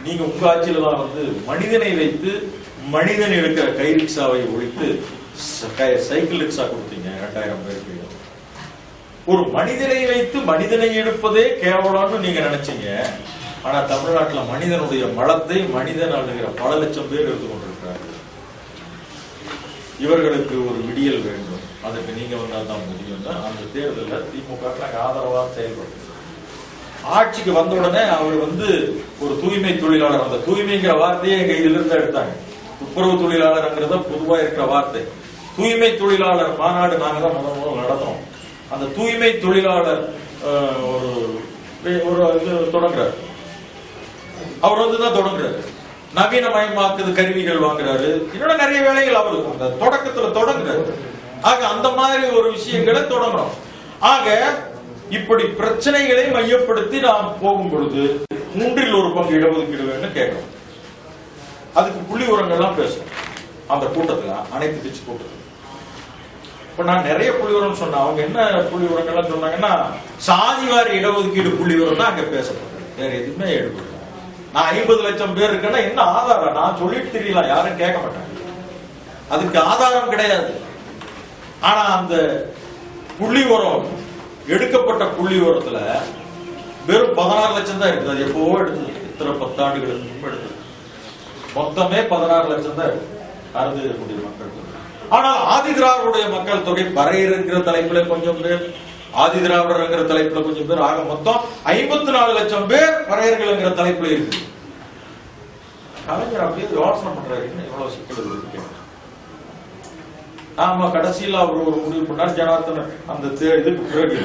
நீங்க உங்க ஆட்சியில தான் மனிதனை வைத்து மனிதன் இருக்கிற கைரிக்ஸாவை ஒழித்து சைக்கிள் ரிக்ஷா கொடுத்தீங்க 2000 பேருக்கு. ஒரு மனிதனை வைத்து மனிதனை எடுப்பதே கேவலம்னு நீங்க நினைச்சீங்க. ஆனா தமிழ்நாட்டில் மனிதனுடைய மலத்தை மனிதன் அழுகிற பல லட்சம் பேர் இருந்து கொண்டிருக்கிறார்கள். இவர்களுக்கு ஒரு விடியல் வேண்டும், அதுக்கு நீங்க வந்தால் தான் முடியும். அந்த தேர்தலில் திமுக ஆதரவா செயல்படுது. ஆட்சிக்கு வந்த உடனே அவர் ஒரு தூய்மை தொழிலாளர், அந்த தூய்மைங்கிற வார்த்தையை எங்க இதுல இருந்து எடுத்தாங்க. துப்புரவு தொழிலாளர்ங்கிறத பொதுவா இருக்கிற வார்த்தை. தூய்மை தொழிலாளர் மாநாடு நாங்க தான் முதல் நடத்துறோம். அந்த தூய்மை தொழிலாளர் தொடங்குறாரு. அவர் தான் தொடங்குறாரு. நவீனமயமாக்குது கருவிகள் வாங்குறாரு, இன்னொரு நிறைய வேலைகள் அவரு அந்த தொடக்கத்துல தொடங்குறாரு. ஆக அந்த மாதிரி ஒரு விஷயங்களை தொடங்குறோம். ஆக இப்படி பிரச்சனைகளை மையப்படுத்தி நாம் போகும் பொழுது 1/3 பங்கு இடஒதுக்கீடு வேணும்னு கேட்கிறோம். அதுக்கு புள்ளி உரங்கள்லாம் பேசுறோம் அந்த கூட்டத்துல, அனைத்து கட்சி கூட்டத்தில். இப்ப நான் நிறைய புள்ளி உரம் சொன்னேன். அவங்க என்ன புள்ளி உரங்கள்லாம் சொன்னாங்கன்னா, சாதிவாரி இடஒதுக்கீடு புள்ளி உரம் தான் அங்க பேசப்படுறது, வேற எதுவுமே எடுக்கல. நான் 50 லட்சம் பேர் இருக்கேன்னா என்ன ஆதாரம்? நான் சொல்லிட்டு தெரியலாம், யாரும் கேட்க மாட்டாங்க, அதுக்கு ஆதாரம் கிடையாது. ஆனா அந்த புள்ளி உரம் எடுக்கப்பட்ட புள்ளி உரத்துல வெறும் 16 லட்சம் தான் இருக்குது. அது எப்போ எடுத்தது, இத்தனை 10 ஆண்டுகளுக்கு முன்பு எடுத்தது. மொத்தமே 16 லட்சம் தான் அருந்தக்கூடிய மக்கள். ஆனால் ஆதி திராவிடருடைய மக்கள் தொகை பறையர் என்கிற தலைப்புல கொஞ்சம் பேர், ஆதி திராவிடர் என்கிற தலைப்புல கொஞ்சம் பேர், ஆக மொத்தம் 54 லட்சம் பேர் பறையர்கள் என்கிற தலைப்புல இருக்கு. கலைஞர் அப்படியே யோசனை பண்றாரு, எவ்வளவு சிக்கல் இருக்கு. ஆமா, கடைசியில் அவர் ஒரு முடிவு பண்ணார். ஜனார்த்தன் அந்த இதுக்கு பிறகு,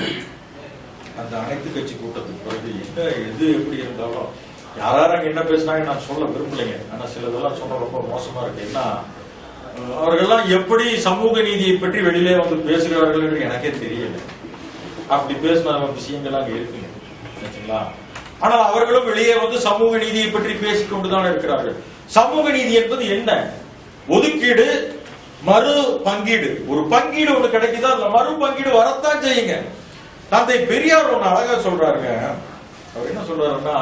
அந்த அனைத்து கட்சி கூட்டத்துக்கு பிறகு என்ன எது எப்படி இருந்தாலும் யாரும் அங்க என்ன பேசினாங்க நான் சொல்ல விரும்பலைங்க. ஆனா சிலதெல்லாம் சொன்ன ரொம்ப மோசமா இருக்கு. என்ன அவர்கள்லாம் எப்படி சமூக நீதியை பற்றி வெளியிலே பேசுகிறார்கள் என்று எனக்கே தெரியல. அப்படி பேசின விஷயங்கள் அங்க இருக்குங்க. ஆனால் அவர்களும் வெளியே சமூக நீதியை பற்றி பேசிக் கொண்டுதான் இருக்கிறார்கள். சமூக நீதி என்பது என்ன? ஒதுக்கீடு, மறு பங்கீடு. ஒரு பங்கீடு ஒண்ணு கிடைக்குதா, அந்த மறு பங்கீடு வரத்தான் செய்யுங்க. தந்தை பெரியார் ஒண்ணு அழகா சொல்றாருங்க. அவர் என்ன சொல்றாருன்னா,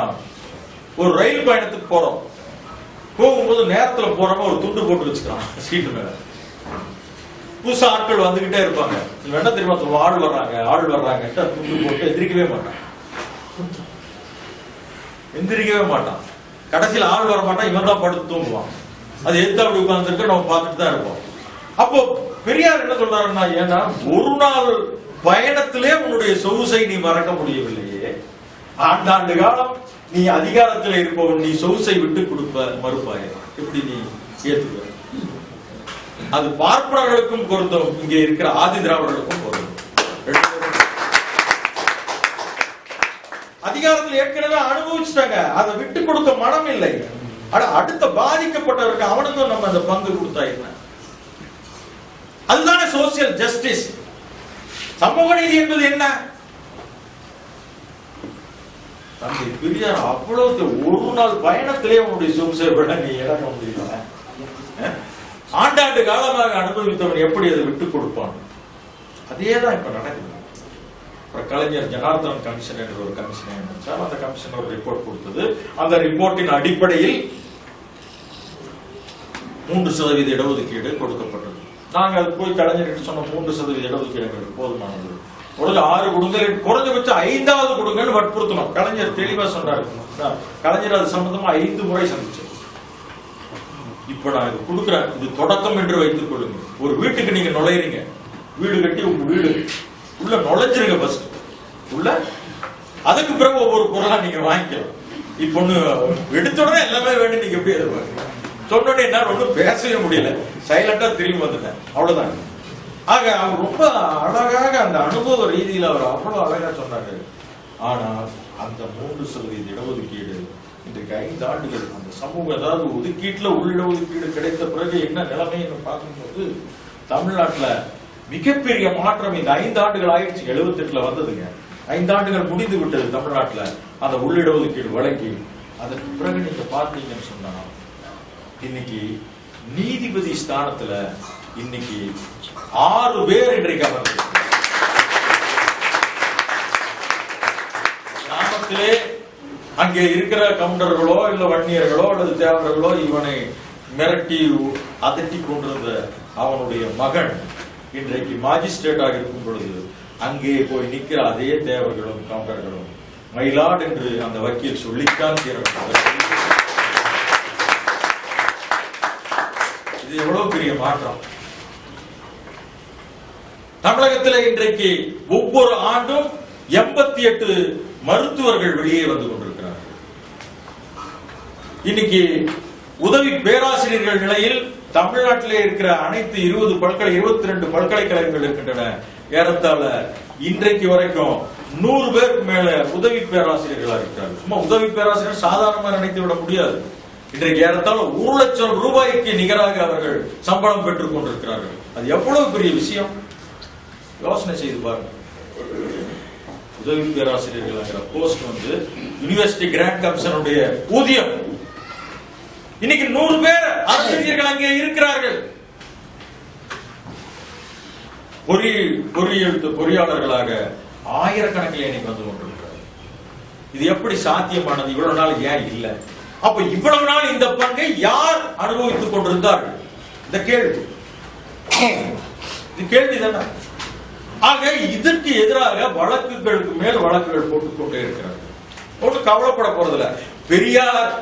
ஒரு ரயில் பயணத்துக்கு போறோம், போகும்போது நேரத்துல போறவங்க ஒரு துண்டு போட்டு வச்சுக்கிறான் சீட்டு மேல. புதுசா ஆட்கள் வந்துகிட்டே இருப்பாங்க. என்ன தெரியுமா சொல்லுவோம், ஆள் வர்றாங்க துண்டு போட்டு எந்திரிக்கவே மாட்டான். கடைசியில் ஆள் வர மாட்டான், இவன் தான் படுத்து தூங்குவான். அது எந்த அப்படி உட்கார்ந்துருக்கு நம்ம பார்த்துட்டு தான் இருப்போம். அப்போ பெரியார் என்ன சொல்றாருன்னா, ஏன்னா ஒரு நாள் பயணத்திலே உன்னுடைய சொகுசை நீ மறக்க முடியவில்லையே, ஆண்டாண்டு காலம் நீ அதிகாரத்தில் இருப்பவன், நீ சொகுசை விட்டு கொடுப்ப மறுப்பாய, எப்படி நீ ஏத்துக்க? அது பார்ப்பனர்களுக்கும் பொருந்தும், இங்கே இருக்கிற ஆதி திராவிடர்களுக்கும் பொருந்தும். அதிகாரத்தில் ஏற்கனவே அனுபவிச்சுட்டாங்க, அதை விட்டு கொடுக்க மனம் இல்லை. அடுத்த பாதிக்கப்பட்டவருக்கு அவனுக்கும் நம்ம அந்த பங்கு கொடுத்தா என்ன? அதுதானே சோசியல் ஜஸ்டிஸ். சமூக நீதி என்பது என்ன? தந்தை பெரியார் அவ்வளவு ஒரு நாள் பயணத்திலே உன்னுடைய சும்சேபட நீ இழக்க முடியல. ஆண்டாண்டு காலமாக அனுபவித்தவன் எப்படி அதை விட்டுக் கொடுப்பான்? அதேதான் இப்ப நடக்குது. கலைஞர் ஜனார்தன் கமிஷன் என்ற ஒரு கமிஷன் நினைச்சால் அந்த கமிஷன் ஒரு ரிப்போர்ட் கொடுத்தது. அந்த ரிப்போர்ட்டின் அடிப்படையில் 3% இடஒதுக்கீடு கொடுக்கப்பட்டது. நாங்கள் அது போய் கலைஞர் சொன்ன 3% இடஒதுக்கீடு போதுமானது. ஒரு 6 கொடுங்கள், குறைஞ்சபட்சம் 5வது கொடுங்கள் வற்புறுத்தணும். கலைஞர் தெளிவா சொன்னார். கலைஞர் அது சம்பந்தமா 5 முறை சந்திச்சார். இப்ப நான் இது கொடுக்குறேன், இது தொடக்கம் என்று வைத்துக் கொள்ளுங்க. ஒரு வீட்டுக்கு நீங்க நுழையிறீங்க, வீடு கட்டி உங்க வீடு உள்ள நுழைஞ்சிருங்க ஃபர்ஸ்ட் உள்ள. அதுக்கு பிறகு ஒவ்வொரு பொருளா நீங்க வாங்கிக்கலாம். இப்ப ஒண்ணு எடுத்த உடனே எல்லாமே வேணும். நீங்க எப்படி எதிர்பார்க்க சொன்னோடனே என்ன ஒன்றும் பேசவே முடியல, சைலண்டா திரும்பி வந்துட்டேன், அவ்வளவுதான். ஆக அவர் ரொம்ப அழகாக அந்த அனுபவ ரீதியில் அவர் அவ்வளவு அழகா சொன்னாரு. ஆனால் அந்த 3% இடஒதுக்கீடு இன்றைக்கு 5 ஆண்டுகள் அந்த சமூகம், அதாவது ஒதுக்கீட்டுல உள்ளிடஒதுக்கீடு கிடைத்த பிறகு என்ன நிலைமைன்னு பார்க்கும்போது தமிழ்நாட்டுல மிகப்பெரிய மாற்றம் இந்த 5 ஆண்டுகள் ஆயிடுச்சு. 78ல வந்ததுங்க. 5 ஆண்டுகள் முடிந்து விட்டது தமிழ்நாட்டுல அந்த உள்ளிடஒதுக்கீடு வழங்கி. அதற்கு பிறகு நீங்க பார்த்தீங்கன்னு சொன்னா இன்னைக்கு நீதிபதி ஸ்தானத்துல இன்னைக்கு 6 பேர் இன்றைக்கு அமர்ந்து கிராமத்திலே அங்கே இருக்கிற கவுண்டர்களோ இல்ல வன்னியர்களோ அல்லது தேவர்களோ இவனை மிரட்டி அதட்டி கொண்டிருந்த அவனுடைய மகன் இன்றைக்கு மாஜிஸ்ட்ரேட்டாக இருக்கும் பொழுது அங்கே போய் நிற்கிற அதே தேவர்களும் கவுண்டர்களும் மயிலாடு என்று அந்த வக்கீல் சொல்லித்தான் இது எவ்வளவு பெரிய மாற்றம். தமிழகத்தில் இன்றைக்கு ஒவ்வொரு ஆண்டும் 88 மருத்துவர்கள் வெளியே வந்து கொண்டிருக்கிறார்கள். இன்னைக்கு உதவி பேராசிரியர்கள் நிலையில் தமிழ்நாட்டிலே இருக்கிற அனைத்து 22 பல்கலைக்கழகங்கள் இருக்கின்றன. ஏறத்தாழ இன்றைக்கு வரைக்கும் 100 பேருக்கு மேல உதவி பேராசிரியர்களா இருக்கிறார்கள். சும்மா உதவி பேராசிரியர் சாதாரணமாக நினைத்து விட முடியாது. இன்றைக்கு ஏறத்தாழ 1 லட்சம் ரூபாய்க்கு நிகராக அவர்கள் சம்பளம் பெற்றுக் கொண்டிருக்கிறார்கள். அது எவ்வளவு பெரிய விஷயம் யோசனை செய்து பாருங்க. உதவி பேராசிரியர்கள் போஸ்ட் வந்து யூனிவர்சிட்டி கிராண்ட் கமிஷனுடைய ஊதியம். இன்னைக்கு 100 பேர் அறிஞர்கள் அங்கே இருக்கிறார்கள். பொறியாளர்களாக ஆயிரக்கணக்கில் இன்னைக்கு வந்து கொண்டிருக்கிறார்கள். இது எப்படி சாத்தியமானது? இவ்வளவு நாள் ஏன் இல்ல? அப்ப இவ்வளவு நாள் இந்த பங்கை யார் அனுபவித்துக் கொண்டிருந்தார்கள்? இந்த கேள்வி, இது கேள்வி தானே. ஆக இதற்கு எதிராக வழக்குகளுக்கு மேல் வழக்குகள் போட்டுக் கொண்டே இருக்கிறார்கள். ஒன்று கவலைப்பட போறதில்ல. பெரியார்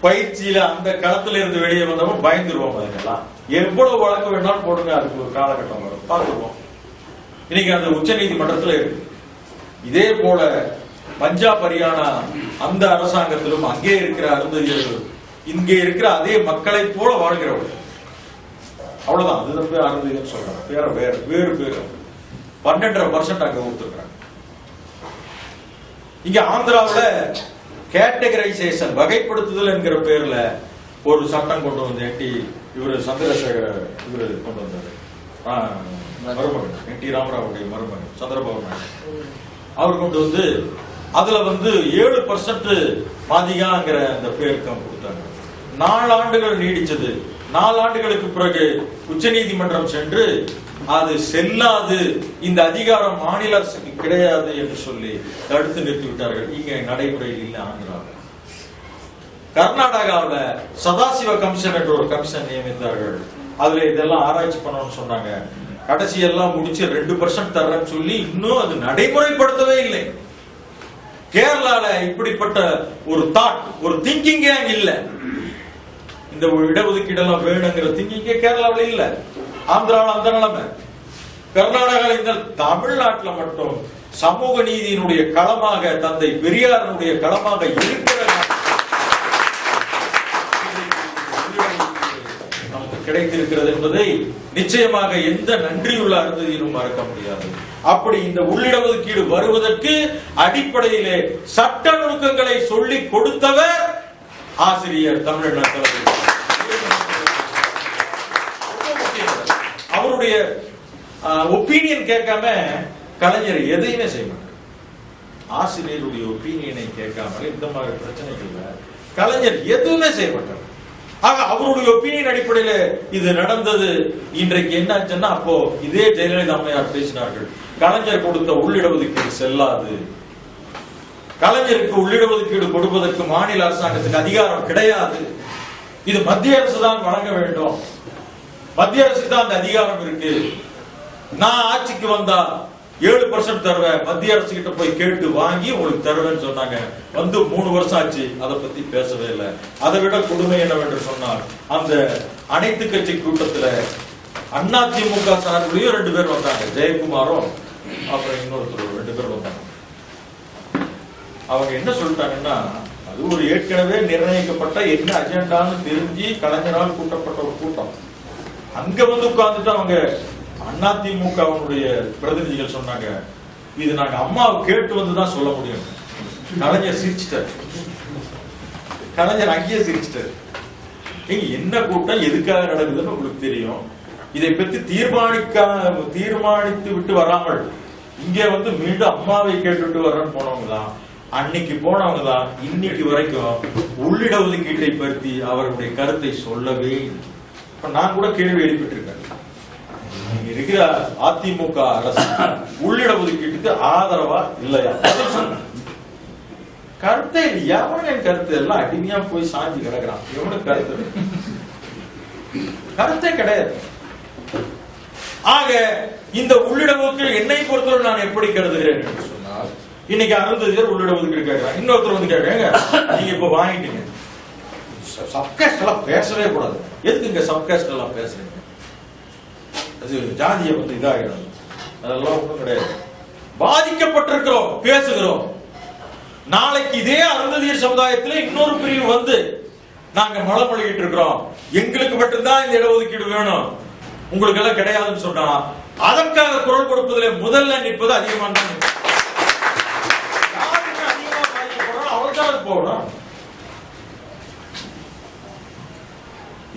பயிற்சியில அந்த களத்துல இருந்து வெளியே வந்தவங்க பயந்துருவோம். அதெல்லாம் எவ்வளவு வழக்கு வேணாலும் போடுங்க, அதுக்கு ஒரு காலகட்டம் வரும், பார்த்துருவோம். இன்னைக்கு அந்த உச்ச நீதிமன்றத்தில் இருக்கு. இதே போல பஞ்சாப் ஹரியானா அந்த அரசாங்கத்திலும் அங்கே இருக்கிற அருந்ததியர்கள் இங்கே இருக்கிற அதே மக்களை போல வாழ்கிறவர்கள். அவ்வளவுதான். அதுதான் பேர் அருந்ததியர் சொல்றாங்க. வேறு பேர் 12.5% அங்க கொடுத்துருக்காங்க. இங்க ஆந்திராவில் கேட்டகரைசேஷன் வகைப்படுத்துதல் என்கிற பேர்ல ஒரு சட்டம் கொண்டு வந்து இவரு சந்திரசேகர இவரு கொண்டு வந்தாரு. மருமகன் என்.டி. ராமராவுடைய மருமகன் சந்திரபாபு நாயுடு அவர் கொண்டு வந்து அதுல வந்து 7% பாதிகாங்கிற அந்த பேருக்கு கொடுத்தாங்க. 4 ஆண்டுகள் நீடிச்சது. 4 ஆண்டுகளுக்கு பிறகு உச்ச நீதிமன்றம் சென்று அது செல்லாது, இந்த அதிகாரம் மாநில அரசுக்கு கிடையாது என்று சொல்லி தடுத்து நிறுத்தி விட்டார்கள். இங்க நடைமுறையில் இல்லை. ஆந்திராவில், கர்நாடகாவில் சதாசிவ கமிஷன் என்ற ஒரு கமிஷன் நியமித்தார்கள். அதுல இதெல்லாம் ஆராய்ச்சி பண்ணணும்னு சொன்னாங்க. கடைசி எல்லாம் முடிச்சு 2% தர்றேன்னு சொல்லி இன்னும் அது நடைமுறைப்படுத்தவே இல்லை. கேரளால இப்படிப்பட்ட ஒரு தாட், ஒரு திங்கிங்கே அங்க இல்ல. இந்த இடஒதுக்கீடெல்லாம் வேணுங்கிற திங்கிங்கே கேரளாவில் இல்ல. ஆந்திராவில் அந்த நிலைமை. கர்நாடகாவில் இந்த தமிழ்நாட்டில் மட்டும் சமூக நீதியினுடைய களமாக, தந்தை பெரியாரனுடைய களமாக இருக்கிற நமக்கு கிடைத்திருக்கிறது என்பதை நிச்சயமாக எந்த நன்றியுள்ள அருந்ததியிலும் மறக்க முடியாது. அப்படி இந்த உள்ளிடஒதுக்கீடு வருவதற்கு அடிப்படையிலே சட்ட நுணுக்கங்களை சொல்லி கொடுத்தவர் ஆசிரியர் தமிழ்நாட்டில். அவருடைய ஒப்பீனியன் கேட்காம கலைஞர் எதையுமே செய்ய மாட்டார். ஆசிரியருடைய ஒப்பீனியனை கேட்காம இந்த மாதிரி பிரச்சனைகள்ல கலைஞர் எதுவுமே செய்ய மாட்டார். ஆக அவருடைய ஒப்பீனியன் அடிப்படையில இது நடந்தது. இன்றைக்கு என்ன ஆச்சுன்னா, அப்போ இதே ஜெயலலிதா அம்மையார் பேசினார்கள், கலைஞர் கொடுத்த உள்ளிடஒதுக்கீடு செல்லாது, கலைஞருக்கு உள்ளிடஒதுக்கீடு கொடுப்பதற்கு மாநில அரசாங்கத்துக்கு அதிகாரம் கிடையாது, இது மத்திய அரசு தான் வழங்க வேண்டும், மத்திய அரசுக்கு தான் அந்த அதிகாரம் இருக்கு, நான் ஆட்சிக்கு வந்தா 7% தருவேன், மத்திய அரசு கிட்ட போய் கேட்டு வாங்கி உங்களுக்கு தருவேன்னு சொன்னாங்க. வந்து 3 வருஷம் ஆச்சு, அதை பத்தி பேசவே இல்லை. அதை விட கொடுமை என்னவென்று சொன்னார், அந்த அனைத்து கட்சி கூட்டத்துல அதிமுக சார்பிலையும் 2 பேர் வந்தாங்க, ஜெயக்குமாரும் அப்புறம் இன்னொருத்தர் 2 பேர் வந்தாங்க. அவங்க என்ன சொல்லிட்டாங்கன்னா, அது ஒரு ஏற்கனவே நிர்ணயிக்கப்பட்ட என்ன அஜெண்டான்னு தெரிஞ்சு கலைஞரால் கூட்டப்பட்ட ஒரு கூட்டம். அங்க வந்து உட்கார்ந்துட்டு அவங்க அதிமுகவுடைய பிரதிநிதிகள் சொன்னாங்க, இது நாங்க அம்மாவை கேட்டு வந்துதான் சொல்ல முடியும். கலைஞர் சிரிச்சிட்டார். கலைஞர் அங்கேயே சிரிச்சிட்டார். என்ன கூட்டம் எதுக்காக நடக்குதுன்னு உங்களுக்கு தெரியும். இதை பற்றி தீர்மானித்து விட்டு வராமல் இங்கே வந்து மீண்டும் அம்மாவை கேட்டுட்டு வர்றன்னு போனவங்க தான், அன்னைக்கு போனவங்க தான் இன்னைக்கு வரைக்கும் உள்ளிட ஒதுக்கீட்டை பற்றி அவர்களுடைய கருத்தை சொல்லவே. நான் கூட கேள்வி எழுப்பிட்டிருக்கேன், இருக்கிற அதிமுக அரசு உள்ளிட ஒதுக்கீட்டுக்கு ஆதரவா இல்லையா? கருத்தை எவன கருத்து எல்லாம் அடிமையா போய் சாஞ்சி கிடக்குறான். எவனுக்கு கருத்தே கிடையாது. ஆக இந்த உள்ளிட ஒதுக்கீடு என்னை பொறுத்தவரை நான் எப்படி கருதுகிறேன் என்று சொன்னால், இன்னைக்கு 60 பேர் உள்ளிட ஒதுக்கீடு கேட்கிறான். இன்னொருத்தர் வந்து கேட்கிறாங்க, நீங்க இப்ப வாங்கிட்டீங்க, சப்காஸ்ட் எல்லாம் பேசவே கூடாது. எதுக்கு இங்க சப்காஸ்ட் எல்லாம் பேசுறீங்க? அது ஜாதியை வந்து இதாகிறது, அதெல்லாம் ஒண்ணும் கிடையாது. பாதிக்கப்பட்டிருக்கிறோம், பேசுகிறோம். நாளைக்கு இதே அருந்ததியர் சமுதாயத்தில் இன்னொரு பிரிவு வந்து நாங்க மழமொழிகிட்டு இருக்கிறோம், எங்களுக்கு மட்டும்தான் இந்த இடஒதுக்கீடு வேணும், உங்களுக்கு எல்லாம் கிடையாதுன்னு சொன்னா, அதற்காக குரல் கொடுப்பதில் முதல்ல நிற்பது அதிகமான அவருக்காக போகணும்.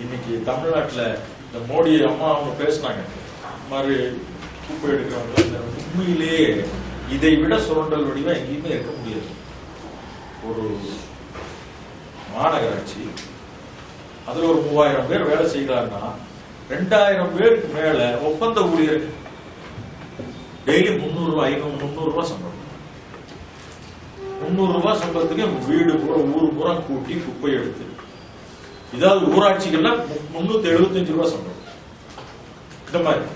இன்னைக்கு தமிழ்நாட்டுல இந்த மோடி அம்மா அவங்க பேசினாங்க, மாதிரி குப்பை எடுக்கிறவங்க உண்மையிலேயே இதை விட சுரண்டல் வடிவா எங்கேயுமே இருக்க முடியாது. ஒரு மாநகராட்சி, அதுல ஒரு 3000 பேர் வேலை செய்கிறாங்கன்னா 2000 பேருக்கு மேல ஒப்பந்த ஊழியர் டெய்லி 300 ரூபாய் 300 ரூபாய் சம்பளம். 300 ரூபாய் சம்பளத்துக்கு வீடு பூரா ஊர் பூரா கூட்டி குப்பை எடுத்து, இதாவது ஊராட்சிகள்ல 375 ரூபாய் சம்பளம். இந்த மாதிரி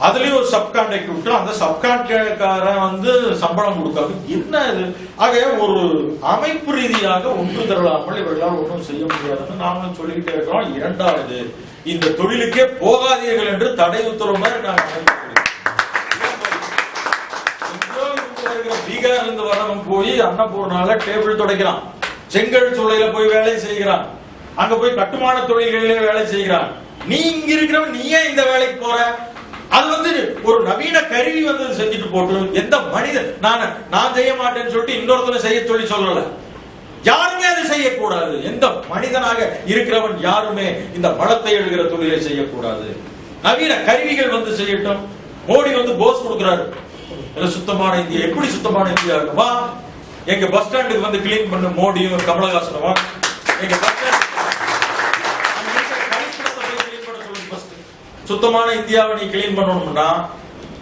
அதுலயும் ஒரு சப்கான்ட்ராக்ட் விட்டு அந்த சப்கான்ட்ராக்டக்காரன் வந்து சம்பளம் கொடுக்காது. என்ன இது? ஆக ஒரு அமைப்பு ரீதியாக ஒன்று தரலாமல் இவர்களால் ஒன்றும் செய்ய முடியாதுன்னு நாமளும் சொல்லிக்கிட்டே இருக்கிறோம். 2வது, இந்த தொழிலுக்கே போகாதீர்கள் என்று தடை உத்தரவு மாதிரி நாங்கள் பீகார்ல இருந்து வரவன் போய் அன்னபூர்ணால டேபிள் துடைக்கிறான், செங்கல் சூளையில போய் வேலை செய்கிறான், அங்க போய் கட்டுமான தொழில்களிலே வேலை செய்கிறான். நீ இங்க இருக்கிறவன் நீ ஏன் இந்த வேலைக்கு போற? அது வந்து ஒரு நவீன கருவி வந்து செஞ்சுட்டு போட்டு, எந்த மனிதன் நான் செய்ய மாட்டேன்னு சொல்லிட்டு இன்னொருத்தனை செய்ய சொல்லல. யாருமே அதை செய்யக்கூடாது. எந்த மனிதனாக இருக்கிறவன் யாருமே இந்த மலத்தை எழுகிற தொழிலை செய்யக்கூடாது. நவீன கருவிகள் வந்து செய்யட்டும். மோடி வந்து போஸ் கொடுக்கிறாரு, சுத்தமான இந்தியா. எப்படி சுத்தமான இந்தியா இருக்குமா? எங்க பஸ் ஸ்டாண்டுக்கு வந்து கிளீன் பண்ண மோடியும் கமலஹாசனும் எங்க பஸ் ஸ்டாண்ட் சுத்தமான இந்தியாவை நீ கிளீன் பண்ணணும்னா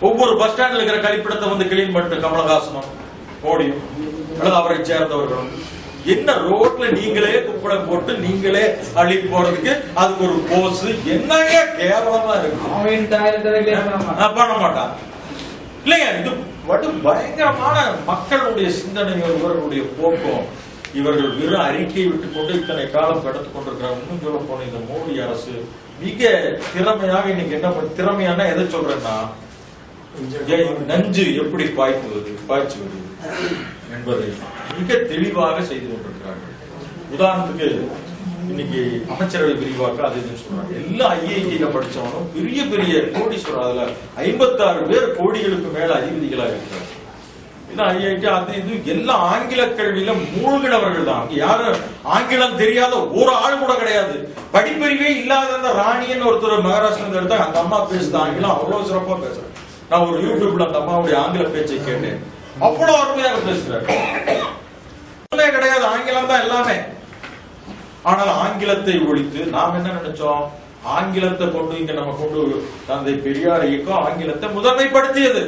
ஒவ்வொரு பஸ் ஸ்டாண்ட்ல இருக்கிற கழிப்பிடத்தை வந்து கிளீன் பண்ணிட்டு கமலஹாசனும் மோடியும் அல்லது அவரை சேர்ந்தவர்களும் என்ன ரோட்ல நீங்களே குப்பை போட்டு நீங்களே அள்ளி போறதுக்கு அதுக்கு ஒரு போஸ் என்னங்க கேவலமா இருக்கு. பண்ண மாட்டான் இல்லைங்க. இது மட்டும் பயங்கரமான மக்களுடைய சிந்தனை, இவர்களுடைய போக்கும். இவர்கள் வெறும் அறிக்கை விட்டு கொண்டு இத்தனை காலம் கடத்து கொண்டிருக்கிறாங்க. இன்னும் சொல்ல போன இந்த மோடி அரசு மிக திறமையாக இன்னைக்கு என்ன திறமையான எதை சொல்றேன்னா, நஞ்சு எப்படி பாய்ச்சுவது என்பதை மிக தெளிவாக செய்து கொண்டிருக்கிறார்கள். உதாரணத்துக்கு இன்னைக்கு அமைச்சரவை விரிவாக்க அது சொல்றாங்க. எல்லா ஐஐடியில படிச்சவனும் பெரிய பெரிய கோடீஸ்வரர், அதுல 56 பேர் கோடிகளுக்கு மேல அதிபதிகளாக இருக்கிறார். ஐஐடி அது இது எல்லாம் ஆங்கில கல்வியில மூழ்கினவர்கள் தான். யாரும் ஆங்கிலம் தெரியாத ஒரு ஆள் கூட கிடையாது. படிப்பறிவே இல்லாத அந்த ராணின்னு ஒருத்தர் மகாராஷ்டிரா எடுத்தா அந்த அம்மா பேசுது ஆங்கிலம் அவ்வளவு சிறப்பா பேசுறேன். நான் ஒரு யூடியூப்ல அந்த அம்மாவுடைய ஆங்கில பேச்சை கேட்டேன். அவ்வளவு அருமையாக பேசுறாரு. கிடையாது, ஆங்கிலம் தான் எல்லாமே. ஆனால் ஆங்கிலத்தை ஒழித்து நாம் என்ன நினைச்சோம், ஆங்கிலத்தை கொண்டு இங்க நம்ம கொண்டு தந்தை பெரியார் இயக்கம் ஆங்கிலத்தை முதன்மைப்படுத்தியது.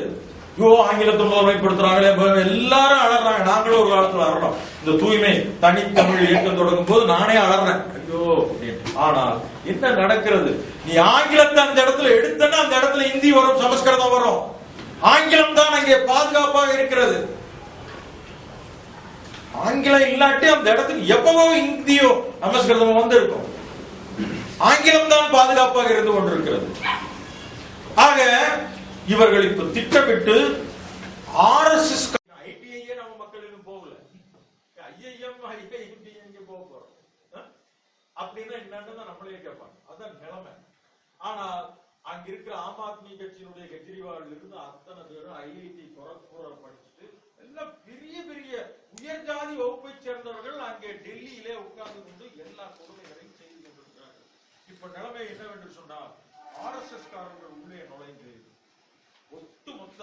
ஐயோ ஆங்கிலத்தை முதன்மைப்படுத்துறாங்களே, எல்லாரும் அலறாங்க. நாங்களும் ஒரு காலத்துல அலறோம். இந்த தூய்மை தனித்தமிழ் இயக்கம் தொடங்கும் போது நானே அலறேன், ஐயோ. ஆனால் என்ன நடக்கிறது, நீ ஆங்கிலத்தை அந்த இடத்துல எடுத்தனா அந்த இடத்துல இந்தி வரும், சமஸ்கிருதம் வரும். ஆங்கிலம் தான் அங்கே பாதுகாப்பாக இருக்கிறது. ஆங்கிலம் இல்லாட்டி அந்த இடத்துக்கு எப்பவோ இந்தியோ சமஸ்கிருதம் வந்து இருக்கும். ஆங்கிலம் தான் பாதுகாப்பாக இருந்து கொண்டிருக்கிறது. ஆக இவர்கள் இப்ப திட்டமிட்டு RSS ஐடிஐயே நம்ம மக்களுக்கு போகல, ஐஐஎம் ஐஐஎம் போக போறோம் அப்படின்னா என்னன்னு நம்மளே கேட்பாங்க. அதான் நிலைமை. ஆனால் அங்க இருக்கிற ஆம் ஆத்மி கட்சியினுடைய கெஜ்ரிவால் இருந்து அத்தனை பேரும் ஐஐடி கோரக்பூர் படிச்சுட்டு எல்லாம் பெரிய பெரிய உயர் ஜாதி வகுப்பை சேர்ந்தவர்கள் அங்கே டெல்லியிலே உட்கார்ந்து கொண்டு எல்லா கொடுமைகளையும் செய்து கொண்டிருக்கிறார்கள். இப்ப நிலைமை என்னவென்று சொன்னால், RSS காரர்கள் உள்ளே நுழைந்து ஒட்டுமொத்த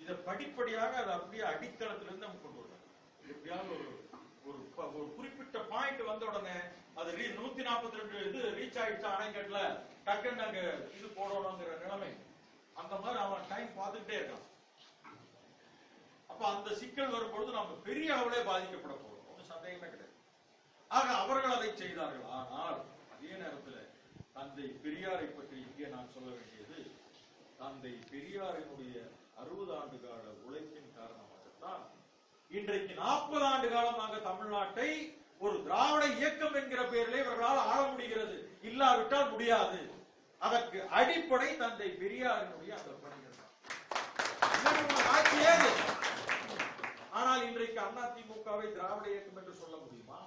இதை படிப்படியாக அதை அப்படியே அடித்தளத்திலிருந்து நம்ம கொண்டு வருவாங்க. எப்படியாவது ஒரு குறிப்பிட்ட பாயிண்ட் வந்த உடனே அது 142 இது ரீச் ஆயிடுச்சு அணைக்கட்டுல டக்குன்னு அங்க இது போடணுங்கிற நிலைமை. அந்த மாதிரி அவன் டைம் பார்த்துக்கிட்டே இருக்கான். அப்ப அந்த சிக்கல் வரும்பொழுது நம்ம பெரிய அளவிலே பாதிக்கப்பட போறோம், ஒன்றும் சந்தேகமே கிடையாது. ஆக அவர்கள் அதை செய்தார்கள். ஆனால் அதே நேரத்தில் தந்தை பெரியாரை பற்றி இங்கே நான் சொல்ல வேண்டியது, தந்தை பெரியாரினுடைய 60 ஆண்டு கால உழைப்பின் காரணமாகத்தான் இன்றைக்கு 40 ஆண்டு காலமாக தமிழ்நாட்டை ஒரு திராவிட இயக்கம் என்கிற பெயரிலே இவர்களால் ஆள முடிகிறது. இல்லாவிட்டால் முடியாது. அதற்கு அடிப்படை தந்தை பெரியாரினுடைய அந்த பணிகள் தான். ஆட்சியே. ஆனால் இன்றைக்கு அதிமுகவை திராவிட இயக்கம் என்று சொல்ல முடியுமா?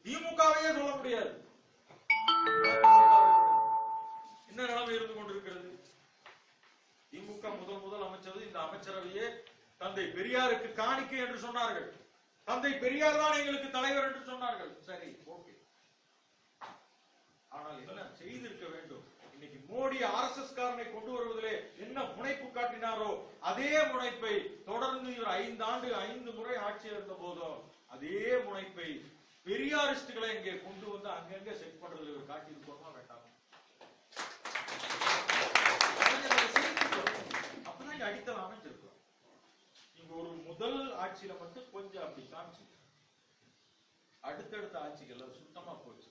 திமுகவையே சொல்ல முடியாது. என்ன நிலைமை இருந்து கொண்டிருக்கிறது? திமுக முதல் அமைச்சது இந்த அமைச்சரவையே தந்தை பெரியாருக்கு காணிக்கை என்று சொன்னார்கள். தந்தை பெரியார் தான் எங்களுக்கு தலைவர் என்று சொன்னார்கள். சரி, ஓகே. ஆனால் என்ன செய்திருக்க வேண்டும்? இன்னைக்கு மோடி RSS காரனை கொண்டு வருவதிலே என்ன முனைப்பு காட்டினாரோ அதே முனைப்பை தொடர்ந்து இவர் 5 முறை ஆட்சியில் இருந்த போதும் அதே முனைப்பை பெரியாரிஸ்டுகளை இங்கே கொண்டு வந்து அங்கங்க செட் பண்றதுல இவர் காட்டியிருக்கோமா வேண்டாம்? அப்பதான் இங்க அடித்தளம் அமைஞ்சிருக்கோம். இங்க ஒரு முதல் ஆட்சியில மட்டும் கொஞ்சம் அப்படி காமிச்சு, அடுத்தடுத்த ஆட்சிகள் சுத்தமா போச்சு.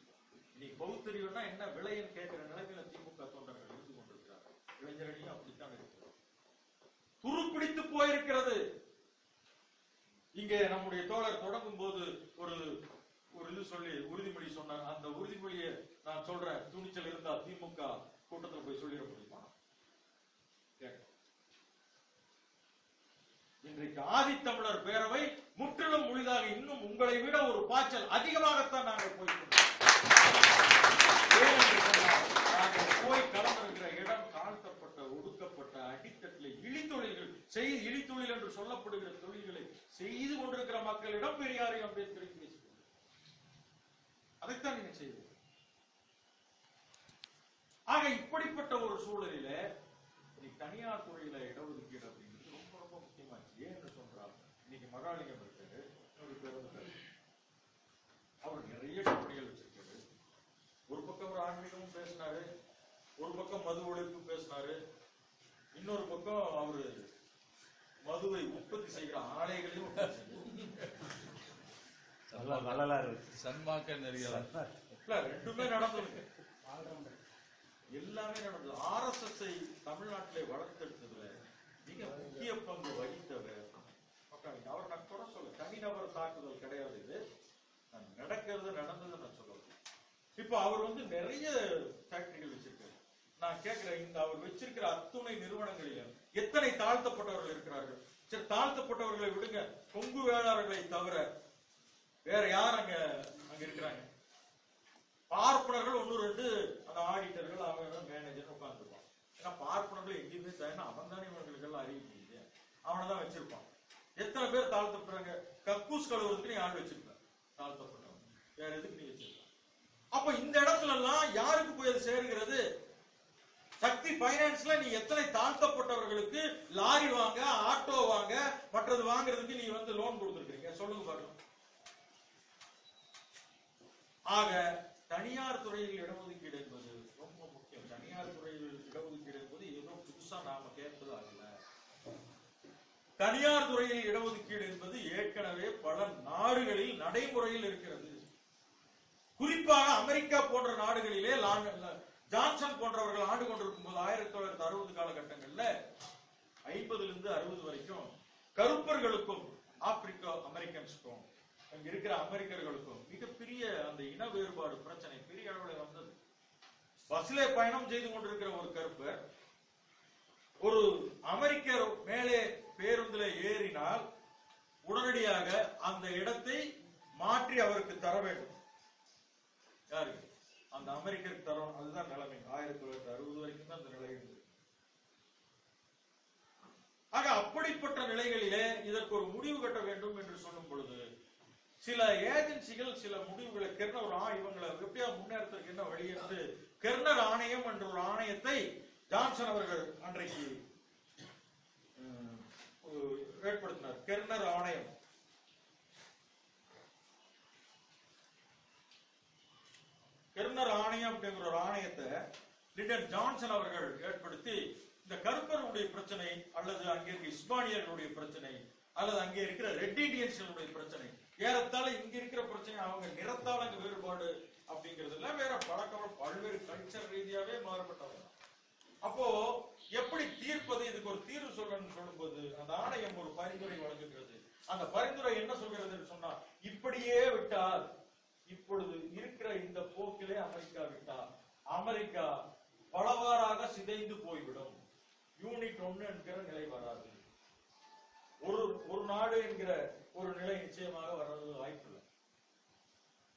இன்னைக்கு பௌத்தறிவுனா என்ன விளையன்னு கேட்கிற நிலைமையில திமுக தொண்டர்கள் இருந்து கொண்டிருக்கிறார்கள். இளைஞரணியும் அப்படித்தான் இருக்கிறது. துருப்பிடித்து போயிருக்கிறது. இங்கே நம்முடைய தோழர் தொடங்கும் போது ஒரு இது சொல்லி உறுதிமொழி சொன்னார். அந்த உறுதிமொழியை நான் சொல்றேன், துணிச்சல் இருந்தா திமுக கூட்டத்தில் போய் சொல்லிட முடியுமா? இன்றைக்கு ஆதித்தமிழர் பேரவை முற்றிலும் முழுதாக இன்னும் உங்களை விட ஒரு பாய்ச்சல் அதிகமாகத்தான் நாங்கள் போய் கலந்திருக்கிற இடம் தாழ்த்தப்பட்ட, ஒடுக்கப்பட்ட, அடித்தட்டில் இழித்தொழில் என்று சொல்லப்படுகிற தொழில்களை செய்து கொண்டிருக்கிற மக்களிடம் பெரியாரை அம்பேத்கரை பேசிக் அதைத்தான் நீங்க செய்வது. ஆக இப்படிப்பட்ட ஒரு சூழலில தனியார் துறையில இடஒதுக்கீடு அப்படிங்கிறது ரொம்ப ரொம்ப முக்கியமாச்சு. ஏன்னு சொல்றாங்க, இன்னைக்கு மகாலிங்கம் இருக்காரு, ஒரு பேர் அவர் நிறைய கம்பெனிகள் வச்சிருக்காரு. ஒரு பக்கம் ஒரு ஆன்மீகமும் பேசினாரு, ஒரு பக்கம் மது ஒழிப்பு பேசினாரு, இன்னொரு பக்கம் அவரு மதுவை உற்பத்தி செய்கிற ஆலைகளையும் ரெண்டுமே நடந்தது. எல்லாமே நடந்தது. RSS-ஐ தமிழ்நாட்டிலே வளர்த்தெடுத்ததுல மிக முக்கிய பங்கு வகித்தவர் அவர். நான் கூட சொல்ல, தனிநபர் தாக்குதல் கிடையாது, இது நடந்தது நான் சொல்ல. இப்ப அவர் நிறைய ஃபேக்டரிகள் வச்சிருக்காரு. நான் கேட்கிறேன், இந்த அவர் வச்சிருக்கிற அத்துணை நிறுவனங்களிலும் எத்தனை தாழ்த்தப்பட்டவர்கள் இருக்கிறார்கள்? சரி, தாழ்த்தப்பட்டவர்களை விடுங்க, கொங்கு வேளாளர்களை தவிர வேற யார் அங்க இருக்கிறாங்க? பார்ப்பனர்கள் 1-2 அந்த ஆடிட்டர்கள், அவங்க மேனேஜர் உட்கார்ந்துருப்பான். ஏன்னா பார்ப்பனர்கள் எங்கேயுமே தயனா அவன் தானே இவங்களுக்கு எல்லாம் அறிவிக்க, அவனை தான் வச்சிருப்பான். எத்தனை பேர் தாழ்த்தப்படுறாங்க? கக்கூஸ் கழுவுறதுக்கு நீ ஆள் வச்சிருக்க, தாழ்த்தப்பட்டவங்க. வேற எதுக்கு நீ வச்சிருக்க? அப்ப இந்த இடத்துல எல்லாம் யாருக்கு போய் அது சேருகிறது? சக்தி பைனான்ஸ்ல நீ எத்தனை தாழ்த்தப்பட்டவர்களுக்கு லாரி வாங்க, ஆட்டோ வாங்க, மற்றது வாங்குறதுக்கு நீ வந்து லோன் கொடுத்துருக்கீங்க? சொல்லுங்க பாருங்க. ஆக தனியார் துறையில் இடஒதுக்கீடு என்பது ரொம்ப முக்கியம். தனியார் துறையில் இடஒதுக்கீடு என்பது ஏதோ புதுசா நாம கேட்பது அல்ல. தனியார் துறையில் இடஒதுக்கீடு என்பது ஏற்கனவே பல நாடுகளில் நடைமுறையில் இருக்கிறது. குறிப்பாக அமெரிக்கா போன்ற நாடுகளிலே ஜான்சன் போன்றவர்கள் ஆண்டு கொண்டிருக்கும் போது 1960 காலகட்டங்கள்ல 50 60 வரைக்கும் கருப்பர்களுக்கும் ஆப்பிரிக்கா அமெரிக்கன்ஸுக்கும் அங்க இருக்கிற அமெரிக்கர்களுக்கும் மிகப்பெரிய அந்த இன வேறுபாடு பிரச்சனை பெரிய அளவில் வந்தது. பஸ்ல பயணம் செய்து கொண்டிருக்கிற ஒரு கருப்பர் ஒரு அமெரிக்கர் மேலே பேருந்துல ஏறினால் உடனடியாக அந்த இடத்தை மாற்றி அவருக்கு தர வேண்டும். யாரு? அந்த அமெரிக்கருக்கு தரோம். அதுதான் நிலைமை. 1960 வரைக்கும் தான் அந்த நிலை இருந்தது. ஆக அப்படிப்பட்ட நிலைகளிலே இதற்கு ஒரு முடிவு கட்ட வேண்டும் என்று சொல்லும் பொழுது சில ஏஜென்சிகள் சில முடிவுகளை கெர்னர் இவங்களை எப்படியா முன்னேற்றத்துக்கு என்ன வழி என்று கெர்னர் ஆணையம் என்ற ஒரு ஆணையத்தை ஜான்சன் அவர்கள் அன்றைக்கு ஏற்படுத்தினார். கெர்னர் ஆணையம். கெர்னர் ஆணையம் அப்படிங்கிற ஒரு ஆணையத்தை லிண்டன் ஜான்சன் அவர்கள் ஏற்படுத்தி இந்த கருப்பர்களுடைய பிரச்சனை அல்லது அங்கே இருக்க இஸ்பானியர்களுடைய பிரச்சனை அல்லது அங்கே இருக்கிற ரெட் இண்டியன்ஸ்களுடைய பிரச்சனை, ஏறத்தாழ இங்க இருக்கிற பிரச்சனை அவங்க நிறத்தால வேறுபாடு அப்படிங்கிறதுல வேற பழக்கம் பல்வேறு கல்ச்சர் ரீதியாவே மாறுபட்டவங்க. அப்போ எப்படி தீர்ப்பது? இதுக்கு ஒரு தீர்வு சொல்லணும்னு சொல்லும்போது அந்த ஆணையம் ஒரு பரிந்துரை வழங்குகிறது. அந்த பரிந்துரை என்ன சொல்கிறது சொன்னா, இப்படியே விட்டால் இப்பொழுது இருக்கிற இந்த போக்கிலே அமெரிக்கா விட்டால் அமெரிக்கா பலவாறாக சிதைந்து போய்விடும். யூனிட் 1 என்கிற நிலை வராது. ஒரு நாடு என்கிற ஒரு நிலை நிச்சயமாக வர்றது வாய்ப்பில்லை.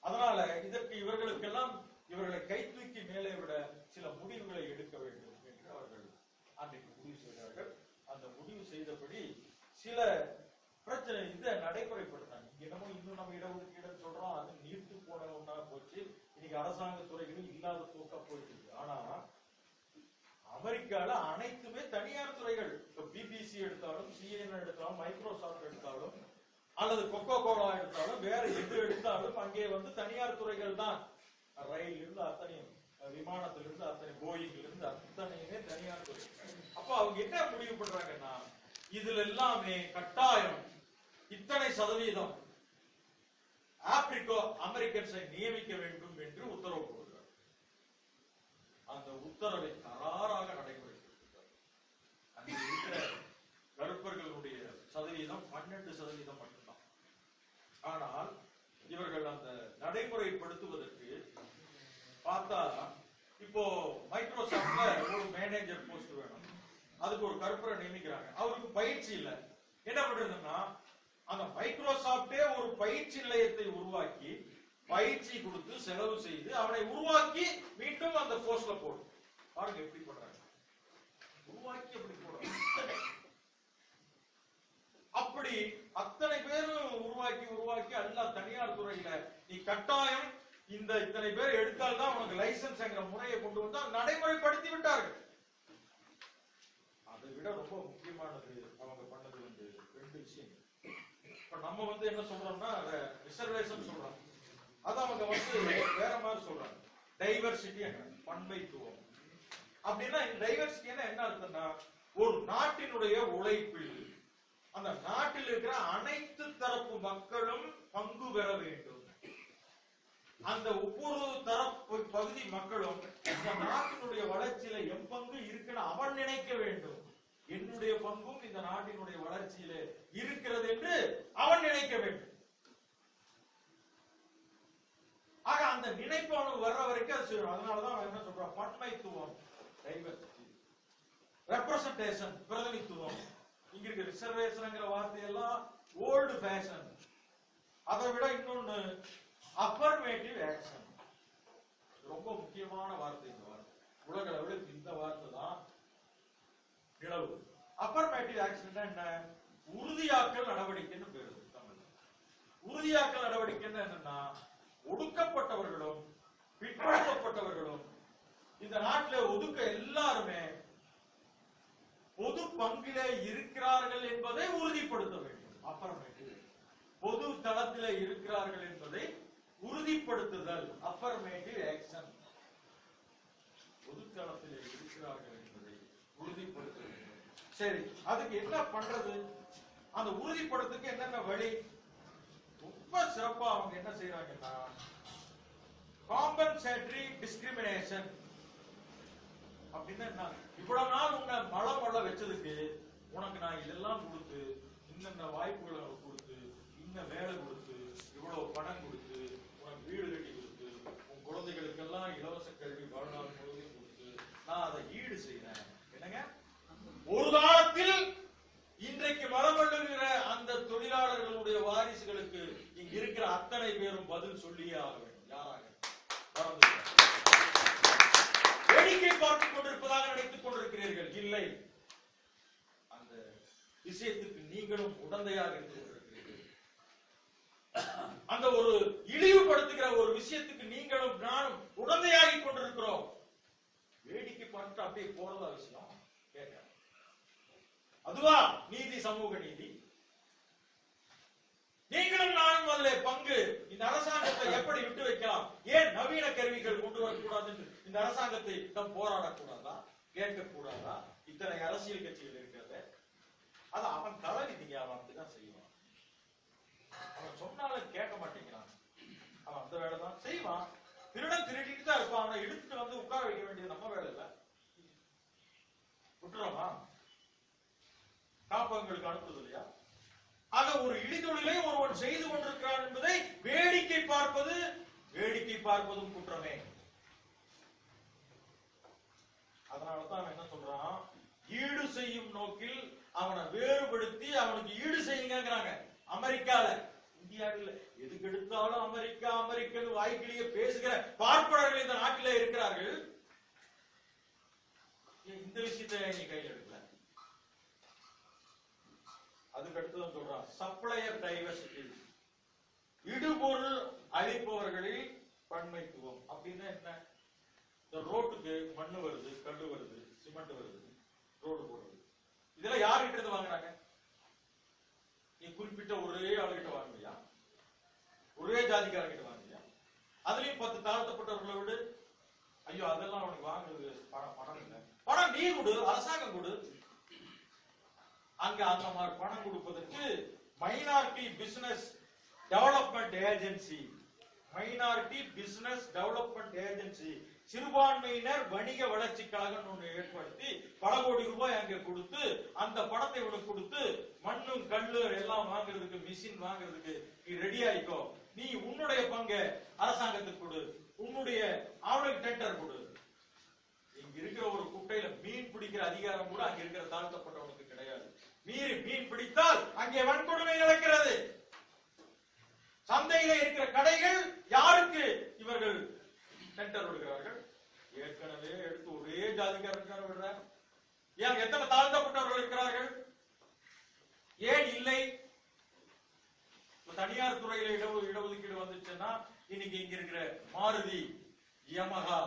அதனால இதற்கு இவர்களுக்கெல்லாம் இவர்களை கை தூக்கி மேலே விட சில முடிவுகளை எடுக்க வேண்டும் என்று அவர்கள் அன்றைக்கு முடிவு செய்தார்கள். அந்த முடிவு செய்தபடி சில பிரச்சனை இதை நடைமுறைப்படுத்தாங்க. என்னமோ இன்னும் நம்ம இடஒதுக்கீடு சொல்றோம், அது நீர்த்து போன ஒன்னா போச்சு. இன்னைக்கு அரசாங்க துறைகளும் இல்லாத போக்கா போயிட்டு. ஆனா அமெரிக்கால அனைத்துமே தனியார் துறைகள். பிபிசி எடுத்தாலும், CNN எடுத்தாலும், மைக்ரோசாப்ட் எடுத்தாலும் அல்லது கொக்கோ கோலா எடுத்தாலும், வேற எது எடுத்தாலும் அங்கே வந்து தனியார் துறைகள் தான். ரயில் இருந்து அத்தனையும், விமானத்திலிருந்து அத்தனை, போயிங்ல இருந்து அத்தனையுமே தனியார் துறை. அப்ப அவங்க என்ன முடிவு பண்றாங்கன்னா, இதுல எல்லாமே கட்டாயம் இத்தனை சதவீதம் ஆப்பிரிக்கோ அமெரிக்கன்ஸை நியமிக்க வேண்டும் என்று உத்தரவு போடுகிறார். அந்த உத்தரவை கராராக நடைமுறைப்படுத்துகிறார். அங்கே இருக்கிற கருப்பர்களுடைய சதவீதம் 12% மட்டும்தான். ஆனால் இவர்கள் அந்த நடைமுறைப்படுத்துவதற்கு பார்த்தா, இப்போ மைக்ரோசாப்ட்ல ஒரு மேனேஜர் போஸ்ட் வேணும், அதுக்கு ஒரு கருப்பரை நியமிக்கிறாங்க. அவருக்கு பயிற்சி இல்லை. என்ன பண்றதுன்னா, அந்த மைக்ரோசாப்டே ஒரு பயிற்சி நிலையத்தை உருவாக்கி பயிற்சி கொடுத்து செலவு செய்து அவனை உருவாக்கி மீண்டும் அந்த போஸ்ட்ல போடும். பாருங்க எப்படி பண்றாங்க, உருவாக்கி அப்படி போடுறாங்க. அப்படி அத்தனை பேரும் உருவாக்கி அல்ல தனியார் துறையில நீ கட்டாயம் இந்த இத்தனை பேர் எடுத்தால்தான் உனக்கு லைசன்ஸ் என்கிற முறையை கொண்டு வந்து நடைமுறைப்படுத்தி விட்டார்கள். அதை விட ரொம்ப முக்கியமானது அவங்க பண்ணது வந்து 2 விஷயங்கள். இப்ப நம்ம வந்து என்ன சொல்றோம்னா ரிசர்வேஷன் சொல்றோம், அது அவங்க வந்து வேற மாதிரி சொல்றாங்க. டைவர்சிட்டி, பன்மைத்துவம் அப்படின்னா, டைவர்சிட்டி என்ன அர்த்தம்னா, ஒரு நாட்டினுடைய உழைப்பில் அந்த நாட்டில் இருக்கிற அனைத்து தரப்பு மக்களும் பங்கு பெற வேண்டும். அந்த ஒவ்வொரு தரப்பு பகுதி மக்களும் இந்த நாட்டினுடைய வளர்ச்சியில என் பங்கு இருக்குன்னு அவன் நினைக்க வேண்டும். என்னுடைய பங்கும் இந்த நாட்டினுடைய வளர்ச்சியில இருக்கிறது என்று அவன் நினைக்க வேண்டும். ஆக அந்த நினைப்பு அவனுக்கு வர்ற வரைக்கும் அது செய்யும். அதனாலதான் என்ன சொல்றான், பன்மைத்துவம், டைவர்சிட்டி, ரெப்ரசன்டேஷன், பிரதிநிதித்துவம். இங்க இருக்க ரிசர்வேஷன்ங்கிற வார்த்தையெல்லாம் ஓல்டு ஃபேஷன். அதை விட இன்னொன்னு அஃபர்மேட்டிவ் ஆக்ஷன், ரொம்ப முக்கியமான வார்த்தை. இந்த வார்த்தை உலக அளவில் இந்த வார்த்தை தான் நிலவு. அஃபர்மேட்டிவ் ஆக்ஷன் என்ன? உறுதியாக்கல் நடவடிக்கைன்னு பேரு. உறுதியாக்கல் நடவடிக்கைன்னு என்னன்னா, ஒடுக்கப்பட்டவர்களும் பிற்படுத்தப்பட்டவர்களும் இந்த நாட்டில் ஒதுக்க எல்லாருமே பொது பங்கிலே இருக்கிறார்கள் என்பதை உறுதிப்படுத்த வேண்டும். அப்புறமேட்டு பொது தளத்திலே இருக்கிறார்கள் என்பதை உறுதிப்படுத்துதல், அஃபர்மேட்டிவ் ஆக்ஷன். பொது தளத்திலே இருக்கிறார்கள் என்பதை உறுதிப்படுத்த வேண்டும். சரி, அதுக்கு என்ன பண்றது? அந்த உறுதிப்படுத்துக்கு என்னென்ன வழி? ரொம்ப சிறப்பா அவங்க என்ன செய்யறாங்கன்னா, காம்பன்சேட்டரி டிஸ்கிரிமினேஷன் அப்படின்னா என்ன? இவ்வளவு நாள் உன்னை மலம் வள வச்சதுக்கு உனக்கு நான் இதெல்லாம் கொடுத்து, இன்னென்ன வாய்ப்புகளை கொடுத்து, இன்ன வேலை கொடுத்து, இவ்வளவு பணம் கொடுத்து, உனக்கு வீடு கட்டி கொடுத்து, உன் குழந்தைகளுக்கெல்லாம் இலவச கல்வி வாழ்நாள் முழுவதும் கொடுத்து நான் அதை ஈடு செய்யறேன். என்னங்க, ஒரு காலத்தில் இன்றைக்கு மரமள்ளுகிற அந்த தொழிலாளர்களுடைய வாரிசுகளுக்கு இங்க இருக்கிற அத்தனை பேரும் பதில் சொல்லியே ஆக வேண்டும். யாராக வேடிக்கை பார்த்துக் கொண்டிருப்பதாக நினைத்துக் கொண்டிருக்கிறீர்கள். இல்லை, அந்த விஷயத்துக்கு நீங்களும் உடந்தையாக இருந்து கொண்டிருக்கிறீர்கள். அந்த ஒரு இழிவுபடுத்துகிற ஒரு விஷயத்துக்கு நீங்களும் நானும் உடந்தையாகி கொண்டிருக்கிறோம். வேடிக்கை பார்த்து அப்படியே போறதா விஷயம் கேட்க, அதுவா நீதி, சமூக நீதி? நீங்களும் நானும் அதுல பங்கு. இந்த அரசாங்கத்தை எப்படி விட்டு வைக்கலாம்? ஏன் நவீன கருவிகள் கொண்டு வரக்கூடாது என்று இந்த அரசாங்கத்தை நாம் போராடக்கூடாதா? கேட்கக்கூடாதா? இத்தனை அரசியல் கட்சிகள் இருக்கிறது. அது அவன் தலைவிதிங்க, அவன் அப்படிதான் செய்வான். அவன் சொன்னாலும் கேட்க மாட்டேங்கிறான். அவன் அந்த வேலை தான் செய்வான். திருடன் திருடிட்டு தான் இருப்பான். அவனை இழுத்துட்டு வந்து உட்கார வைக்க வேண்டியது நம்ம வேலை இல்ல. விட்டுறோமா? காப்பகங்களுக்கு அனுப்புறது இல்லையா? ஆக ஒரு இழிதொழிலை ஒருவன் செய்து கொண்டிருக்கிறான் என்பதை வேடிக்கை பார்ப்பது, வேடிக்கை பார்ப்பதும் குற்றமே. அதனாலதான் அவன் என்ன சொல்றான், ஈடு செய்யும் நோக்கில் அவனை வேறுபடுத்தி அவனுக்கு ஈடு செய்யுங்கிறாங்க. அமெரிக்கால, இந்தியாவில் எதுக்கு எடுத்தாலும் அமெரிக்கா அமெரிக்கன் வாய்க்கிலேயே பேசுகிற பார்ப்பனர்கள் இந்த நாட்டிலே இருக்கிறார்கள். இந்த விஷயத்தை நீ கையில் எடுக்கல. அதுக்கு அடுத்து சொல்றான் சப்ளையர் டைவர்சிட்டி, இடுபொருள் அளிப்பவர்களில் பன்மைத்துவம். அப்படின்னா என்ன? இந்த ரோட்டுக்கு மண்ணு வருது, கல்லு வருது, சிமெண்ட் வருது, ரோடு போடுறது, இதெல்லாம் யார்கிட்ட இருந்து வாங்குறாங்க? நீ குறிப்பிட்ட ஒரே ஆளுகிட்ட வாங்குறியா? ஒரே ஜாதிக்காரங்கிட்ட வாங்குறியா? அதுலயும் 10 தாழ்த்தப்பட்டவர்களை விடு. ஐயோ, அதெல்லாம் அவனுக்கு வாங்குறது பணம் இல்லை. பணம் நீ கொடு, அரசாங்கம் கொடு. அங்க அந்த மாதிரி பணம் கொடுப்பதற்கு minority business development agency, minority business development agency, சிறுபான்மையினர் வணிக வளர்ச்சி கழகம் ஒன்று ஏற்படுத்தி பல கோடி ரூபாய் அங்க கொடுத்து அந்த பணத்தை உனக்கு கொடுத்து மண்ணும் கல்லு எல்லாம் வாங்குறதுக்கு, மிஷின் வாங்குறதுக்கு நீ ரெடி ஆயிக்கோ. நீ உன்னுடைய பங்கை அரசாங்கத்துக்கு கொடு, உன்னுடைய அவனுக்கு டெண்டர் கொடு. இங்க இருக்கிற ஒரு குட்டையில மீன் பிடிக்கிற அதிகாரம் கூட அங்க இருக்கிற தாழ்த்தப்பட்டவனுக்கு கிடையாது. மீறி மீன் பிடித்தால் அங்கே வன்கொடுமை நடக்கிறது. சந்தையில இருக்கிற கடைகள் யாருக்கு இவர்கள் டெண்டர் விடுகிறார்கள்? ஏற்கனவே எடுத்து ஒரே ஜாதிக்காரன் விடுறார். ஏன் எத்தனை தாழ்த்தப்பட்டவர்கள் இருக்கிறார்கள்? ஏன் இல்லை? தனியார் துறையில இடஒதுக்கீடு வந்துச்சுன்னா இன்னைக்கு இங்க இருக்கிற மாருதி, யமஹா,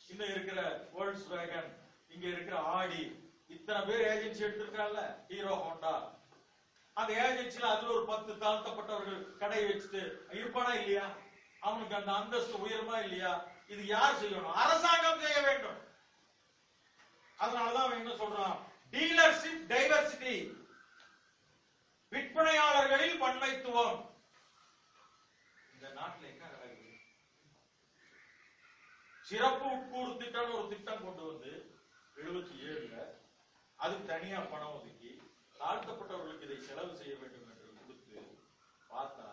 இன்னும் இருக்கிற வோல்க்ஸ் வேகன், இங்க இருக்கிற ஆடி, இத்தனை பேர் ஏஜென்சி எடுத்திருக்காங்கல்ல, ஹீரோ ஹோண்டா, அந்த ஏஜென்சில அதுல ஒரு 10 தாழ்த்தப்பட்டவர்கள் கடை வச்சுட்டு இருப்பானா இல்லையா? அவனுக்கு அந்த அந்தஸ்து உயர்மா இல்லையா? இது யார் செய்யணும்? அரசாங்கம் செய்ய வேண்டும். அதனாலதான் அவன் என்ன சொல்றான், டீலர்ஷிப் டைவர்சிட்டி, விற்பனையாளர்களில் பன்மைத்துவம். இந்த நாட்டில் என்ன நடக்குது? சிறப்பு உட்கூறு திட்டம் ஒரு திட்டம் கொண்டு வந்து 77ல அதுக்கு தனியா பணம் ஒதுக்கி தாழ்த்தப்பட்டவர்களுக்கு இதை செலவு செய்ய வேண்டும் என்று கொடுத்து பார்த்தா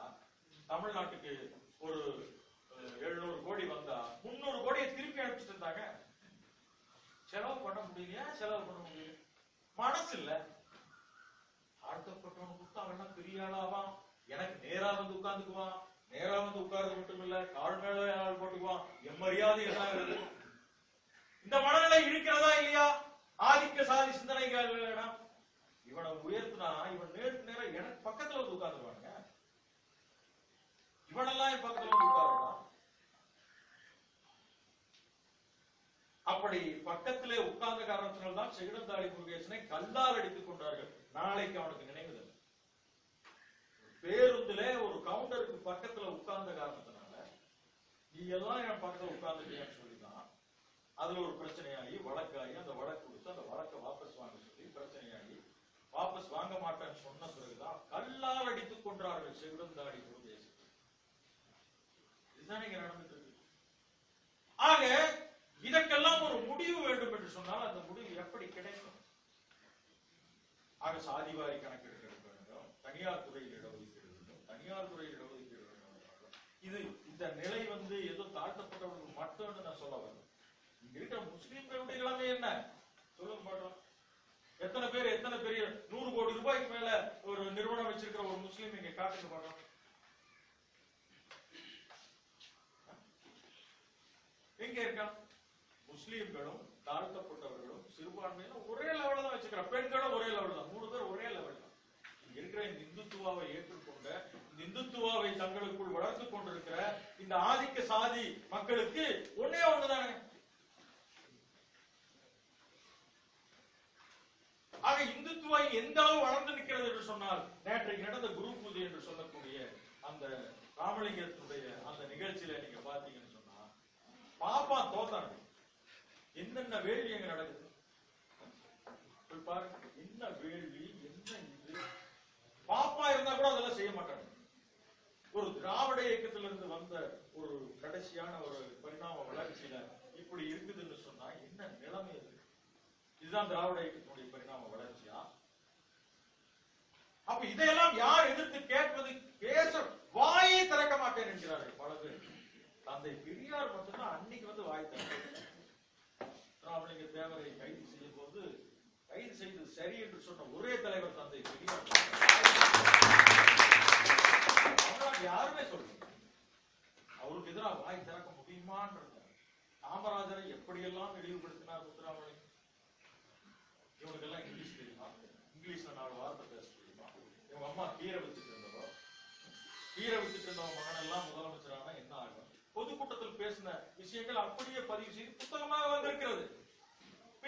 தமிழ்நாட்டுக்கு ஒரு 700 கோடி வந்தா 300 கோடியை திருப்பி அனுப்பிச்சுட்டு இருந்தாங்க. செலவு பண்ண முடியலையா? செலவு பண்ண முடியல, மனசு இல்ல. தாழ்த்தப்பட்டவனுக்கு கொடுத்தா அவன் பெரிய ஆளாவான், எனக்கு நேரா வந்து உட்கார்ந்துக்குவான், நேரா வந்து உட்கார்ந்து மட்டும் இல்ல கால் மேல ஆள் போட்டுக்குவான், எம்மரியாதை என்ன ஆகுது? இந்த மனநிலை இருக்கிறதா இல்லையா? ஆதிக்க சாதி சிந்தனைகள் இவனை உயர்த்தினா இவன் நேருக்கு எனக்கு பக்கத்துல வந்து உட்கார்ந்துருவானுங்க. இவனெல்லாம் என் பக்கத்துல வந்து உட்காரலாம். அப்படி பக்கத்திலே உட்கார்ந்த காரணத்தினால்தான் செகிடந்தாடி முருகேசனை கல்லால் அடித்துக் கொண்டார்கள். நாளைக்கு அவனுக்கு நினைவுதல். பேருந்துல ஒரு கவுண்டருக்கு பக்கத்துல உட்கார்ந்த காரணத்தினால நீ எல்லாம் என் பக்கத்துல உட்கார்ந்துட்டியான்னு சொல்லிதான் அதுல ஒரு பிரச்சனையாகி வழக்காகி அந்த வழக்கு கொடுத்து அந்த வழக்கை வாபஸ் வாங்க சொல்லி பிரச்சனையாகி வாபஸ் வாங்க மாட்டேன்னு சொன்ன பிறகுதான் கல்லால் அடித்துக் கொண்டார்கள் செகிடந்தாடி முருகேசன். இதுதான் இங்க நடந்துட்டு இருக்கு. ஆக இதற்கெல்லாம் ஒரு முடிவு வேண்டும் என்று சொன்னால் அந்த முடிவு எப்படி கிடைக்கும்? ஆக சாதிவாரி கணக்கெடுக்க வேண்டும், தனியார் துறையில் இடஒதுக்கீடு வேண்டும், தனியார் துறையில் இடஒதுக்கீடு வேண்டும். இது இந்த நிலை ஏதோ தாழ்த்தப்பட்டவர்களுக்கு மட்டும் நான் சொல்ல வரேன். இங்க இருக்கிற முஸ்லிம்களுடைய நிலைமை என்ன சொல்லுங்க பாட்டோம். எத்தனை பேர் எத்தனை பெரிய 100 கோடி ரூபாய்க்கு மேல ஒரு நிறுவனம் வச்சிருக்கிற ஒரு முஸ்லீம் இங்க காட்டுங்க பாட்டோம். எங்க இருக்கா? முஸ்லீம்களும் தாழ்த்தப்பட்டவர்களும் சிறுபான்மையிலும் ஒரே லெவல்ல தான் வச்சுக்கிறார். பெண்களும் ஒரே லெவல் தான். 3 பேர் ஒரே லெவல் தான். இங்க இருக்கிற இந்த இந்துத்துவாவை ஏற்றுக்கொண்ட இந்த இந்துத்துவாவை தங்களுக்குள் வளர்த்து கொண்டிருக்கிற இந்த ஆதிக்க சாதி மக்களுக்கு ஒன்னே ஒண்ணுதானே. ஆக இந்துத்துவா எந்த அளவு வளர்ந்து நிற்கிறது என்று சொன்னால் நேற்றைக்கு நடந்த குரு பூஜை என்று சொல்லக்கூடிய அந்த ராமலிங்கத்தினுடைய அந்த நிகழ்ச்சியில நீங்க பாத்தீங்கன்னு சொன்னா பாப்பா தோத்தாங்க. என்னென்ன வேள்வி எங்க நடக்குது பாருங்க. என்ன வேள்வி, என்ன இது. பாப்பா இருந்தா கூட அதெல்லாம் செய்ய மாட்டாங்க. ஒரு திராவிட இயக்கத்திலிருந்து வந்த ஒரு கடைசியான ஒரு பரிணாம வளர்ச்சியில இப்படி இருக்குதுன்னு சொன்னா என்ன நிலைமை இருக்கு? இதுதான் திராவிட இயக்கத்தினுடைய பரிணாம வளர்ச்சியா? அப்ப இதையெல்லாம் யார் எதிர்த்து கேட்பது? பேச வாயை திறக்க மாட்டேன் என்கிறார்கள் பல பேர். தந்தை பெரியார் மட்டும்தான் அன்னைக்கு வாய் திறக்க. ராமலிங்க தேவரை கைது செய்யும் போது கைது செய்தது சரி என்று சொன்ன ஒரே தலைவர் தந்தை பெரியார். யாருமே சொல்லுங்க அவருக்கு எதிராக வாய் திறக்க முடியுமான்றது. காமராஜரை எப்படியெல்லாம் இழிவுபடுத்தினார் முத்துராமலிங்கம். இவனுக்கெல்லாம் இங்கிலீஷ் தெரியுமா? இங்கிலீஷ்ல 4 வார்த்தை பேச தெரியுமா? இவங்க அம்மா கீரை வித்துட்டு இருந்தவோ, கீரை வித்துட்டு இருந்தவங்க மகன் எல்லாம் முதலமைச்சரானா என்ன ஆகும்? பொதுக்கூட்டத்தில் பேசின விஷயங்கள் அப்படியே பதிவு செய்து புத்தகமாக வந்திருக்கிறது.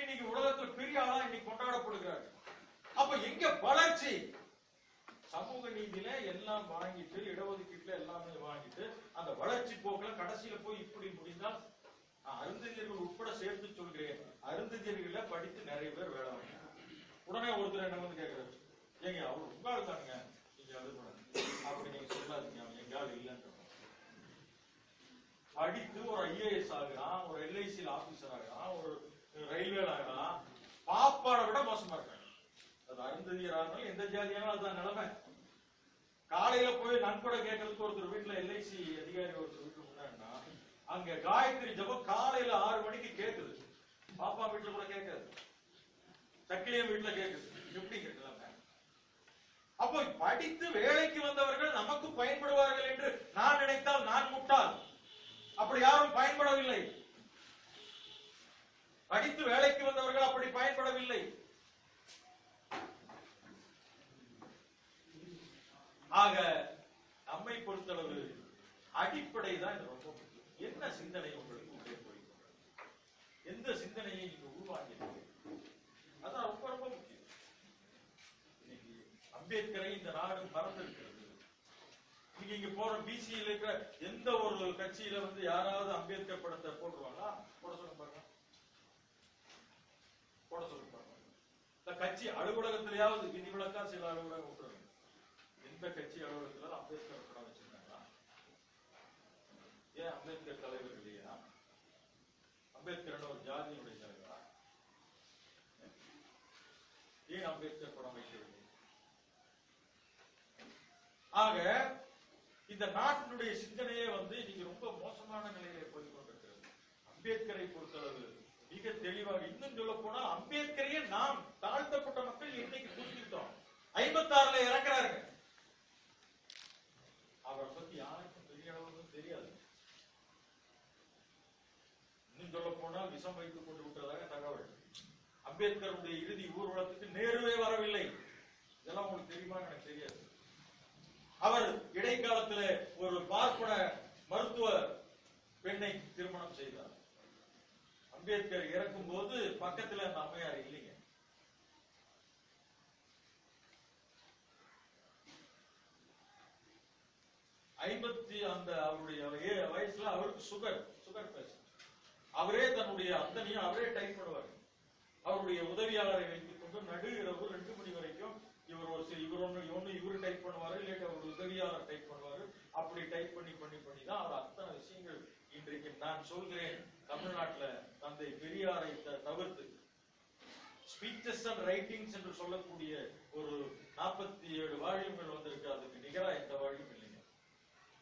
இன்னைக்கு உலகத்தில் பெரிய ஆளா இன்னைக்கு கொண்டாடப்படுகிறார். அப்ப எங்க வளர்ச்சி? சமூக நீதியில எல்லாம் வாங்கிட்டு, இடஒதுக்கீட்டுல எல்லாமே வாங்கிட்டு, அந்த வளர்ச்சி போக்குல கடைசியில போய் இப்படி முடிந்தால் அருந்ததியர்கள் உட்பட சேர்த்து சொல்கிறேன். அருந்ததியர்கள படித்து நிறைய பேர் வேலை வாங்க. உடனே ஒருத்தர் என்ன கேட்கிறாரு, ஏங்க அவர் உங்கால் தானுங்க, நீங்க அப்படி நீங்க சொல்லாதீங்க, அவன் எங்கால் இல்லைன்ற. படித்து ஒரு IAS ஆகிறான், ஒரு LIC ஆபீசர் ஆகிறான், ஒரு ரயில்வே ஆகிறான், பாப்பாட விட மோசமா இருக்காங்க. அது அருந்ததியரா இருந்தாலும் எந்த ஜாதியானாலும் அதுதான் நிலைமை. காலையில போய் நன்கொடை கேட்கறதுக்கு ஒருத்தர் வீட்டுல LIC அதிகாரி ஒருத்தர் வீட்டுல முன்னாடினா அங்க காயத்ரி ஜபம் காலையில 6 மணிக்கு கேக்குது. பாப்பா வீட்டுல கூட கேட்காது, சக்கிலியம் வீட்டுல கேக்குது. எப்படி கேட்கலாம்? அப்போ படித்து வேலைக்கு வந்தவர்கள் நமக்கு பயன்படுவார்கள் என்று நான் நினைத்தால் நான் முட்டாள். அப்படி யாரும் பயன்படவில்லை. படித்து வேலைக்கு வந்தவர்கள் அப்படி பயன்படவில்லை. ஆக நம்மை பொறுத்தளவு அடிப்படை தான் இது ரொம்ப முக்கியம். என்ன சிந்தனை உங்களுக்கு உள்ளே போய்கொண்டது? எந்த சிந்தனையை நீங்க உருவாக்கினீங்க? அதான் ரொம்ப ரொம்ப முக்கியம். இன்னைக்கு அம்பேத்கரை இந்த நாடு மறந்திருக்கிறது. நீங்க இங்க போற BC-ல இருக்கிற எந்த ஒரு கட்சியில யாராவது அம்பேத்கர் படத்தை போட்டுருவாங்களா? போட சொல்லுங்க பாருங்க. போட சொல்லுங்க பாருங்க. இந்த கட்சி அலுவலகத்திலேயாவது விதிவிலக்கா சில அலுவலகம் விட்டுருங்க. எந்த கட்சி அலுவலகத்துல அம்பேத்கர் படம் வச்சிருக்காங்களா? ஏன் அம்பேத்கர் தலைவர் இல்லையா? அம்பேத்கர் ஒரு ஜாதியினுடைய தலைவரா? ஏன் அம்பேத்கர் படம் வைக்கவில்லை? ஆக இந்த நாட்டினுடைய சிந்தனையே இன்னைக்கு ரொம்ப மோசமான நிலையிலே போய் கொண்டிருக்கிறது. அம்பேத்கரை பொறுத்தளவு மிக தெளிவாக இன்னும் சொல்ல போனால் அம்பேத்கரையே நாம் தாழ்த்தப்பட்ட மக்கள் இன்னைக்கு புரிஞ்சுக்கிட்டோம். 56ல இறக்குறாருங்க. அவரை பத்தி யாருக்கும் பெரிய அளவுக்கு தெரியாது. இன்னும் சொல்ல போனால் விஷம் வைத்துக் கொண்டு விட்டதாக தகவல். அம்பேத்கருடைய இறுதி ஊர்வலத்துக்கு நேருவே வரவில்லை. இதெல்லாம் உங்களுக்கு தெரியுமா? எனக்கு தெரியாது. அம்பேத்கர் இறக்கும் போது பக்கத்துல அந்த அம்மையார் இல்லைங்க. அவருடைய வயசுல அவருக்கு சுகர் பேஷண்ட். அவரே தன்னுடைய அத்தனையும் அவரே டைப் பண்ணுவார். அவருடைய உதவியாளரை வைத்துக் கொண்டு நடு இரவு 2 மணி வரைக்கும் இவரு டைப் பண்ணுவாரு, இல்லாட்டி அவருடைய உதவியாளர் டைப் பண்ணுவாரு. அப்படி டைப் பண்ணி தான் அவர் அத்தனை விஷயங்கள். இன்றைக்கு நான் சொல்கிறேன், தமிழ்நாட்டுல தந்தை பெரியாரை தவிர்த்து ஸ்பீச்சஸ் அண்ட் ரைட்டிங்ஸ் என்று சொல்லக்கூடிய ஒரு 47 வால்யூம்கள் வந்திருக்கு. அதுக்கு நிகரா எந்த வால்யூம் இல்லைங்க.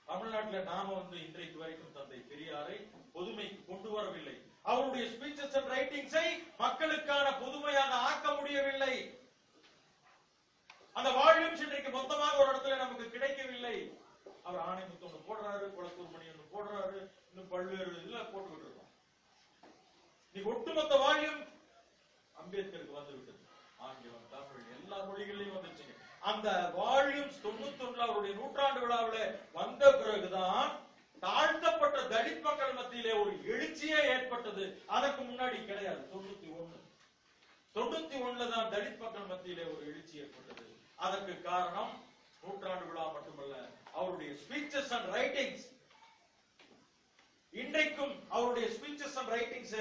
தமிழ்நாட்டுல நாம இன்றைக்கு வரைக்கும் தந்தை பெரியாரை பொதுமைக்கு கொண்டு வரவில்லை. அவருடைய ஸ்பீச்சஸ் அண்ட் ரைட்டிங்ஸை மக்களுக்கான பொதுமையாக ஆக்க முடியவில்லை. அந்த வால்யூம்ஸ் இன்றைக்கு மொத்தமாக ஒரு இடத்துல நமக்கு கிடைக்கவில்லை. அவர் ஆணைமுத்து ஒண்ணு போடுறாரு, குளத்தூர் மணி ஒண்ணு போடுறாரு, இன்னும் பல்வேறு இதுல போட்டுக்கிட்டு இருக்கோம். நீ ஒட்டுமொத்த வால்யூம் அம்பேத்கருக்கு வந்து விட்டது. ஆங்கிலம், தமிழ் எல்லா மொழிகளிலும் வந்துச்சுங்க. அந்த வால்யூம்ஸ் 91 அவருடைய நூற்றாண்டு விழாவில் வந்த பிறகுதான் தாழ்த்தப்பட்ட தலித் மக்கள் மத்தியிலே ஒரு எழுச்சியே ஏற்பட்டது. அதற்கு முன்னாடி கிடையாது. 91 தான் தலித் மக்கள் மத்தியிலே ஒரு எழுச்சி ஏற்பட்டது. அதற்கு காரணம் நூற்றாண்டு விழா மட்டுமல்ல, அவருடைய ஸ்பீச்சஸ் அண்ட் ரைட்டிங்ஸ். இன்றைக்கும் அவருடைய ஸ்பீச்சஸ் அண்ட் ரைட்டிங்ஸ்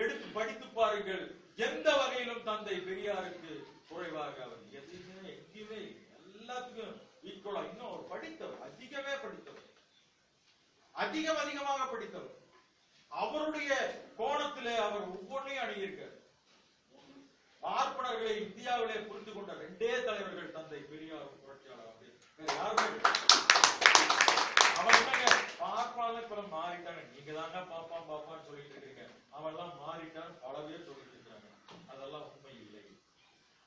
எடுத்து படித்து பாருங்கள். எந்த வகையிலும் தந்தை பெரியாருக்கு குறைவாக அவர் எதுவுமே எங்கேயுமே எல்லாத்துக்கும் ஈக்குவலா. இன்னும் அவர் படித்தவர், அதிகமாக படித்தவர். அவருடைய கோணத்திலே அவர் ஒவ்வொன்றையும் அணுகியிருக்கார். பார்ப்பனர்களை இந்தியாவிலே புரிந்து கொண்ட 2 தலைவர்கள் தந்தை பெரியார், புரட்சியாளர் அம்பேத்கர். அவன் பார்ப்பால இப்ப மாறிட்டாங்க. நீங்க தாங்க பாப்பான்னு சொல்லிட்டு இருக்கீங்க. அவன் எல்லாம் மாறிட்டான் பல பேர் சொல்லிட்டு இருக்காங்க. அதெல்லாம் உண்மை இல்லை.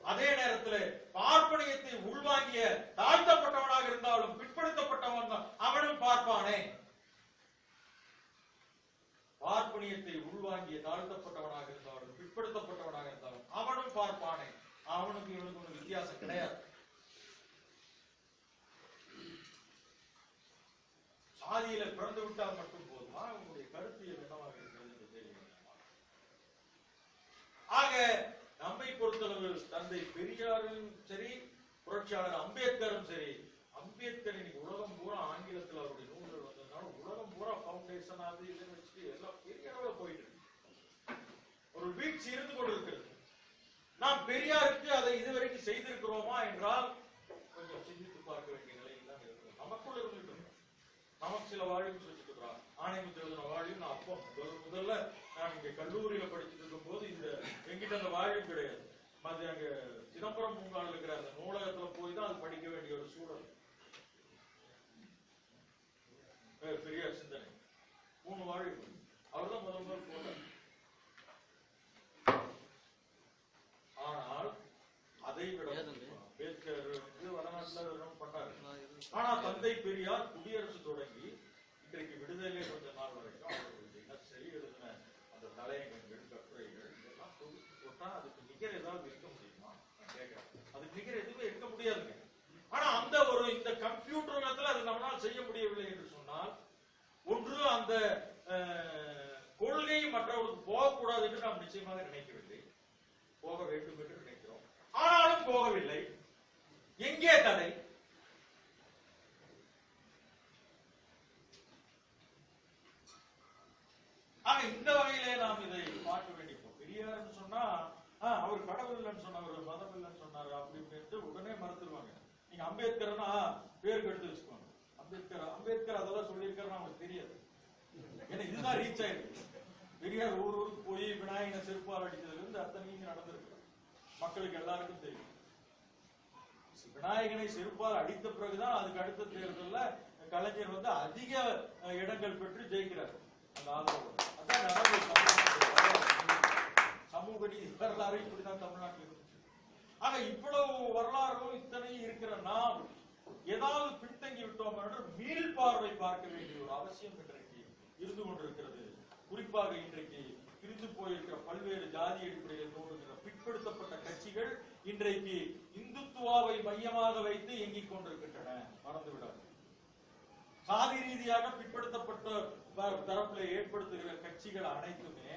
அதே நேரத்தில் பார்ப்பனியத்தை உள்வாங்கிய தாழ்த்தப்பட்டவனாக இருந்தாலும் பிற்படுத்தப்பட்டவன் தான் அவனும் பார்ப்பானே. பார்ப்பனியத்தை உள்வாங்கிய தாழ்த்தப்பட்டவனாக இருந்தாலும் பிற்படுத்தப்பட்டவனாக இருந்தாலும் அவனும் பார்ப்பானே. அவனுக்கு இவனுக்கு ஒரு வித்தியாசம் கிடையாது. சாதியில பிறந்து விட்டால் மட்டும் போதுமா? அவங்களுடைய கருத்தியல் என்னவாக இருக்கிறது என்று தெரியும். ஆக நம்மை பொறுத்தளவு தந்தை பெரியாரும் சரி, புரட்சியாளர் அம்பேத்கரும் சரி, அம்பேத்கர் இன்னைக்கு உலகம் பூரா ஆங்கிலத்தில் அவருடைய நூல்கள் வந்ததுனால உலகம் பூரா பவுண்டேஷன் ஆகுது. இதுன்னு வச்சுட்டு எல்லாம் பெரிய அளவுல போயிட்டு ஒரு வீழ்ச்சி இருந்து கொண்டிருக்கிறது. நாம் பெரியாருக்கு அதை இதுவரைக்கும் செய்திருக்கிறோமா என்றால் கொஞ்சம் சிந்தித்து பார்க்க வேண்டிய நிலையில் தான் இருக்கிறோம். நமக்குள்ள இருந்துட்டு இருக்கோம். நமக்கு சில வால்யூம்ஸ் வச்சுக்கிறோம். ஆணைமுத்து எழுதின வால்யூம் நான் அப்போ முதல்ல நான் இங்க கல்லூரியில படிச்சுட்டு இருக்கும் போது எங்கிட்ட அந்த வால்யூம் கிடையாது. அது அங்க சிதம்பரம் பூங்காவில் இருக்கிற அந்த நூலகத்துல போய் தான் அது படிக்க வேண்டிய ஒரு சூழல். பெரியார் சிந்தனை 3 வால்யூம் அவர் தான் முதல் போட்டார். ஆனால் அதை விட அம்பேத்கர் வடநாட்டுல பண்ணாரு. ஆனா தந்தை பெரியார் குடியரசு தொடங்கி இன்றைக்கு விடுதலை கொஞ்ச நாள் வரைக்கும் அவருடைய தினசரி எழுதின அந்த தலையங்கங்கள், கட்டுரைகள் இதெல்லாம் போட்டா அதுக்கு நிகர் ஏதாவது இருக்க முடியுமா? நான் கேட்கிறேன். அதுக்கு நிகர் எதுவுமே இருக்க முடியாதுங்க. ஆனா அந்த இந்த கம்ப்யூட்டர் உலகத்துல அது நம்மளால் செய்ய முடியவில்லை என்று சொன்னால், ஒன்று அந்த கொள்கை மற்றவர்களுக்கு போகக்கூடாது என்று நாம் நிச்சயமாக நினைக்கவில்லை. போக வேண்டும் என்று நினைக்கிறோம். ஆனாலும் போகவில்லை. எங்கே தடை? ஆக இந்த வகையிலே நாம் இதை பார்க்க வேண்டியிருக்கோம். பெரியார் சொன்னா அவர் கடவுள் இல்லைன்னு சொன்னவர், மதம் இல்லைன்னு சொன்னாரு அப்படின்னு உடனே மறுத்துருவாங்க. நீங்க அம்பேத்கர்னா பேருக்கு எடுத்து வச்சுக்கோங்க. அம்பேத்கர் அதெல்லாம் சொல்லியிருக்காருன்னு அவங்களுக்கு தெரியாது. ஏன்னா இதுதான் ரீச் ஆயிருக்கு. பெரியார் ஊருக்கு போய் விநாயகனை செருப்பால் அடித்ததுல இருந்து அத்தனையும் நடந்திருக்கு. மக்களுக்கு எல்லாருக்கும் தெரியும். விநாயகனை செருப்பால் அடித்த பிறகுதான் அதுக்கு அடுத்த தேர்தல்ல கலைஞர் அதிக இடங்கள் பெற்று ஜெயிக்கிறார். அந்த ஆதரவு அதான் சமூக நீதி வரலாறு இப்படிதான் தமிழ்நாட்டில் இருந்துச்சு. ஆக இவ்வளவு வரலாறும் இத்தனையும் இருக்கிற நாம் ஏதாவது பின்தங்கி விட்டோம் என்று மீள் பார்வை பார்க்க வேண்டிய ஒரு அவசியம் இன்றைக்கு இருந்து கொண்டிருக்கிறது. குறிப்பாக இன்றைக்கு பிரிந்து போயிருக்கிற பல்வேறு ஜாதி அடிப்படையில் தோன்றுகிற பிற்படுத்தப்பட்ட கட்சிகள் இன்றைக்கு இந்துத்துவாவை மையமாக வைத்து இயங்கிக் கொண்டிருக்கின்றன. மறந்துவிடாது. சாதி ரீதியாக பிற்படுத்தப்பட்ட தரப்புல ஏற்படுத்துகிற கட்சிகள் அனைத்துமே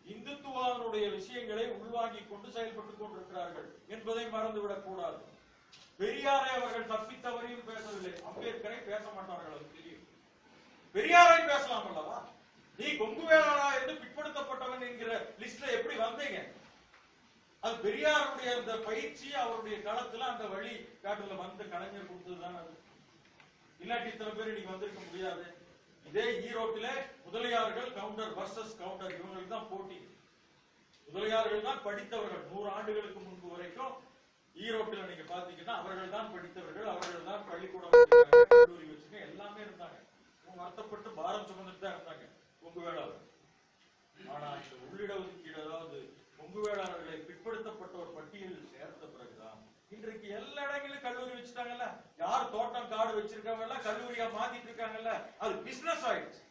இந்துத்துவனுடைய விஷயங்களை உள்வாங்கிக் கொண்டு செயல்பட்டுக் கொண்டிருக்கிறார்கள் என்பதை மறந்துவிடக் கூடாது. பெரியாரை அவர்கள் தப்பித்தவரையும் பேசவில்லை, அம்பேத்கரை பேச மாட்டார்கள், அது தெரியும். பெரியாரை பேசலாம் அல்லவா? நீ கொங்கு வேளாளா என்று பிற்படுத்தப்பட்டவன் என்கிற லிஸ்ட்ல எப்படி வந்தீங்க? அது பெரியாருடைய அந்த பயிற்சி, அவருடைய களத்துல அந்த வழி காட்டுல வந்த கலைஞர் கொடுத்ததுதான் அது. இல்லாட்டி இத்தனை பேர் இன்னைக்கு வந்திருக்க முடியாது. இதே ஈரோட்டில முதலியார்கள் கவுண்டர் வர்சஸ் கவுண்டர், இவங்களுக்கு தான் போட்டி. முதலியார்கள் தான் படித்தவர்கள். 100 ஆண்டுகளுக்கு முன்பு வரைக்கும் ஈரோட்டில் நீங்க பாத்தீங்கன்னா அவர்கள் தான் படித்தவர்கள், அவர்கள் தான் பள்ளிக்கூடம் கல்லூரி வச்சுங்க எல்லாமே இருந்தாங்க. வருத்தப்பட்டு பாரம் சுமந்துட்டு தான் இருந்தாங்க கொங்கு வேளாளர். ஆனா இந்த உள்ளிடஒதுக்கீடு, அதாவது கொங்கு வேளாளர்களை பிற்படுத்தப்பட்ட ஒரு பட்டியலில் சேர்த்த பிறகுதான் இன்றைக்கு எல்லா இடங்களிலும் கல்லூரி வச்சுட்டாங்கல்ல. யார் தோட்டம் காடு வச்சிருக்காங்கல்ல கல்லூரியா மாத்திட்டு இருக்காங்கல்ல. அது பிசினஸ் ஆயிடுச்சு.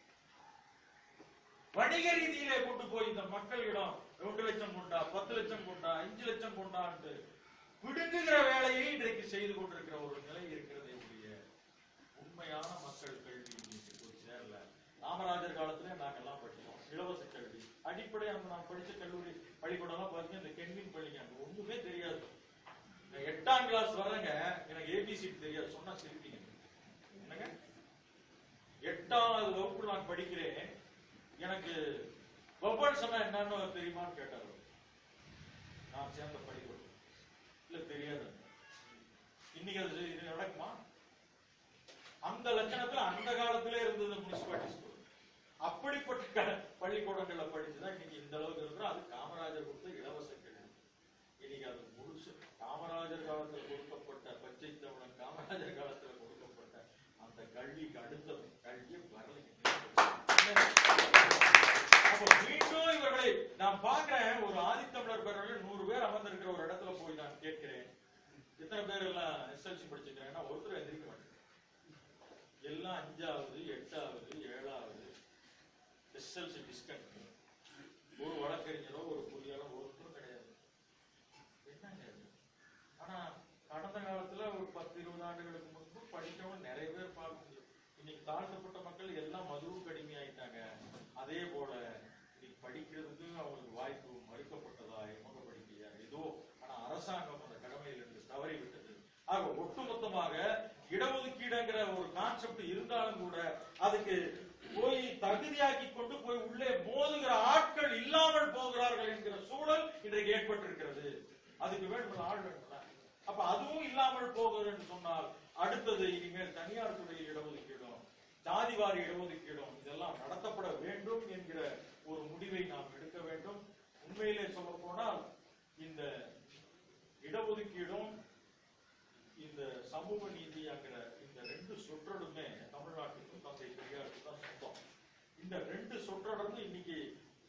வணிக ரீதியிலே கொண்டு போய் இந்த மக்களிடம் 2 லட்சம் கொண்டா, 10 லட்சம் கொண்டா, 5 லட்சம் கொண்டான்னு பிடுங்குகிற வேலையை இன்றைக்கு செய்து கொண்டிருக்கிற ஒரு நிலை இருக்கிறது. உண்மையான மக்கள் கல்வி போய் சேரல. காமராஜர் காலத்துல நாங்க எல்லாம் படிச்சோம் இலவச கல்வி. அடிப்படை அந்த நான் படிச்ச கல்லூரி பள்ளிக்கூடம் எல்லாம் பாத்தீங்கன்னா இந்த கென்வின் பள்ளிங்க, அங்க ஒண்ணுமே தெரியாது. 8ஆம் கிளாஸ் வர்றங்க எனக்கு ஏபிசிடி தெரியாது, சொன்னா சிரிப்பீங்க. என்னங்க 8ஆவது வகுப்பு நான் படிக்கிறேன், எனக்கு வவ்வல் சொன்னா என்னன்னு தெரியுமான்னு கேட்டாரு. நான் சேர்ந்த பள்ளிக்கூடம் இல்ல தெரியாது. இன்னைக்கு அது நடக்குமா? அந்த லட்சணத்துல அந்த காலத்திலே இருந்தது முனிசிபாலிட்டி ஸ்கூல். அப்படிப்பட்ட பள்ளிக்கூடங்கள்ல படிச்சுதான் இன்னைக்கு இந்த அளவுக்கு இருக்கிறோம். அது காமராஜர் கொடுத்த இலவச கல்வி. இன்னைக்கு அது முழுசு காமராஜர் காலத்துல கொடுக்கப்பட்ட பச்சை தமிழன், காமராஜர் காலத்துல கொடுக்கப்பட்ட அந்த கல்விக்கு அடுத்த கல்வி வரல. அப்ப மீண்டும் இவர்களை நான் பாக்குறேன். ஒரு ஆதித்தமிழர் பேரவையில் 100 பேர் அமர்ந்திருக்கிற ஒரு இடத்துல போய் நான் கேட்கிறேன், எத்தனை பேர் எல்லாம் எஸ்எல்சி படிச்சிருக்காங்கன்னா ஒருத்தர் எந்திரிக்க மாட்டேன். எல்லாம் 5வது 8வது 7வது எஸ்எல்சி டிஸ்கன்டினியூ. ஒரு வழக்கறிஞரோ ஒரு பொறியாளோ ஒருத்தரும் கிடையாது. என்னங்க? ஆனா கடந்த காலத்துல ஒரு 10-20 ஆண்டுகளுக்கு முன்பு படித்தவங்க நிறைய பேர் பார்க்க முடியும். இன்னைக்கு தாழ்த்தப்பட்ட மக்கள் எல்லாம் மதுவுக்கு அடிமையாயிட்டாங்க. அதே போல இன்னைக்கு படிக்கிறதுக்கு அவங்களுக்கு வாய்ப்பு மறுக்கப்பட்டதா, எமக படிக்கையா ஏதோ. ஆனா அரசாங்கம் அந்த கடமையில் இருந்து தவறி விட்டது. ஆக ஒட்டுமொத்தமாக இடஒதுக்கீடுங்கிற ஒரு கான்செப்ட் இருந்தாலும் கூட அதுக்கு போய் தகுதியாக்கி கொண்டு போய் உள்ளே மோதுகிற ஆட்கள் இல்லாமல் போகிறார்கள் என்கிற சூழல் இன்றைக்கு ஏற்பட்டிருக்கிறது. அதுக்கு வேண்டும் ஆள் வேண்டும். அப்ப அதுவும் இல்லாமல் போகிறது என்று சொன்னால் அடுத்தது இனிமேல் தனியார் துறையில் இடஒதுக்கீடும், ஜாதிவாரி இடஒதுக்கீடும் இதெல்லாம் நடத்தப்பட வேண்டும் என்கிற ஒரு முடிவை நாம் எடுக்க வேண்டும். உண்மையிலே சொல்ல போனால் இந்த இடஒதுக்கீடும் இந்த சமூக நீதிங்கிற இந்த 2 சொற்றொடருமே தமிழ்நாட்டுக்கும் தந்தை பெரியாருக்கு தான் சொந்தம். இந்த 2 சொற்றொடரும் இன்னைக்கு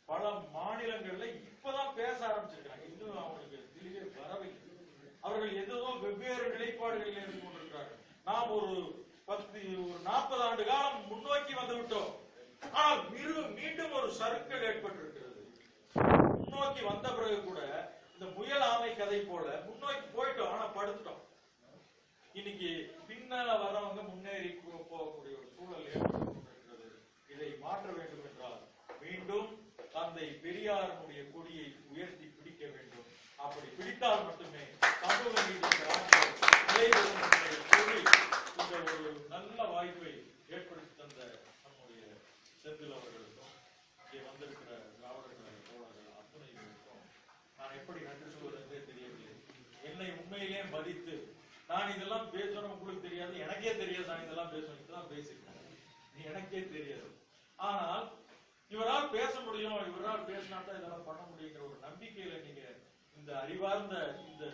பல மாநிலங்கள்ல இப்பதான் பேச ஆரம்பிச்சிருக்காங்க. இன்னும் அவங்களுக்கு தெளிவே வரவில்லை. அவர்கள் ஏதோ வெவ்வேறு நிலைப்பாடுகளில் இருந்து கொண்டிருக்கிறார்கள். நாம் ஒரு 40 ஆண்டு காலம் முன்னோக்கி வந்து விட்டோம். ஆனால் மீண்டும் ஒரு சறுக்கல் ஏற்பட்டிருக்கிறது. முன்னோக்கி வந்த பிறகு கூட இந்த முயல் ஆமை கதை போல முன்னோக்கி போயிட்டோம், ஆனா படுத்துட்டோம். இன்னைக்கு பின்னால வரவங்க முன்னேறி போகக்கூடிய ஒரு சூழல் ஏற்பட்டு கொண்டிருக்கிறது. இதை மாற்ற வேண்டும் என்றால் மீண்டும் தந்தை பெரியாருடைய கொடியை உயர்த்தி பிடிக்க வேண்டும். அப்படி பிடித்தால் மட்டுமே சமூக நீதி சொல்லி இந்த ஒரு நல்ல வாய்ப்பை ஏற்படுத்தி தந்த நம்முடைய செந்தில் அவர்களுக்கும் இங்கே வந்திருக்கிற திராவிடர்கள் தோழர்கள் அத்தனை பேருக்கும் நான் எப்படி நன்றி சொல்வதென்றே தெரியவில்லை. என்னை உண்மையிலே மதித்து நான் இதெல்லாம் பேசணும், உங்களுக்கு தெரியாது, எனக்கே தெரியாது. நான் இதெல்லாம் பேசணும், இதெல்லாம் பேசிருக்கேன், எனக்கே தெரியாது. ஆனால் இவரால் பேச முடியும், இவரால் பேசினாதான் இதெல்லாம் பண்ண முடியுங்கிற ஒரு நம்பிக்கையில நீங்க இந்த அறிவார்ந்த இந்த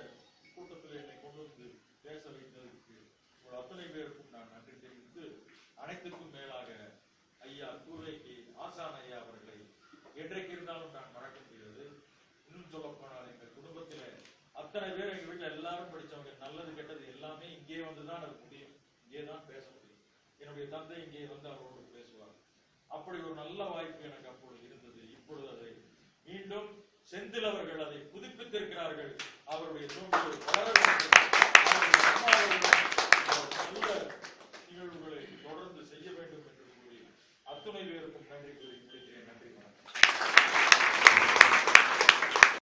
கூட்டத்தில் என்னை கொண்டு வந்து பேச வைத்ததற்கு ஒரு அத்தனை பேருக்கும் நான் நன்றி தெரிவித்து, அனைத்துக்கும் மேலாக ஐயா கூரைக்கு ஆசான் ஐயா அவர்களை என்றைக்கு இருந்தாலும் நான் மறக்க முடியாது. இன்னும் சொல்ல போனால் எங்கள் குடும்பத்தில அத்தனை பேர், எங்க வீட்டுல எல்லாரும் படிச்சவங்க, நல்லது கெட்டது எல்லாமே இங்கே வந்துதான் அது முடியும், இங்கேதான் பேச முடியும். என்னுடைய தந்தை இங்கே வந்து அவரோடு பேசுவார். அப்படி ஒரு நல்ல வாய்ப்பு எனக்கு அப்பொழுது இருந்தது. இப்பொழுது அதை மீண்டும் செந்தில் அவர்கள் அதை புதுப்பித்திருக்கிறார்கள். அவருடைய தோன்றல் நல்ல நிகழ்வுகளை தொடர்ந்து செய்ய வேண்டும் என்று கூறி அத்துணை பேருக்கும் நன்றி கூறி